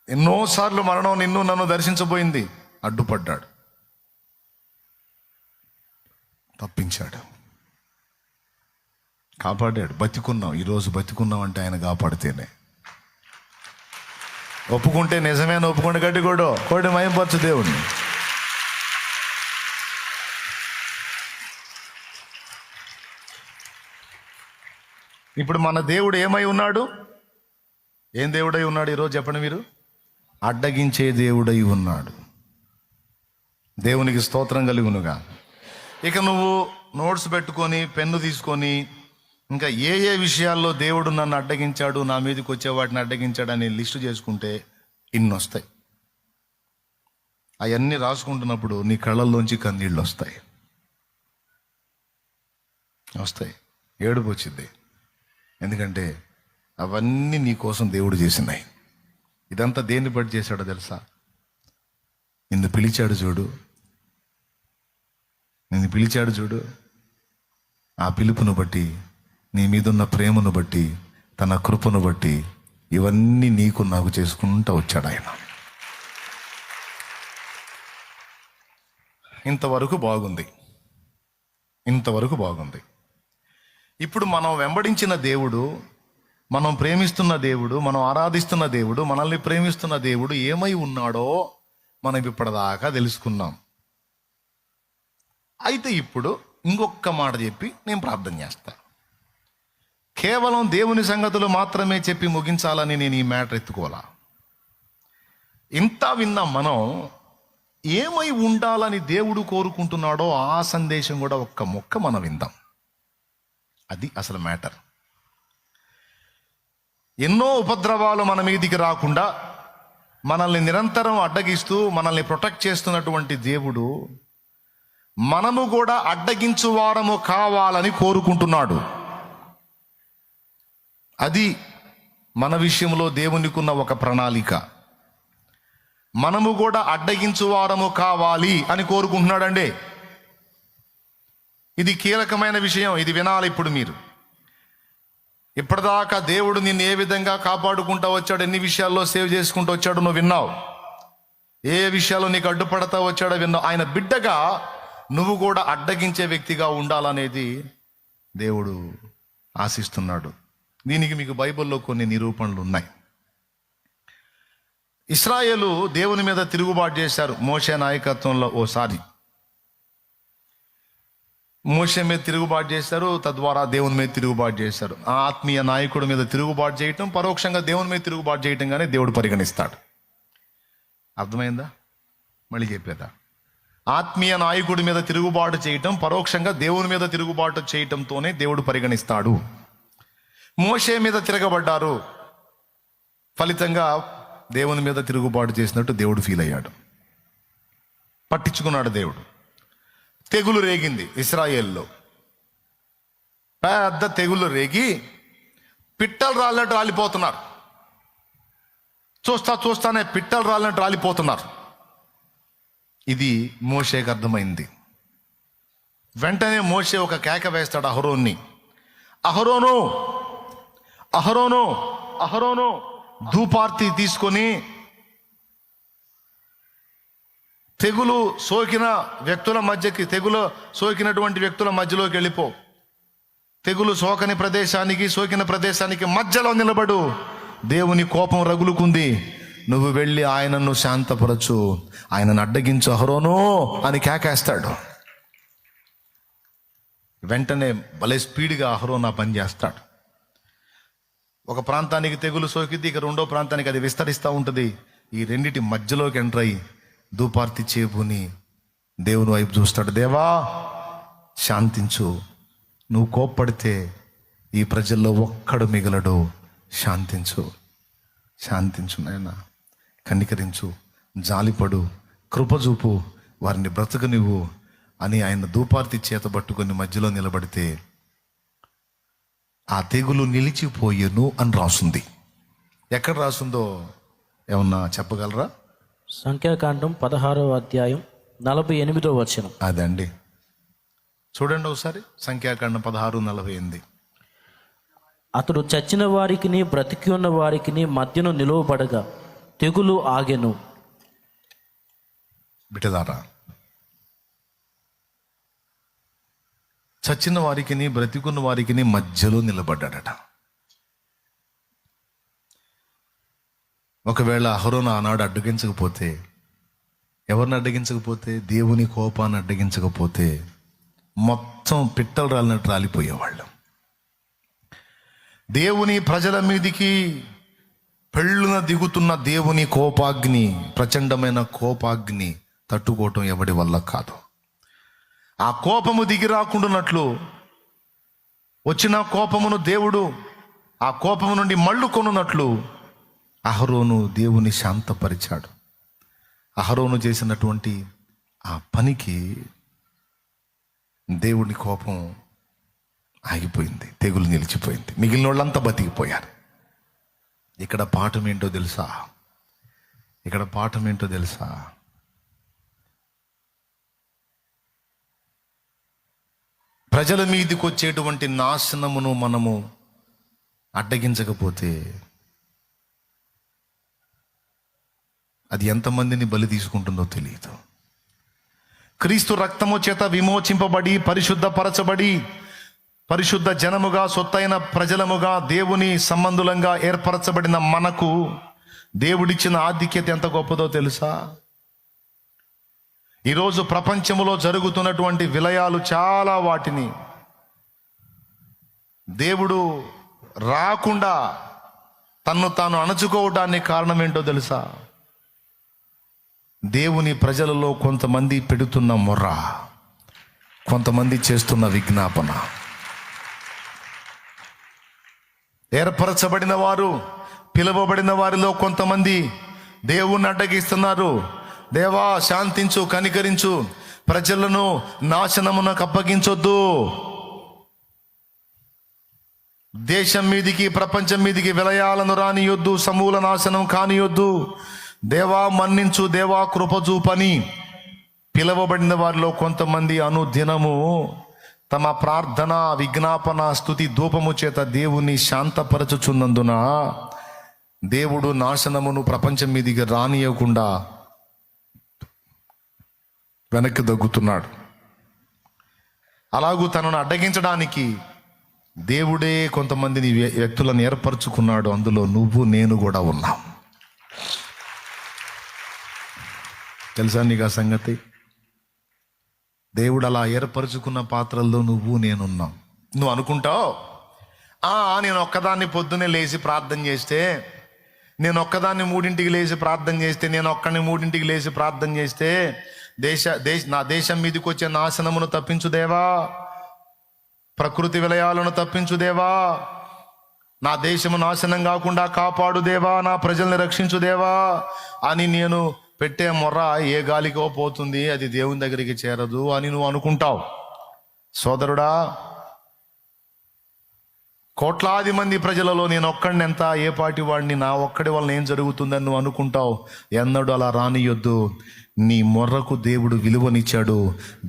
ఎన్నోసార్లు మరణం నిన్ను నన్ను దర్శించబోయింది, అడ్డుపడ్డాడు, తప్పించాడు, కాపాడాడు. బతికున్నాం. ఈరోజు బతికున్నాం అంటే ఆయన కాపాడితేనే. ఒప్పుకుంటే నిజమేనా? ఒప్పుకుంటే గట్టి కోడి మయంపరచు దేవుణ్ణి. ఇప్పుడు మన దేవుడు ఏమై ఉన్నాడు? ఏం దేవుడై ఉన్నాడు ఈరోజు చెప్పండి మీరు? అడ్డగించే దేవుడై ఉన్నాడు. దేవునికి స్తోత్రం కలుగునుగా. ఇక నువ్వు నోట్స్ పెట్టుకొని పెన్ను తీసుకొని ఇంకా ఏ ఏ విషయాల్లో దేవుడు నన్ను అడ్డగించాడు, నా మీదకి వచ్చే వాటిని అడ్డగించాడు అని లిస్టు చేసుకుంటే ఇన్ని వస్తాయి. అవన్నీ రాసుకుంటున్నప్పుడు నీ కళ్ళల్లోంచి కన్నీళ్ళు వస్తాయి. ఏడుపు వచ్చింది. ఎందుకంటే అవన్నీ నీ కోసం దేవుడు చేసినాయి. ఇదంతా దేన్ని బట్టి చేశాడో తెలుసా? నిన్ను పిలిచాడు చూడు, నిన్ను పిలిచాడు చూడు. ఆ పిలుపును బట్టి, నీ మీదున్న ప్రేమను బట్టి, తన కృపను బట్టి ఇవన్నీ నీకు నాకు చేసుకుంటూ వచ్చాడు ఆయన. ఇంతవరకు బాగుంది, ఇంతవరకు బాగుంది. ఇప్పుడు మనం వెంబడించిన దేవుడు, మనం ప్రేమిస్తున్న దేవుడు, మనం ఆరాధిస్తున్న దేవుడు, మనల్ని ప్రేమిస్తున్న దేవుడు ఏమై ఉన్నాడో మనం ఇప్పటిదాకా తెలుసుకున్నాం. అయితే ఇప్పుడు ఇంకొక మాట చెప్పి నేను ప్రార్థన చేస్తా. కేవలం దేవుని సంగతులు మాత్రమే చెప్పి ముగించాలని నేను ఈ మ్యాటర్ ఎత్తుకోవాలా. ఇంత విన్నా మనం ఏమై ఉండాలని దేవుడు కోరుకుంటున్నాడో ఆ సందేశం కూడా ఒక్క మొక్క మనం విందాం. అది అసలు మ్యాటర్. ఎన్నో ఉపద్రవాలు మన మీదికి రాకుండా మనల్ని నిరంతరం అడ్డగిస్తూ మనల్ని ప్రొటెక్ట్ చేస్తున్నటువంటి దేవుడు మనము కూడా అడ్డగించువారము కావాలని కోరుకుంటున్నాడు. అది మన విషయంలో దేవునికున్న ఒక ప్రణాళిక. మనము కూడా అడ్డగించువారము కావాలి అని కోరుకుంటున్నాడండి. ఇది కీలకమైన విషయం, ఇది వినాలి ఇప్పుడు మీరు. ఇప్పటిదాకా దేవుడు నిన్ను ఏ విధంగా కాపాడుకుంటూ వచ్చాడు, ఎన్ని విషయాల్లో సేవ్ చేసుకుంటూ వచ్చాడు నువ్వు విన్నావు. ఏ విషయాల్లో నీకు అడ్డుపడతా వచ్చాడో విన్నావు. ఆయన బిడ్డగా నువ్వు కూడా అడ్డగించే వ్యక్తిగా ఉండాలనేది దేవుడు ఆశిస్తున్నాడు. దీనికి మీకు బైబిల్లో కొన్ని నిరూపణలు ఉన్నాయి. ఇశ్రాయేలు దేవుని మీద తిరుగుబాటు చేశారు మోషే నాయకత్వంలో. ఓసారి మోషే మీద తిరుగుబాటు చేశారు, తద్వారా దేవుని మీద తిరుగుబాటు చేశారు. ఆ ఆత్మీయ నాయకుడి మీద తిరుగుబాటు చేయటం పరోక్షంగా దేవుని మీద తిరుగుబాటు చేయటంగానే దేవుడు పరిగణిస్తాడు. అర్థమైందా? మళ్ళీ చెప్పేదా? ఆత్మీయ నాయకుడి మీద తిరుగుబాటు చేయటం పరోక్షంగా దేవుని మీద తిరుగుబాటు చేయటంతోనే దేవుడు పరిగణిస్తాడు. మోషే మీద తిరగబడ్డారు, ఫలితంగా దేవుని మీద తిరుగుబాటు చేసినట్టు దేవుడు ఫీల్ అయ్యాడు, పట్టించుకున్నాడు దేవుడు. తెగులు రేగింది ఇశ్రాయేల్లో, పెద్ద తెగులు రేగి పిట్టలు రాలినట్టు రాలిపోతున్నారు. చూస్తానే పిట్టలు రాలినట్టు రాలిపోతున్నారు. ఇది మోషేకి అర్థమైంది. వెంటనే మోషే ఒక కేక వేస్తాడు అహరోన్ని. అహరోను అహరోను అహరోను ధూపార్తి తీసుకొని తెగులు సోకిన వ్యక్తుల మధ్యకి, తెగులు సోకినటువంటి వ్యక్తుల మధ్యలోకి వెళ్ళిపో. తెగులు సోకిన ప్రదేశానికి మధ్యలో నిలబడు. దేవుని కోపం రగులుకుంది, నువ్వు వెళ్ళి ఆయనను శాంతపరచు, ఆయనను అడ్డగించు అహరోను అని కేకేస్తాడు. వెంటనే భలే స్పీడ్గా అహరోను ఆ పని చేస్తాడు. ఒక ప్రాంతానికి తెగులు సోకిద్ది, ఇక రెండో ప్రాంతానికి అది విస్తరిస్తూ ఉంటుంది. ఈ రెండిటి మధ్యలోకి ఎంటర్ అయ్యి ధూపార్తి చేపుని దేవుని వైపు చూస్తాడు. దేవా శాంతించు, నువ్వు కోప్పడితే ఈ ప్రజల్లో ఒక్కడు మిగలడు, శాంతించు, శాంతించు నాయనా, కనికరించు, జాలిపడు, కృపచూపు, వారిని బ్రతకనివ్వు అని ఆయన ధూపార్తి చేత పట్టుకొని మధ్యలో నిలబడితే ఆ తెగులు నిలిచిపోయేను అని రాసుంది. ఎక్కడ రాసుందో ఏమన్నా చెప్పగలరా? సంఖ్యాకాండం 16వ అధ్యాయం 48వ వచనం. అదండి, చూడండి ఒకసారి. సంఖ్యాకాండం 16:48. అతడు చచ్చిన వారికిని బ్రతికి ఉన్న వారికిని మధ్యను నిలువబడగా తెగులు ఆగెను. బిడ్డలారా, చచ్చిన వారికిని బ్రతికున్న వారికిని మధ్యలో నిలబడ్డాడట. ఒకవేళ అహరోను ఆనాడు అడ్డగించకపోతే, ఎవరిని అడ్డగించకపోతే, దేవుని కోపాన్ని అడ్డగించకపోతే మొత్తం పిట్టలు రాలినట్టు రాలిపోయేవాళ్ళు. దేవుని ప్రజల మీదికి పెళ్ళున దిగుతున్న దేవుని కోపాగ్ని, ప్రచండమైన కోపాగ్ని తట్టుకోవటం ఎవడి వల్ల కాదు. ఆ కోపము దిగి రాకుండానట్లు వచ్చిన కోపమును దేవుడు ఆ కోపము నుండి మళ్ళు కొనున్నట్లు అహరోను దేవుని శాంతపరిచాడు. అహరోను చేసినటువంటి ఆ పనికి దేవుని కోపం ఆగిపోయింది, తెగులు నిలిచిపోయింది, మిగిలిన వాళ్ళంతా బతికిపోయారు. ఇక్కడ పాఠం ఏంటో తెలుసా? ఇక్కడ పాఠం ఏంటో తెలుసా? ప్రజల మీదకి వచ్చేటువంటి నాశనమును మనము అడ్డగించకపోతే అది ఎంతమందిని బలి తీసుకుంటుందో తెలియదు. క్రీస్తు రక్తము చేత విమోచింపబడి పరిశుద్ధపరచబడి పరిశుద్ధ జనముగా సొత్తైన ప్రజలముగా దేవుని సంబంధులంగా ఏర్పరచబడిన మనకు దేవుడిచ్చిన ఆధిక్యత ఎంత గొప్పదో తెలుసా? ఈరోజు ప్రపంచంలో జరుగుతున్నటువంటి విలయాలు చాలా వాటిని దేవుడు రాకుండా తన్ను తాను అణచుకోవడానికి కారణం ఏంటో తెలుసా? దేవుని ప్రజలలో కొంతమంది పెడుతున్న మొర్ర, కొంతమంది చేస్తున్న విజ్ఞాపన. ఏర్పరచబడిన వారు, పిలువబడిన వారిలో కొంతమంది దేవుణ్ణి అడ్డగిస్తున్నారు. దేవా శాంతించు, కనికరించు, ప్రజలను నాశనమునకు అప్పగించొద్దు, దేశం మీదికి ప్రపంచం మీదికి విలయాలను రానియొద్దు, సమూల నాశనం కానియొద్దు, దేవా మన్నించు, దేవా కృపచూపని పిలువబడిన వారిలో కొంతమంది అనుదినము తమ ప్రార్థన, విజ్ఞాపన, స్తుతి, ధూపము చేత దేవుని శాంతపరచుచున్నందున దేవుడు నాశనమును ప్రపంచం మీదికి రానియకుండా వెనక్కి దగ్గుతున్నాడు. అలాగూ తనను అడ్డగించడానికి దేవుడే కొంతమందిని వ్యక్తులను ఏర్పరచుకున్నాడు. అందులో నువ్వు నేను కూడా ఉన్నాం. తెలుసా నీకు ఆ సంగతి? దేవుడు అలా ఏర్పరచుకున్న పాత్రల్లో నువ్వు నేనున్నాం. నువ్వు అనుకుంటావు, నేను ఒక్కదాన్ని పొద్దునే లేచి ప్రార్థన చేస్తే, నేను ఒక్కదాన్ని 3ంటికి లేచి ప్రార్థన చేస్తే, నేను ఒక్కడిని 3ంటికి లేచి ప్రార్థన చేస్తే నా దేశం మీదకి వచ్చే నాశనమును తప్పించుదేవా, ప్రకృతి విలయాలను తప్పించుదేవా, నా దేశము నాశనం కాకుండా కాపాడుదేవా, నా ప్రజల్ని రక్షించుదేవా అని నేను పెట్టే మొర్ర ఏ గాలికో పోతుంది, అది దేవుని దగ్గరికి చేరదు అని నువ్వు అనుకుంటావు. సోదరుడా, కోట్లాది మంది ప్రజలలో నేను ఒక్కడిని ఎంత, ఏ పాటి వాడిని, నా ఒక్కడి వల్ల ఏం జరుగుతుందని నువ్వు అనుకుంటావు. ఎన్నడూ అలా రానియొద్దు. నీ మొర్రకు దేవుడు విలువనిచ్చాడు,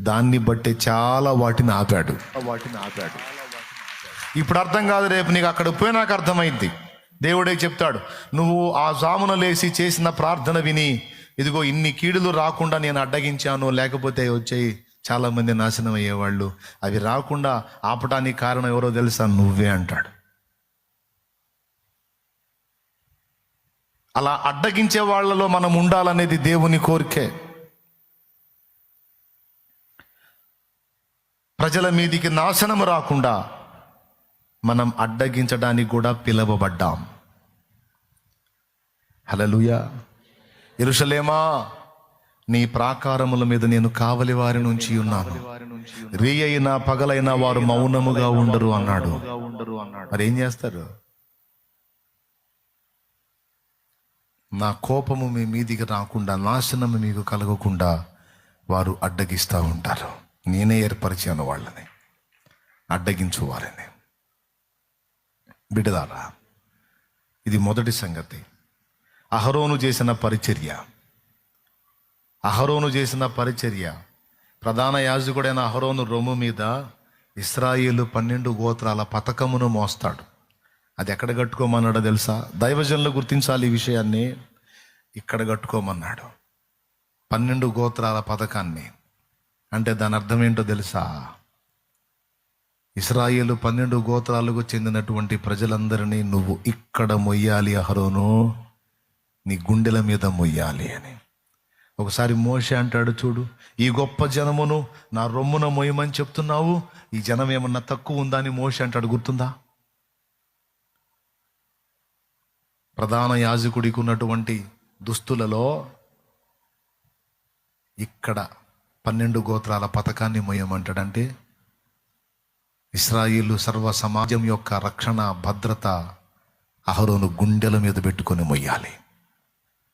దాన్ని బట్టి చాలా వాటిని ఆపాడు. ఇప్పుడు అర్థం కాదు, రేపు నీకు అక్కడ పోయినాక అర్థమైంది. దేవుడే చెప్తాడు, నువ్వు ఆ జామున లేచి చేసిన ప్రార్థన విని, ఇదిగో ఇన్ని కీడులు రాకుండా నేను అడ్డగించాను, లేకపోతే వచ్చేయి చాలా మంది నాశనం అయ్యేవాళ్ళు, అవి రాకుండా ఆపటానికి కారణం ఎవరో తెలుసా? నువ్వే అంటాడు. అలా అడ్డగించే వాళ్ళలో మనం ఉండాలనేది దేవుని కోరికే. ప్రజల మీదికి నాశనం రాకుండా మనం అడ్డగించడానికి కూడా పిలువబడ్డాం. హల్లెలూయా. యెరూషలేమా, నీ ప్రాకారముల మీద నేను కావలి వారి నుంచి ఉన్నాను, రేయైనా పగలైనా వారు మౌనముగా ఉండరు అన్నాడు. మరి ఏం చేస్తారు? నా కోపము మీ మీదికి రాకుండా, నాశనము మీకు కలగకుండా వారు అడ్డగిస్తూ ఉంటారు. నేనే ఏర్పరిచాను వాళ్ళని, అడ్డగించు వారిని. బిడ్డలారా, ఇది మొదటి సంగతి. అహరోను చేసిన పరిచర్య, ప్రధాన యాజకుడైన అహరోను రొమ్ము మీద ఇశ్రాయేలు 12 గోత్రాల పతకమును మోస్తాడు. అది ఎక్కడ కట్టుకోమన్నాడో తెలుసా? దైవజనులు గుర్తించాలి ఈ విషయాన్ని. ఇక్కడ కట్టుకోమన్నాడు 12 గోత్రాల పథకాన్ని. అంటే దాని అర్థం ఏంటో తెలుసా? ఇశ్రాయేలు 12 గోత్రాలకు చెందినటువంటి ప్రజలందరినీ నువ్వు ఇక్కడ మొయ్యాలి అహరోను, నీ గుండెల మీద మొయ్యాలి అని. ఒకసారి మోషే అంటాడు, చూడు, ఈ గొప్ప జనమును నా రొమ్మున మొయ్యమని చెప్తున్నావు, ఈ జనం ఏమన్నా తక్కువ ఉందా అని మోషే అంటాడు. గుర్తుందా? ప్రధాన యాజకుడికి ఉన్నటువంటి దుస్తులలో ఇక్కడ 12 గోత్రాల పథకాన్ని మొయ్యమంటాడంటే ఇశ్రాయేలు సర్వ సమాజం యొక్క రక్షణ, భద్రత అహరోను గుండెల మీద పెట్టుకొని మొయ్యాలి.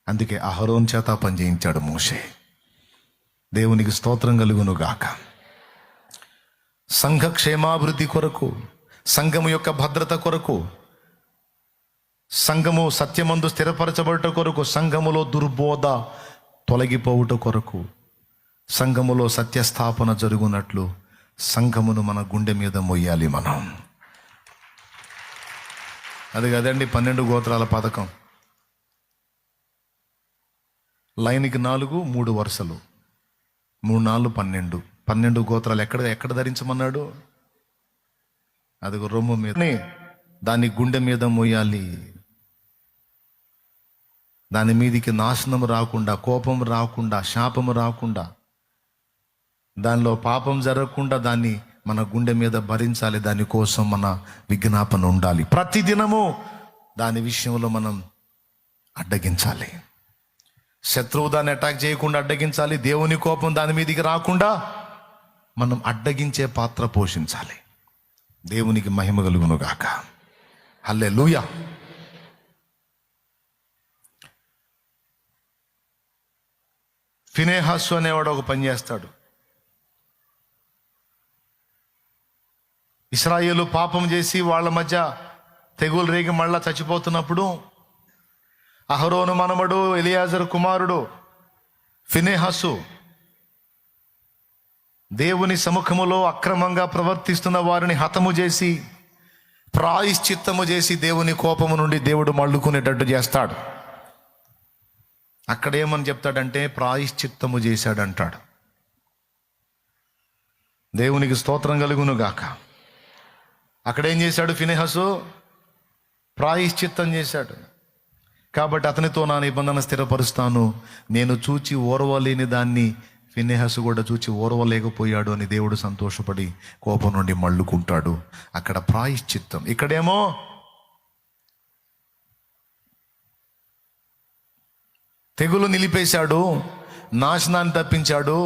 అందుకే అహరోన్ చేత పని చేయించాడు మోషే. దేవునికి స్తోత్రం కలుగును గాక. సంఘ క్షేమాభివృద్ధి కొరకు, సంఘము యొక్క భద్రత కొరకు సంఘము సత్యమందు స్థిరపరచబడుట కొరకు, సంఘములో దుర్బోధ తొలగిపోవుట కొరకు, సంఘములో సత్యస్థాపన జరుగునట్లు సంఘమును మన గుండె మీద మొయ్యాలి మనం. అది కదండి 12 గోత్రాల పథకం. లైన్కి 4, 3 వరుసలు, 3 4 12 గోత్రాలు ఎక్కడ ధరించమన్నాడు? అది రొమ్ము మీద, దాన్ని గుండె మీద మోయాలి. దాని మీదికి నాశనం రాకుండా, కోపం రాకుండా, శాపము రాకుండా, దానిలో పాపం జరగకుండా దాన్ని మన గుండె మీద భరించాలి. దానికోసం మన విజ్ఞాపన ఉండాలి. ప్రతిదినము దాని విషయంలో మనం అడ్డగించాలి. శత్రువు దాన్ని అటాక్ చేయకుండా అడ్డగించాలి. దేవుని కోపం దాని మీదికి రాకుండా మనం అడ్డగించే పాత్ర పోషించాలి. దేవునికి మహిమ కలుగును గాక. హల్లెలూయా. ఫినెహాసు అనేవాడు ఒక పని చేస్తాడు. ఇశ్రాయేలు పాపం చేసి వాళ్ళ మధ్య తెగులు రేగి మళ్ళా చచ్చిపోతున్నప్పుడు అహరోను మనమడు ఎలియాజరు కుమారుడు ఫినెహాసు దేవుని సముఖములో అక్రమంగా ప్రవర్తిస్తున్న వారిని హతము చేసి, ప్రాయశ్చిత్తము చేసి దేవుని కోపము నుండి దేవుడు మళ్ళుకునేటట్టు చేస్తాడు. అక్కడేమని చెప్తాడంటే ప్రాయశ్చిత్తము చేశాడంటాడు. దేవునికి స్తోత్రం కలుగును గాక. అక్కడేం చేశాడు ఫినెహాసు? ప్రాయశ్చిత్తం చేశాడు. కాబట్టి అతనితో నా నిబంధన స్థిరపరుస్తాను, నేను చూచి ఓర్వలేని దాన్ని ఫినెహాసు కూడా చూచి ఓర్వలేకపోయాడు అని దేవుడు సంతోషపడి కోపం నుండి మళ్ళుకుంటాడు. అక్కడ ప్రాయశ్చిత్తం. ఇక్కడేమో తెగులు నిలిపేశాడు, నాశనాన్ని తప్పించాడు.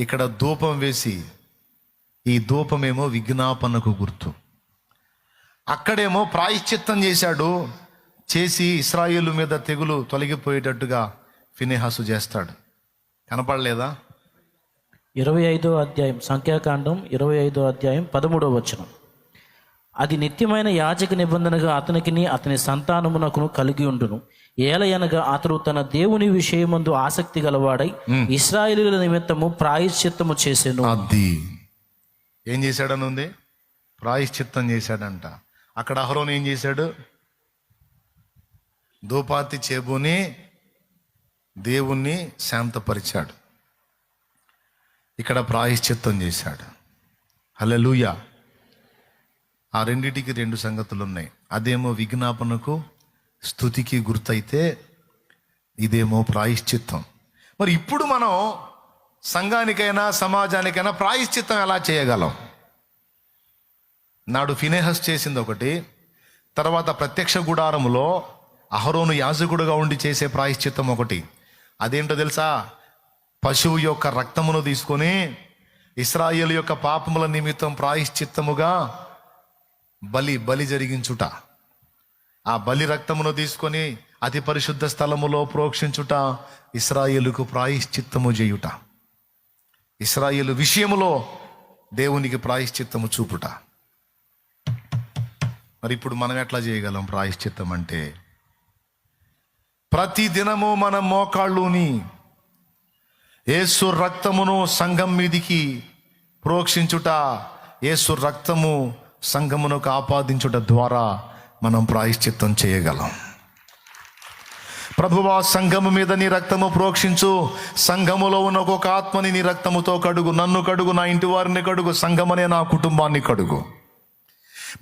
ఇక్కడ ధూపం వేసి, ఈ ధూపమేమో విజ్ఞాపనకు గుర్తు. అక్కడేమో ప్రాయశ్చిత్తం చేశాడు, చేసి ఇశ్రాయేలు మీద తెగులు తొలగిపోయేటట్టుగా ఫినెహాసు చేస్తాడు. కనపడలేదా? 25వ అధ్యాయం, సంఖ్యాకాండం 25వ అధ్యాయం 13వ వచనం. అది నిత్యమైన యాజక నిబంధనగా అతనికిని అతని సంతానమునకును కలిగి ఉండును. ఏలయనగా అతడు తన దేవుని విషయమందు ఆసక్తి గలవాడై ఇశ్రాయేలీయుల నిమిత్తము ప్రాయశ్చిత్తము చేసెను. అది ఏం చేశాడని ఉంది? ప్రాయశ్చిత్తం చేశాడంట. అక్కడ అహరోను ఏం చేశాడు? ధూపార్తి చేబూని దేవుణ్ణి శాంతపరిచాడు. ఇక్కడ ప్రాయశ్చిత్తం చేశాడు. హల్లెలూయా. ఆ రెండిటికి 2 సంగతులు ఉన్నాయి. అదేమో విజ్ఞాపనకు స్తుతికి గుర్తయితే, ఇదేమో ప్రాయశ్చిత్తం. మరి ఇప్పుడు మనం సంఘానికైనా సమాజానికైనా ప్రాయశ్చిత్తం ఎలా చేయగలం? నాడు ఫినెహాసు చేసింది ఒకటి, తర్వాత ప్రత్యక్ష గుడారములో అహరోను యాజకుడుగా ఉండి చేసే ప్రాయశ్చిత్తం ఒకటి. అదేంటో తెలుసా? పశువు యొక్క రక్తమును తీసుకొని ఇశ్రాయేలు యొక్క పాపముల నిమిత్తం ప్రాయశ్చిత్తముగా బలి జరిగించుట. ఆ బలి రక్తమును తీసుకొని అతి పరిశుద్ధ స్థలములో ప్రోక్షించుట ఇశ్రాయేలుకు ప్రాయశ్చిత్తము చేయుట. ఇశ్రాయేలు విషయములో దేవునికి ప్రాయశ్చిత్తము చూపుట. మరి ఇప్పుడు మనం ఎట్లా చేయగలం ప్రాయశ్చిత్తం అంటే? ప్రతి దినము మన మోకాళ్ళుని యేసు రక్తమును సంఘం మీదికి ప్రోక్షించుట, యేసు రక్తము సంఘమునకు ఆపాదించుట ద్వారా మనం ప్రాయశ్చిత్తం చేయగలం. ప్రభువా, సంఘము మీద నీ రక్తము ప్రోక్షించు, సంఘములో ఉన్న ఒక్కొక్క ఆత్మని నీ రక్తముతో కడుగు, నన్ను కడుగు, నా ఇంటి వారిని కడుగు, సంఘమనే నా కుటుంబాన్ని కడుగు,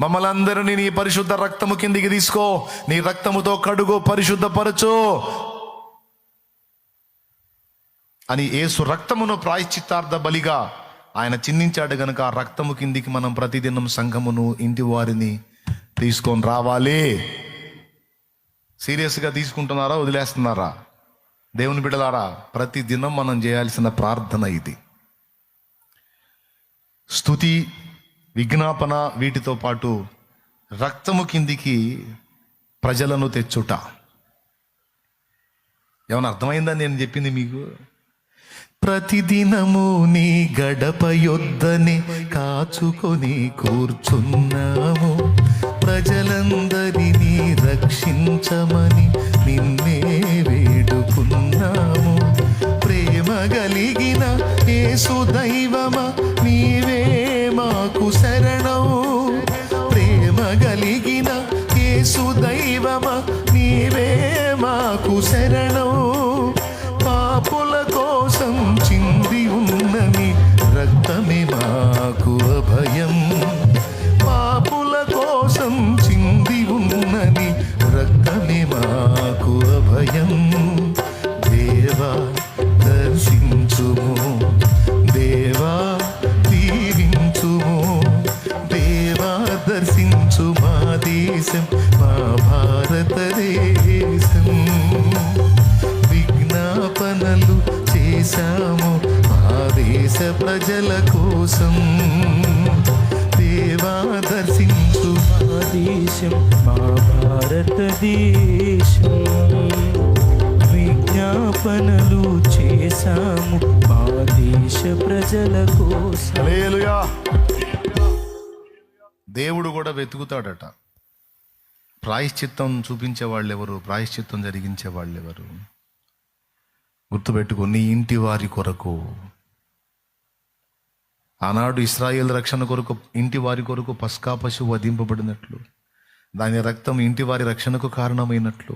మమ్మల్ని అందరినీ నీ పరిశుద్ధ రక్తము కిందికి తీసుకో, నీ రక్తముతో కడుగు, పరిశుద్ధపరచు అని యేసు రక్తమును ప్రాయశ్చిత్తార్థ బలిగా ఆయన చిందించాడు గనుక ఆ రక్తము కిందికి మనం ప్రతిదినం సంఘమును, ఇంటి వారిని తీసుకొని రావాలి. సీరియస్గా తీసుకుంటున్నారా, వదిలేస్తున్నారా? దేవుని బిడ్డలారా, ప్రతిదినం మనం చేయాల్సిన ప్రార్థన ఇది. స్తుతి, విజ్ఞాపన, వీటితో పాటు రక్తము కిందికి ప్రజలను తెచ్చుట. ఏమైనా అర్థమైందా నేను చెప్పింది మీకు? ప్రతిదినము నీ గడప యొద్దనే కాచుకొని కూర్చున్నాము, ప్రజలందరినీ రక్షించమని నిన్నే వేడుకున్నాము. ప్రేమ కలిగిన యేసు దైవమా నీవే మాకు శరణం. ప్రేమ కలిగిన యేసు దైవమా నీవే మాకు శరణం. పాపుల కోసం చింది ఉన్నని రక్తమే మాకు అభయం. పాపుల కోసం చింది ఉన్నని రక్తమే మాకు అభయం. దేవా దర్శించుము, దేవా దీవించుము, దేవా దర్శించు మా దేశం, మా భారతదేశం. విజ్ఞాపనలు చేశాము మా దేశ ప్రజల కోసం. దేవా దర్శించు మా దేశం, మా భారతదేశం. విజ్ఞాపనలు చేశాము మా దేశ ప్రజల కోసం. హల్లెలూయా. దేవుడు కూడా వెతుకుతాడట. ప్రాయశ్చిత్తం చూపించే వాళ్ళు ఎవరు, ప్రాయశ్చిత్తం జరిగించే వాళ్ళు ఎవరు? గుర్తుపెట్టుకో, నీ ఇంటి వారి కొరకు. ఆనాడు ఇశ్రాయేల్ రక్షణ కొరకు ఇంటి వారి కొరకు పస్కా పశువు వధింపబడినట్లు, దాని రక్తం ఇంటి వారి రక్షణకు కారణమైనట్లు,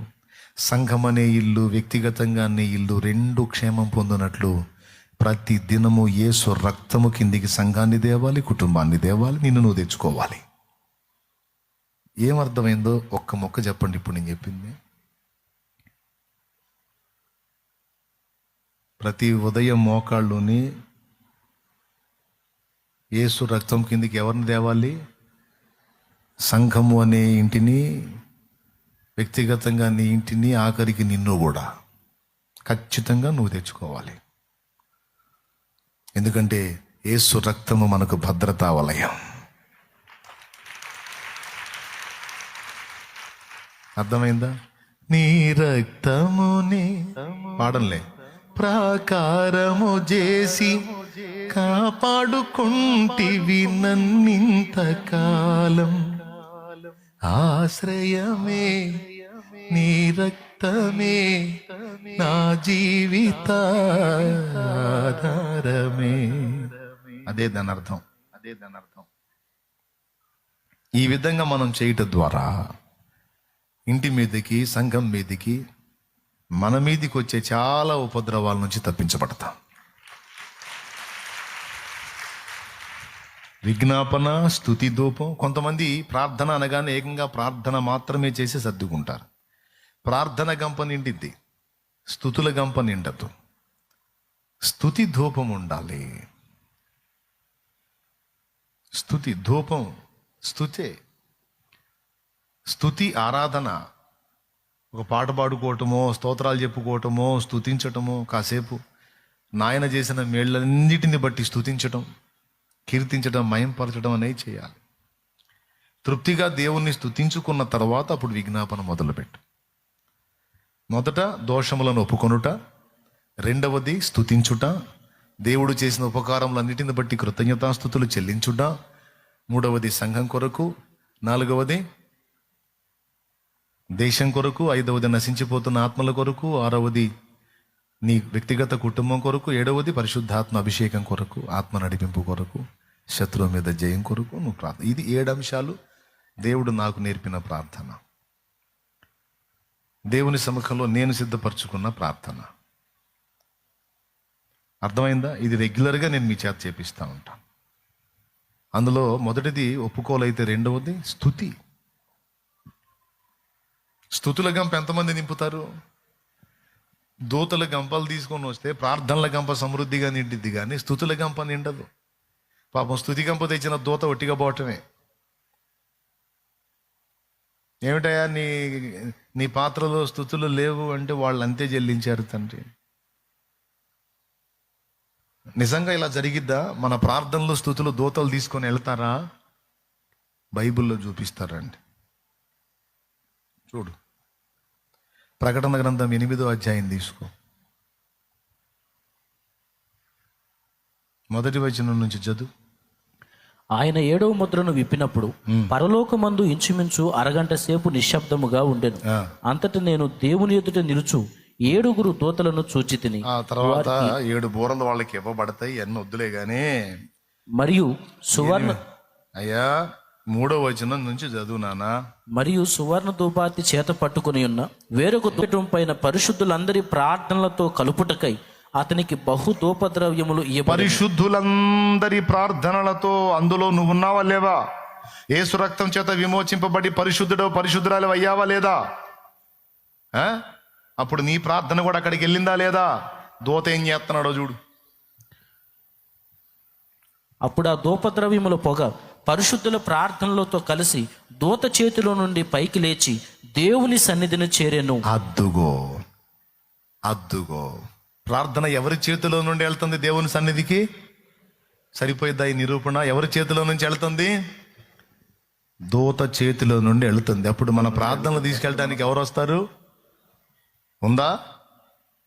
సంఘం అనే ఇల్లు, వ్యక్తిగతంగా అనే ఇల్లు రెండు క్షేమం పొందినట్లు ప్రతి దినము యేసు రక్తము కిందికి సంఘాన్ని దేవాలి, కుటుంబాన్ని దేవాలి, నిన్ను నువ్వు తెచ్చుకోవాలి. ఏమర్థమైందో ఒక్క మొక్క చెప్పండి. ఇప్పుడు నేను చెప్పింది ప్రతి ఉదయం మోకాళ్ళుని యేసు రక్తం కిందికి ఎవరిని తేవాలి? సంఘము అనే ఇంటిని, వ్యక్తిగతంగా నీ ఇంటిని, ఆఖరికి నిన్ను కూడా ఖచ్చితంగా నువ్వు తెచ్చుకోవాలి. ఎందుకంటే యేసు రక్తము మనకు భద్రతా వలయం. అర్థమైందా? నీ రక్తముని పాడంలే ప్రాకారము చేసి కాపాడుకుంటివి నన్నింతకాలం. ఆశ్రయమే నీ రక్తమే, నా జీవిత ఆధారమే. అదే దాని అర్థం. ఈ విధంగా మనం చేయటం ద్వారా ఇంటి మీదకి, సంఘం మీదకి, మన మీదకి వచ్చే చాలా ఉపద్రవాల నుంచి తప్పించబడతాం. విజ్ఞాపన, స్తుతి, ధూపం. కొంతమంది ప్రార్థన అనగానే ఏకంగా ప్రార్థన మాత్రమే చేసి సర్దుకుంటారు. ప్రార్థన గంప నిండిద్ది, స్తుతుల గంప నిండదు. స్తుతి ధూపం ఉండాలి. స్తుతి ధూపం, స్తుతే. స్తుతి ఆరాధన. ఒక పాట పాడుకోవటమో, స్తోత్రాలు చెప్పుకోవటమో, స్తుతించటమో, కాసేపు నాయన చేసిన మేళ్ళన్నిటిని బట్టి స్తుతించటం, కీర్తించడం, మయంపరచడం అనేది చేయాలి. తృప్తిగా దేవుణ్ణి స్తుతించుకున్న తర్వాత అప్పుడు విజ్ఞాపన మొదలుపెట్టు. మొదట దోషములను ఒప్పుకొనుట, రెండవది స్తుతించుట, దేవుడు చేసిన ఉపకారములన్నిటిని బట్టి కృతజ్ఞతాస్తుతులు చెల్లించుట, మూడవది సంఘం కొరకు, నాలుగవది దేశం కొరకు, ఐదవది నశించిపోతున్న ఆత్మల కొరకు, ఆరవది నీ వ్యక్తిగత కుటుంబం కొరకు, ఏడవది పరిశుద్ధాత్మ అభిషేకం కొరకు, ఆత్మ నడిపింపు కొరకు, శత్రువు మీద జయం కొరకు నువ్వు ప్రార్థన. ఇది 7 అంశాలు దేవుడు నాకు నేర్పిన ప్రార్థన. దేవుని సముఖంలో నేను సిద్ధపరచుకున్న ప్రార్థన. అర్థమైందా? ఇది రెగ్యులర్గా నేను మీ చేత చేపిస్తూ ఉంటాను. అందులో మొదటిది ఒప్పుకోలైతే, రెండవది స్తుతి. స్తుతుల గంప ఎంతమంది నింపుతారు? దూతల గంపలు తీసుకొని వస్తే ప్రార్థనల గంప సమృద్ధిగా నిండిద్ది, కానీ స్తుతుల గంప నిండదు. పాపం స్తుతి గంప తెచ్చిన దూత ఒట్టిగా పోవటమే. ఏమిటయా నీ పాత్రలో స్తుతులు లేవు అంటే వాళ్ళు అంతే చెల్లించారు తండ్రి. నిజంగా ఇలా జరిగిద్దా? మన ప్రార్థనలో స్తుతులు దూతలు తీసుకొని వెళ్తారా? బైబిల్లో చూపిస్తారండి. చూడు, ప్రకటన గ్రంథం 8వ అధ్యాయం తీసుకో, మొదటి వచనం నుంచి చదువు. ఆయన 7వ ముద్రను విప్పినప్పుడు పరలోకమందు ఇంచుమించు అరగంట సేపు నిశ్శబ్దముగా ఉండెను. అంతట నేను దేవుని ఎదుట నిలుచు 7 దూతలను చూచి తిని, ఆ తర్వాత 7 బూరలు వాళ్ళకి ఇవ్వబడతాయి, అన్ని వద్దులే గాని. మరియు సువర్ణ అయ్యా 3వ వచనం నుంచి చదువు నానా. మరియు సువర్ణ ధూపార్తి చేత పట్టుకుని ఉన్న వేరొక పీఠం పైన పరిశుద్ధులందరి ప్రార్థనలతో కలుపుటకై అతనికి బహు ధూపద్రవ్యములు ఇవ్వబడి. పరిశుద్ధులందరి ప్రార్థనలతో అందులో నువ్వు ఉన్నావా లేవా? యేసు రక్తం చేత విమోచింపబడి పరిశుద్ధురాలు అయ్యావా లేదా? అప్పుడు నీ ప్రార్థన కూడా అక్కడికి వెళ్ళిందా లేదా? దూత ఏం చేస్తున్నాడో చూడు. అప్పుడు ఆ ధూపద్రవ్యముల పొగ పరిశుద్ధుల ప్రార్థనలతో కలిసి దూత చేతిలో నుండి పైకి లేచి దేవుని సన్నిధిని చేరెను. అద్దుగో ప్రార్థన ఎవరి చేతిలో నుండి వెళ్తుంది? దేవుని సన్నిధికి. సరిపోయిద్దా ఈ నిరూపణ? ఎవరి చేతిలో నుంచి వెళ్తుంది? దూత చేతిలో నుండి వెళ్తుంది. అప్పుడు మన ప్రార్థనలు తీసుకెళ్ళడానికి ఎవరు వస్తారు? ఉందా?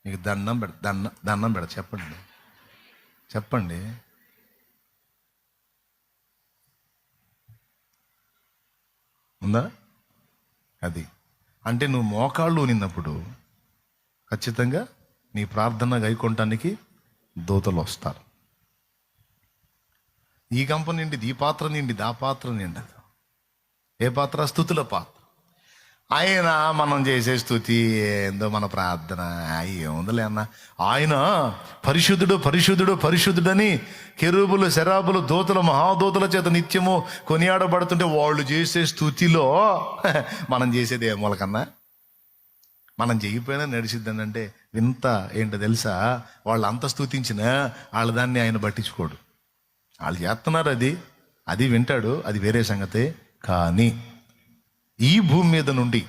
నీకు దండం పెడ చెప్పండి. ఉందా? అది అంటే నువ్వు మోకాళ్ళు నిన్నప్పుడు ఖచ్చితంగా నీ ప్రార్థన గైకొనటానికి దూతలు వస్తారు. ఈ గంప నిండి, ఈ పాత్ర నిండి, ఆ పాత్ర నిండి. ఏ పాత్ర? స్తుతుల పాత్ర. ఆయన మనం చేసే స్తుతి ఏందో, మన ప్రార్థన ఏముందిలే అన్న. ఆయన పరిశుద్ధుడని కెరూబులు, శరాబులు, దూతలు, మహాదూతల చేత నిత్యము కొనియాడబడుతుంటే వాళ్ళు చేసే స్తుతిలో మనం చేసేది ఏ మూలకన్నా? మనం చేయకపోయినా నడిచిద్దని అంటే వింత ఏంటో తెలుసా? వాళ్ళు అంత స్తుతించినా వాళ్ళ దాన్ని ఆయన పట్టించుకోడు. వాళ్ళు చేస్తున్నారు, అది వింటాడు, అది వేరే సంగతే. కానీ ఈ భూమి మీద నుండి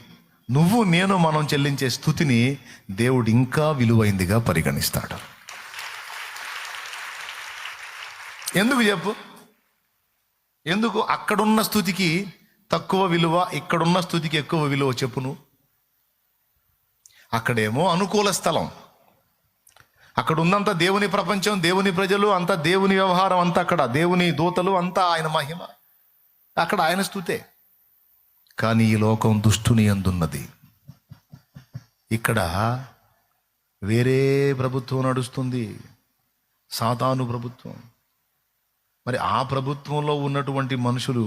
నువ్వు నేను మనం చెల్లించే స్తుతిని దేవుడు ఇంకా విలువైందిగా పరిగణిస్తాడు. ఎందుకు చెప్పు? ఎందుకు అక్కడున్న స్తుతికి తక్కువ విలువ, ఇక్కడున్న స్తుతికి ఎక్కువ విలువ? చెప్పును. అక్కడేమో అనుకూల స్థలం, అక్కడ ఉందంతా దేవుని ప్రపంచం, దేవుని ప్రజలు, అంతా దేవుని వ్యవహారం, అంతా అక్కడ దేవుని దూతలు, అంతా ఆయన మహిమ, అక్కడ ఆయన స్తుతే. కానీ ఈ లోకం దుష్టుని యందున్నది. ఇక్కడ వేరే ప్రభుత్వం నడుస్తుంది, సాతాను ప్రభుత్వం. మరి ఆ ప్రభుత్వంలో ఉన్నటువంటి మనుషులు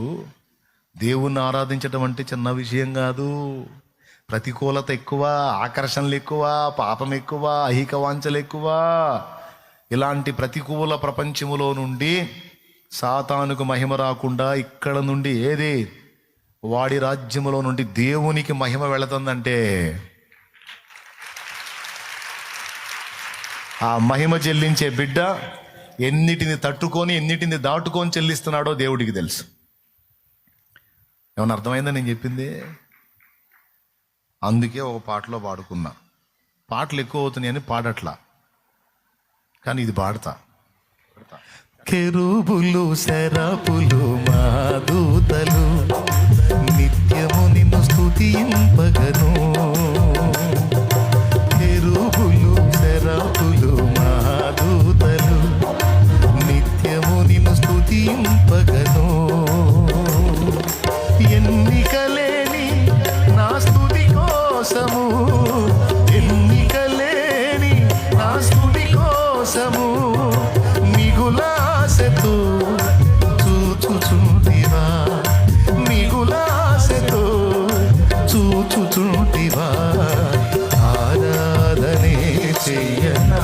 దేవుణ్ణి ఆరాధించడం అంటే చిన్న విషయం కాదు. ప్రతికూలత ఎక్కువ, ఆకర్షణలు ఎక్కువ, పాపం ఎక్కువ, ఐహిక వాంఛలు ఎక్కువ. ఇలాంటి ప్రతికూల ప్రపంచములో నుండి సాతానుకు మహిమ రాకుండా ఇక్కడ నుండి వాడి రాజ్యములో నుండి దేవునికి మహిమ వెళుతుందంటే ఆ మహిమ చెల్లించే బిడ్డ ఎన్నిటిని తట్టుకొని ఎన్నిటిని దాటుకొని చెల్లిస్తున్నాడో దేవుడికి తెలుసు. ఏమన్నా అర్థమైందా నేను చెప్పింది? అందుకే ఒక పాటలో పాడుకున్నా. పాటలు ఎక్కువ అవుతున్నాయని పాడట్లా, కానీ ఇది పాడతా. కెరూబులు, శరాపులు, మా దూతలు నిత్యము నిన్ను స్తుతింపగను. కెరూబులు, శరాపులు, మా దూతలు నిత్యము నిన్ను స్తుతింపగను. ఎన్నికలేని నా స్తుతి కోసము, ఎన్నికలేని నా స్తుతి కోసము మిగులాసెతో చూచుచుంటివా, మిగులాసెతో చూచుచుంటివా. ఆరాధనే చెయ్యనా,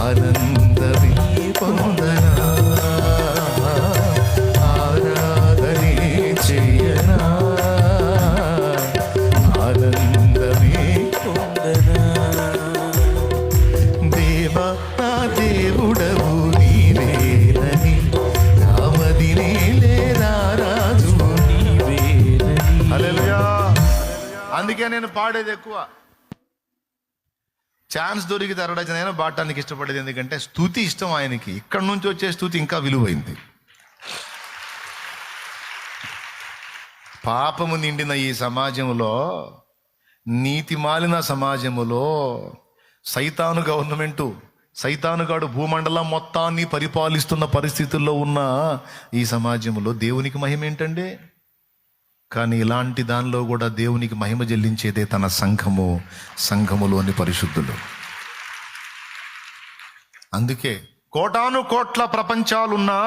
ఆనందమే పొందనా. ఆరాధనే చెయ్యనా, ఆనందమే పొందనా. దేవా నా దేవుడవు నీవేనని, నామదినే లేరా రాజు నీవేనని. హల్లెలూయా. అందుకే నేను పాడేది ఎక్కువ. ఛాన్స్ దొరికితే అరడజనైనా పాడటానికి ఇష్టపడేది. ఎందుకంటే స్తుతి ఇష్టం ఆయనకి. ఇక్కడి నుంచి వచ్చే స్తుతి ఇంకా విలువైంది. పాపము నిండిన ఈ సమాజంలో, నీతి మాలిన సమాజములో, సైతాను గవర్నమెంటు, సైతానుగాడు భూమండలం మొత్తాన్ని పరిపాలిస్తున్న పరిస్థితుల్లో ఉన్న ఈ సమాజంలో దేవునికి మహిమ ఏంటండి? కానీ ఇలాంటి దానిలో కూడా దేవునికి మహిమ చెల్లించేదే తన సంఘములోని పరిశుద్ధులు. అందుకే కోటాను కోట్ల ప్రపంచాలున్నా,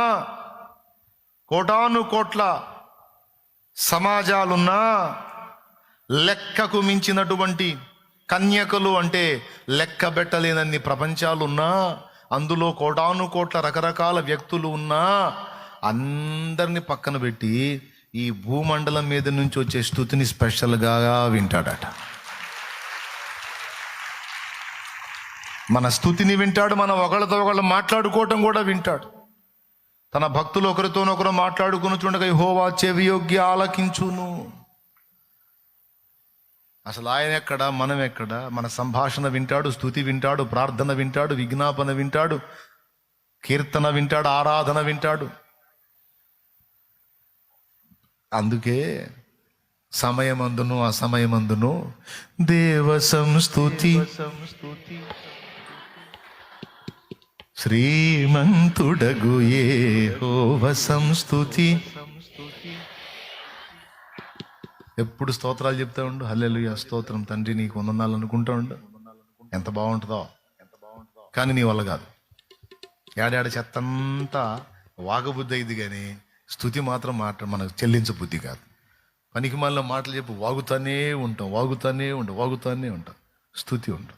కోటాను కోట్ల సమాజాలున్నా, లెక్కకు మించినటువంటి కన్యకలు అంటే లెక్క పెట్టలేనన్ని ప్రపంచాలున్నా, అందులో కోటాను కోట్ల రకరకాల వ్యక్తులు ఉన్నా, అందరినీ పక్కన పెట్టి ఈ భూమండలం మీద నుంచి వచ్చే స్తుతిని స్పెషల్గా వింటాడట. మన స్తుతిని వింటాడు, మన ఒకళ్ళతో ఒకళ్ళు మాట్లాడుకోవటం కూడా వింటాడు. తన భక్తులు ఒకరితోనొకరు మాట్లాడుకుని చూడగా యెహోవా చెవియొగ్గి ఆలకించును. అసలు ఆయన ఎక్కడ, మనం ఎక్కడ? మన సంభాషణ వింటాడు, స్తుతి వింటాడు, ప్రార్థన వింటాడు, విజ్ఞాపన వింటాడు, కీర్తన వింటాడు, ఆరాధన వింటాడు. అందుకే సమయమందును అసమయమందును దేవ సంస్తుతి, శ్రీమంతుడగు యెహోవ సంస్తుతి. ఎప్పుడు స్తోత్రాలు చెప్తా ఉండు. హల్లెలూయా, స్తోత్రం తండ్రి నీకు వందనాలు అనుకుంటా ఉండు. ఎంత బాగుంటుందో. కానీ నీ వల్ల కాదు. ఏడాడ చెత్తంతా వాగబుద్ధి అయింది, కానీ స్తుతి మాత్రం మనకు చెల్లించబుద్ధి కాదు. పనికి మళ్ళీ మాటలు చెప్పి వాగుతానే ఉంటాం. స్తుతి ఉండదు.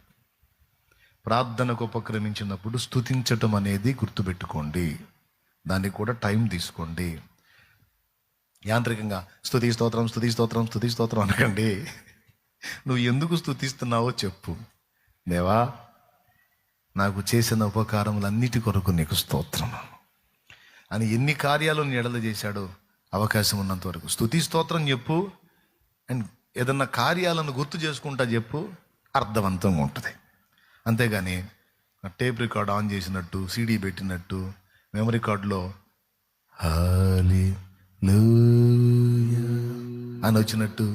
ప్రార్థనకు ఉపక్రమించినప్పుడు స్తుతించటం అనేది గుర్తుపెట్టుకోండి. దానికి కూడా టైం తీసుకోండి. యాంత్రికంగా స్తుతి స్తోత్రం అనకండి. నువ్వు ఎందుకు స్తుతిస్తున్నావో చెప్పు. దేవా, నాకు చేసిన ఉపకారములన్నిటి కొరకు నీకు స్తోత్రం అని ఎన్ని కార్యాలు నీ ఎడల చేశాడో అవకాశం ఉన్నంత వరకు స్తుతి స్తోత్రం చెప్పు. అండ్ ఏదన్నా కార్యాలను గుర్తు చేసుకుంటా చెప్పు, అర్థవంతంగా ఉంటుంది. అంతేగాని టేప్ రికార్డ్ ఆన్ చేసినట్టు, సీడీ పెట్టినట్టు, మెమరీ కార్డులో హల్లెలూయా అని వచ్చినట్టు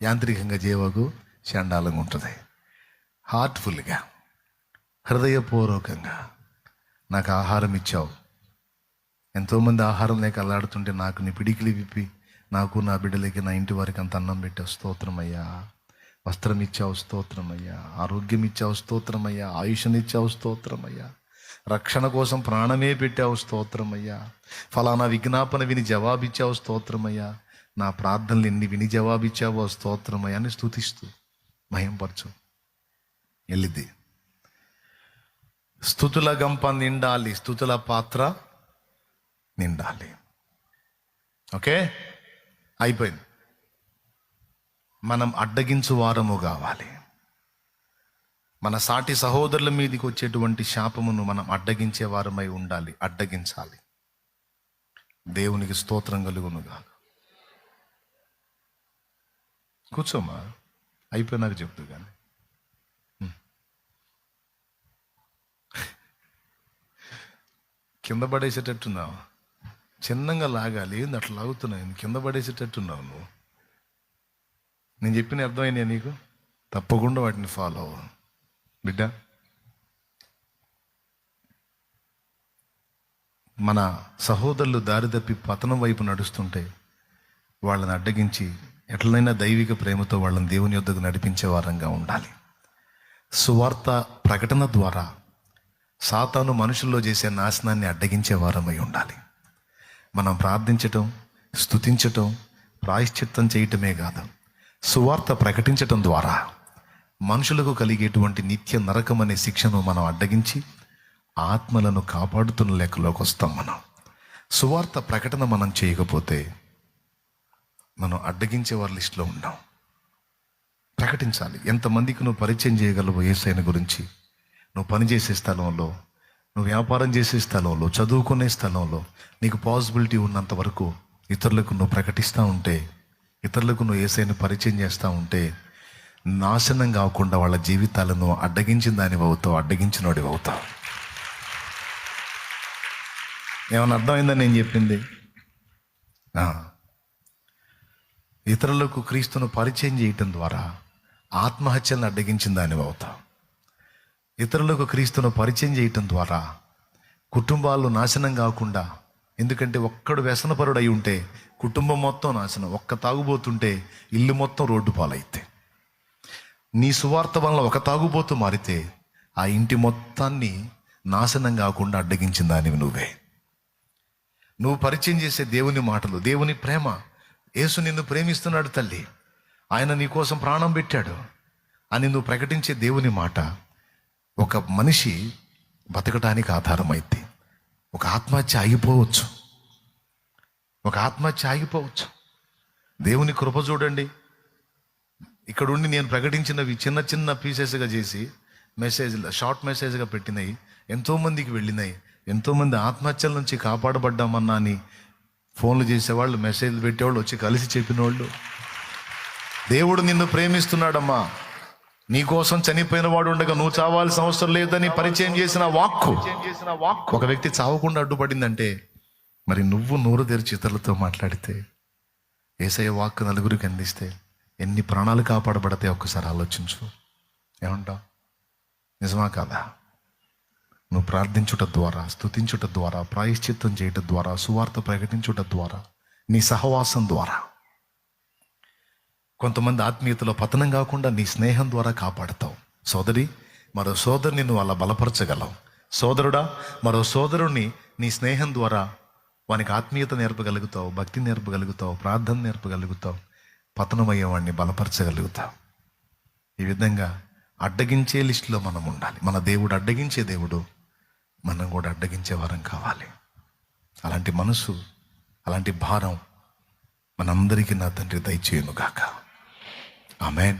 యాంత్రికంగా చేయవకు. చండాలంగా ఉంటుంది. హార్ట్ఫుల్గా, హృదయపూర్వకంగా నాకు ఆహారం ఇచ్చావు. ఎంతోమంది ఆహారం లేక అల్లాడుతుంటే నాకు నీ పిడికిలి విప్పి నాకు, నా బిడ్డలకి, నా ఇంటి వారికి అంత అన్నం పెట్టావు, స్తోత్రమయ్యా. వస్త్రం ఇచ్చావు, స్తోత్రమయ్యా. ఆరోగ్యం ఇచ్చావు, స్తోత్రమయ్యా. ఆయుష్నిచ్చావు, స్తోత్రమయ్యా. రక్షణ కోసం ప్రాణమే పెట్టావు, స్తోత్రమయ్యా. ఫలానా విజ్ఞాపన విని జవాబిచ్చావు, స్తోత్రమయ్యా. నా ప్రార్థనలు ఎన్ని విని జవాబిచ్చావో, స్తోత్రమయ్యా అని స్తుతిస్తూ మహింపరచు. వెళ్ళిద్ది. స్తుతుల గంప నిండాలి, స్తుతుల పాత్ర నిండాలి. ఓకే, అయిపోయింది. మనం అడ్డగించు వారము కావాలి. మన సాటి సహోదరుల మీదకి వచ్చేటువంటి శాపమును మనం అడ్డగించే వారమై ఉండాలి. అడ్డగించాలి. దేవునికి స్తోత్రం కలుగునుగా. కూర్చోమా, అయిపోయినాక చెప్తూ కానీ. కింద పడేసేటట్టున్నావు. చిన్నగా లాగాలి. ఏంది అట్లా లాగుతున్నావు? కింద పడేసేటట్టున్నావు నువ్వు. నేను చెప్పిన అర్థమైనా నీకు? తప్పకుండా వాటిని ఫాలో అవ్వు బిడ్డ. మన సహోదరులు దారి తప్పి పతనం వైపు నడుస్తుంటే వాళ్ళని అడ్డగించి ఎట్లనైనా దైవిక ప్రేమతో వాళ్ళని దేవుని యొద్దకు నడిపించే వారంగా ఉండాలి. సువార్త ప్రకటన ద్వారా సాతాను మనుషుల్లో చేసే నాశనాన్ని అడ్డగించే వారమై ఉండాలి. మనం ప్రార్థించటం, స్తుతించటం, ప్రాయశ్చిత్తం చేయటమే కాదు, సువార్త ప్రకటించటం ద్వారా మనుషులకు కలిగేటువంటి నిత్య నరకం అనే శిక్షను మనం అడ్డగించి ఆత్మలను కాపాడుతున్న లెక్కలోకి వస్తాం. మనం సువార్త ప్రకటన మనం చేయకపోతే మనం అడ్డగించే వారి లిస్టులో ఉన్నాం. ప్రకటించాలి. ఎంతమందికి నువ్వు పరిచయం చేయగలవు యేసయ్యను గురించి? నువ్వు పనిచేసే స్థలంలో, నువ్వు వ్యాపారం చేసే స్థలంలో, చదువుకునే స్థలంలో నీకు పాసిబిలిటీ ఉన్నంత వరకు ఇతరులకు నువ్వు ప్రకటిస్తూ ఉంటే, ఇతరులకు నువ్వు యేసయ్యను పరిచయం చేస్తూ ఉంటే నాశనం కాకుండా వాళ్ళ జీవితాలను అడ్డగించిన దానివి అవుతావు, అడ్డగించినోడివి అవుతావు. ఏమన్నా అర్థమైందని నేను చెప్పింది? ఇతరులకు క్రీస్తును పరిచయం చేయటం ద్వారా ఆత్మహత్యలను అడ్డగించిన దానివి అవుతావు. ఇతరులకు క్రీస్తును పరిచయం చేయటం ద్వారా కుటుంబాలు నాశనం కాకుండా, ఎందుకంటే ఒక్కడు వ్యసనపరుడు అయి ఉంటే కుటుంబం మొత్తం నాశనం, ఒక్క తాగుబోతుంటే ఇల్లు మొత్తం రోడ్డు పాలైతే, నీ సువార్త వలన ఒక తాగుబోతు మారితే ఆ ఇంటి మొత్తాన్ని నాశనం కాకుండా అడ్డగించిన దానివి నువ్వే. నువ్వు పరిచయం చేసే దేవుని మాటలు, దేవుని ప్రేమ, యేసు నిన్ను ప్రేమిస్తున్నాడు తల్లి, ఆయన నీ కోసం ప్రాణం పెట్టాడు అని నువ్వు ప్రకటించే దేవుని మాట ఒక మనిషి బతకటానికి ఆధారమైంది. ఒక ఆత్మహత్య ఆగిపోవచ్చు, ఒక ఆత్మహత్య ఆగిపోవచ్చు. దేవుని కృప చూడండి. ఇక్కడుండి నేను ప్రకటించినవి చిన్న చిన్న పీసెస్గా చేసి మెసేజ్లు, షార్ట్ మెసేజ్గా పెట్టినాయి, ఎంతోమందికి వెళ్ళినాయి. ఎంతోమంది ఆత్మహత్యల నుంచి కాపాడబడ్డామన్నా అని ఫోన్లు చేసేవాళ్ళు, మెసేజ్లు పెట్టేవాళ్ళు, వచ్చి కలిసి చెప్పినోళ్ళు. దేవుడు నిన్ను ప్రేమిస్తున్నాడమ్మా, నీకోసం చనిపోయిన వాడు ఉండగా నువ్వు చావాల్సిన అవసరం లేదని పరిచయం చేసిన వాక్కు ఒక వ్యక్తి చావకుండా అడ్డుపడిందంటే, మరి నువ్వు నోరు తెరిచి ఇతరులతో మాట్లాడితే, యేసయ్య వాక్కు నలుగురికి అందిస్తే ఎన్ని ప్రాణాలు కాపాడబడితే ఒక్కసారి ఆలోచించు. ఏమంటావు? నిజమా కాదా? నువ్వు ప్రార్థించుట ద్వారా, స్తుతించుట ద్వారా, ప్రాయశ్చిత్తం చేయటం ద్వారా, సువార్త ప్రకటించుట ద్వారా, నీ సహవాసం ద్వారా కొంతమంది ఆత్మీయతలో పతనం కాకుండా నీ స్నేహం ద్వారా కాపాడతావు. సోదరి, మరో సోదరుని నువ్వు అలా బలపరచగలవు. సోదరుడా, మరో సోదరుణ్ణి నీ స్నేహం ద్వారా వానికి ఆత్మీయత నేర్పగలుగుతావు, భక్తి నేర్పగలుగుతావు, ప్రార్థన నేర్పగలుగుతావు, పతనమయ్యేవాడిని బలపరచగలుగుతావు. ఈ విధంగా అడ్డగించే లిస్టులో మనం ఉండాలి. మన దేవుడు అడ్డగించే దేవుడు, మనం కూడా అడ్డగించే వారం కావాలి. అలాంటి మనసు, అలాంటి భారం మనందరికీ నా తండ్రి దయచేయును గాక. ఆమేన్.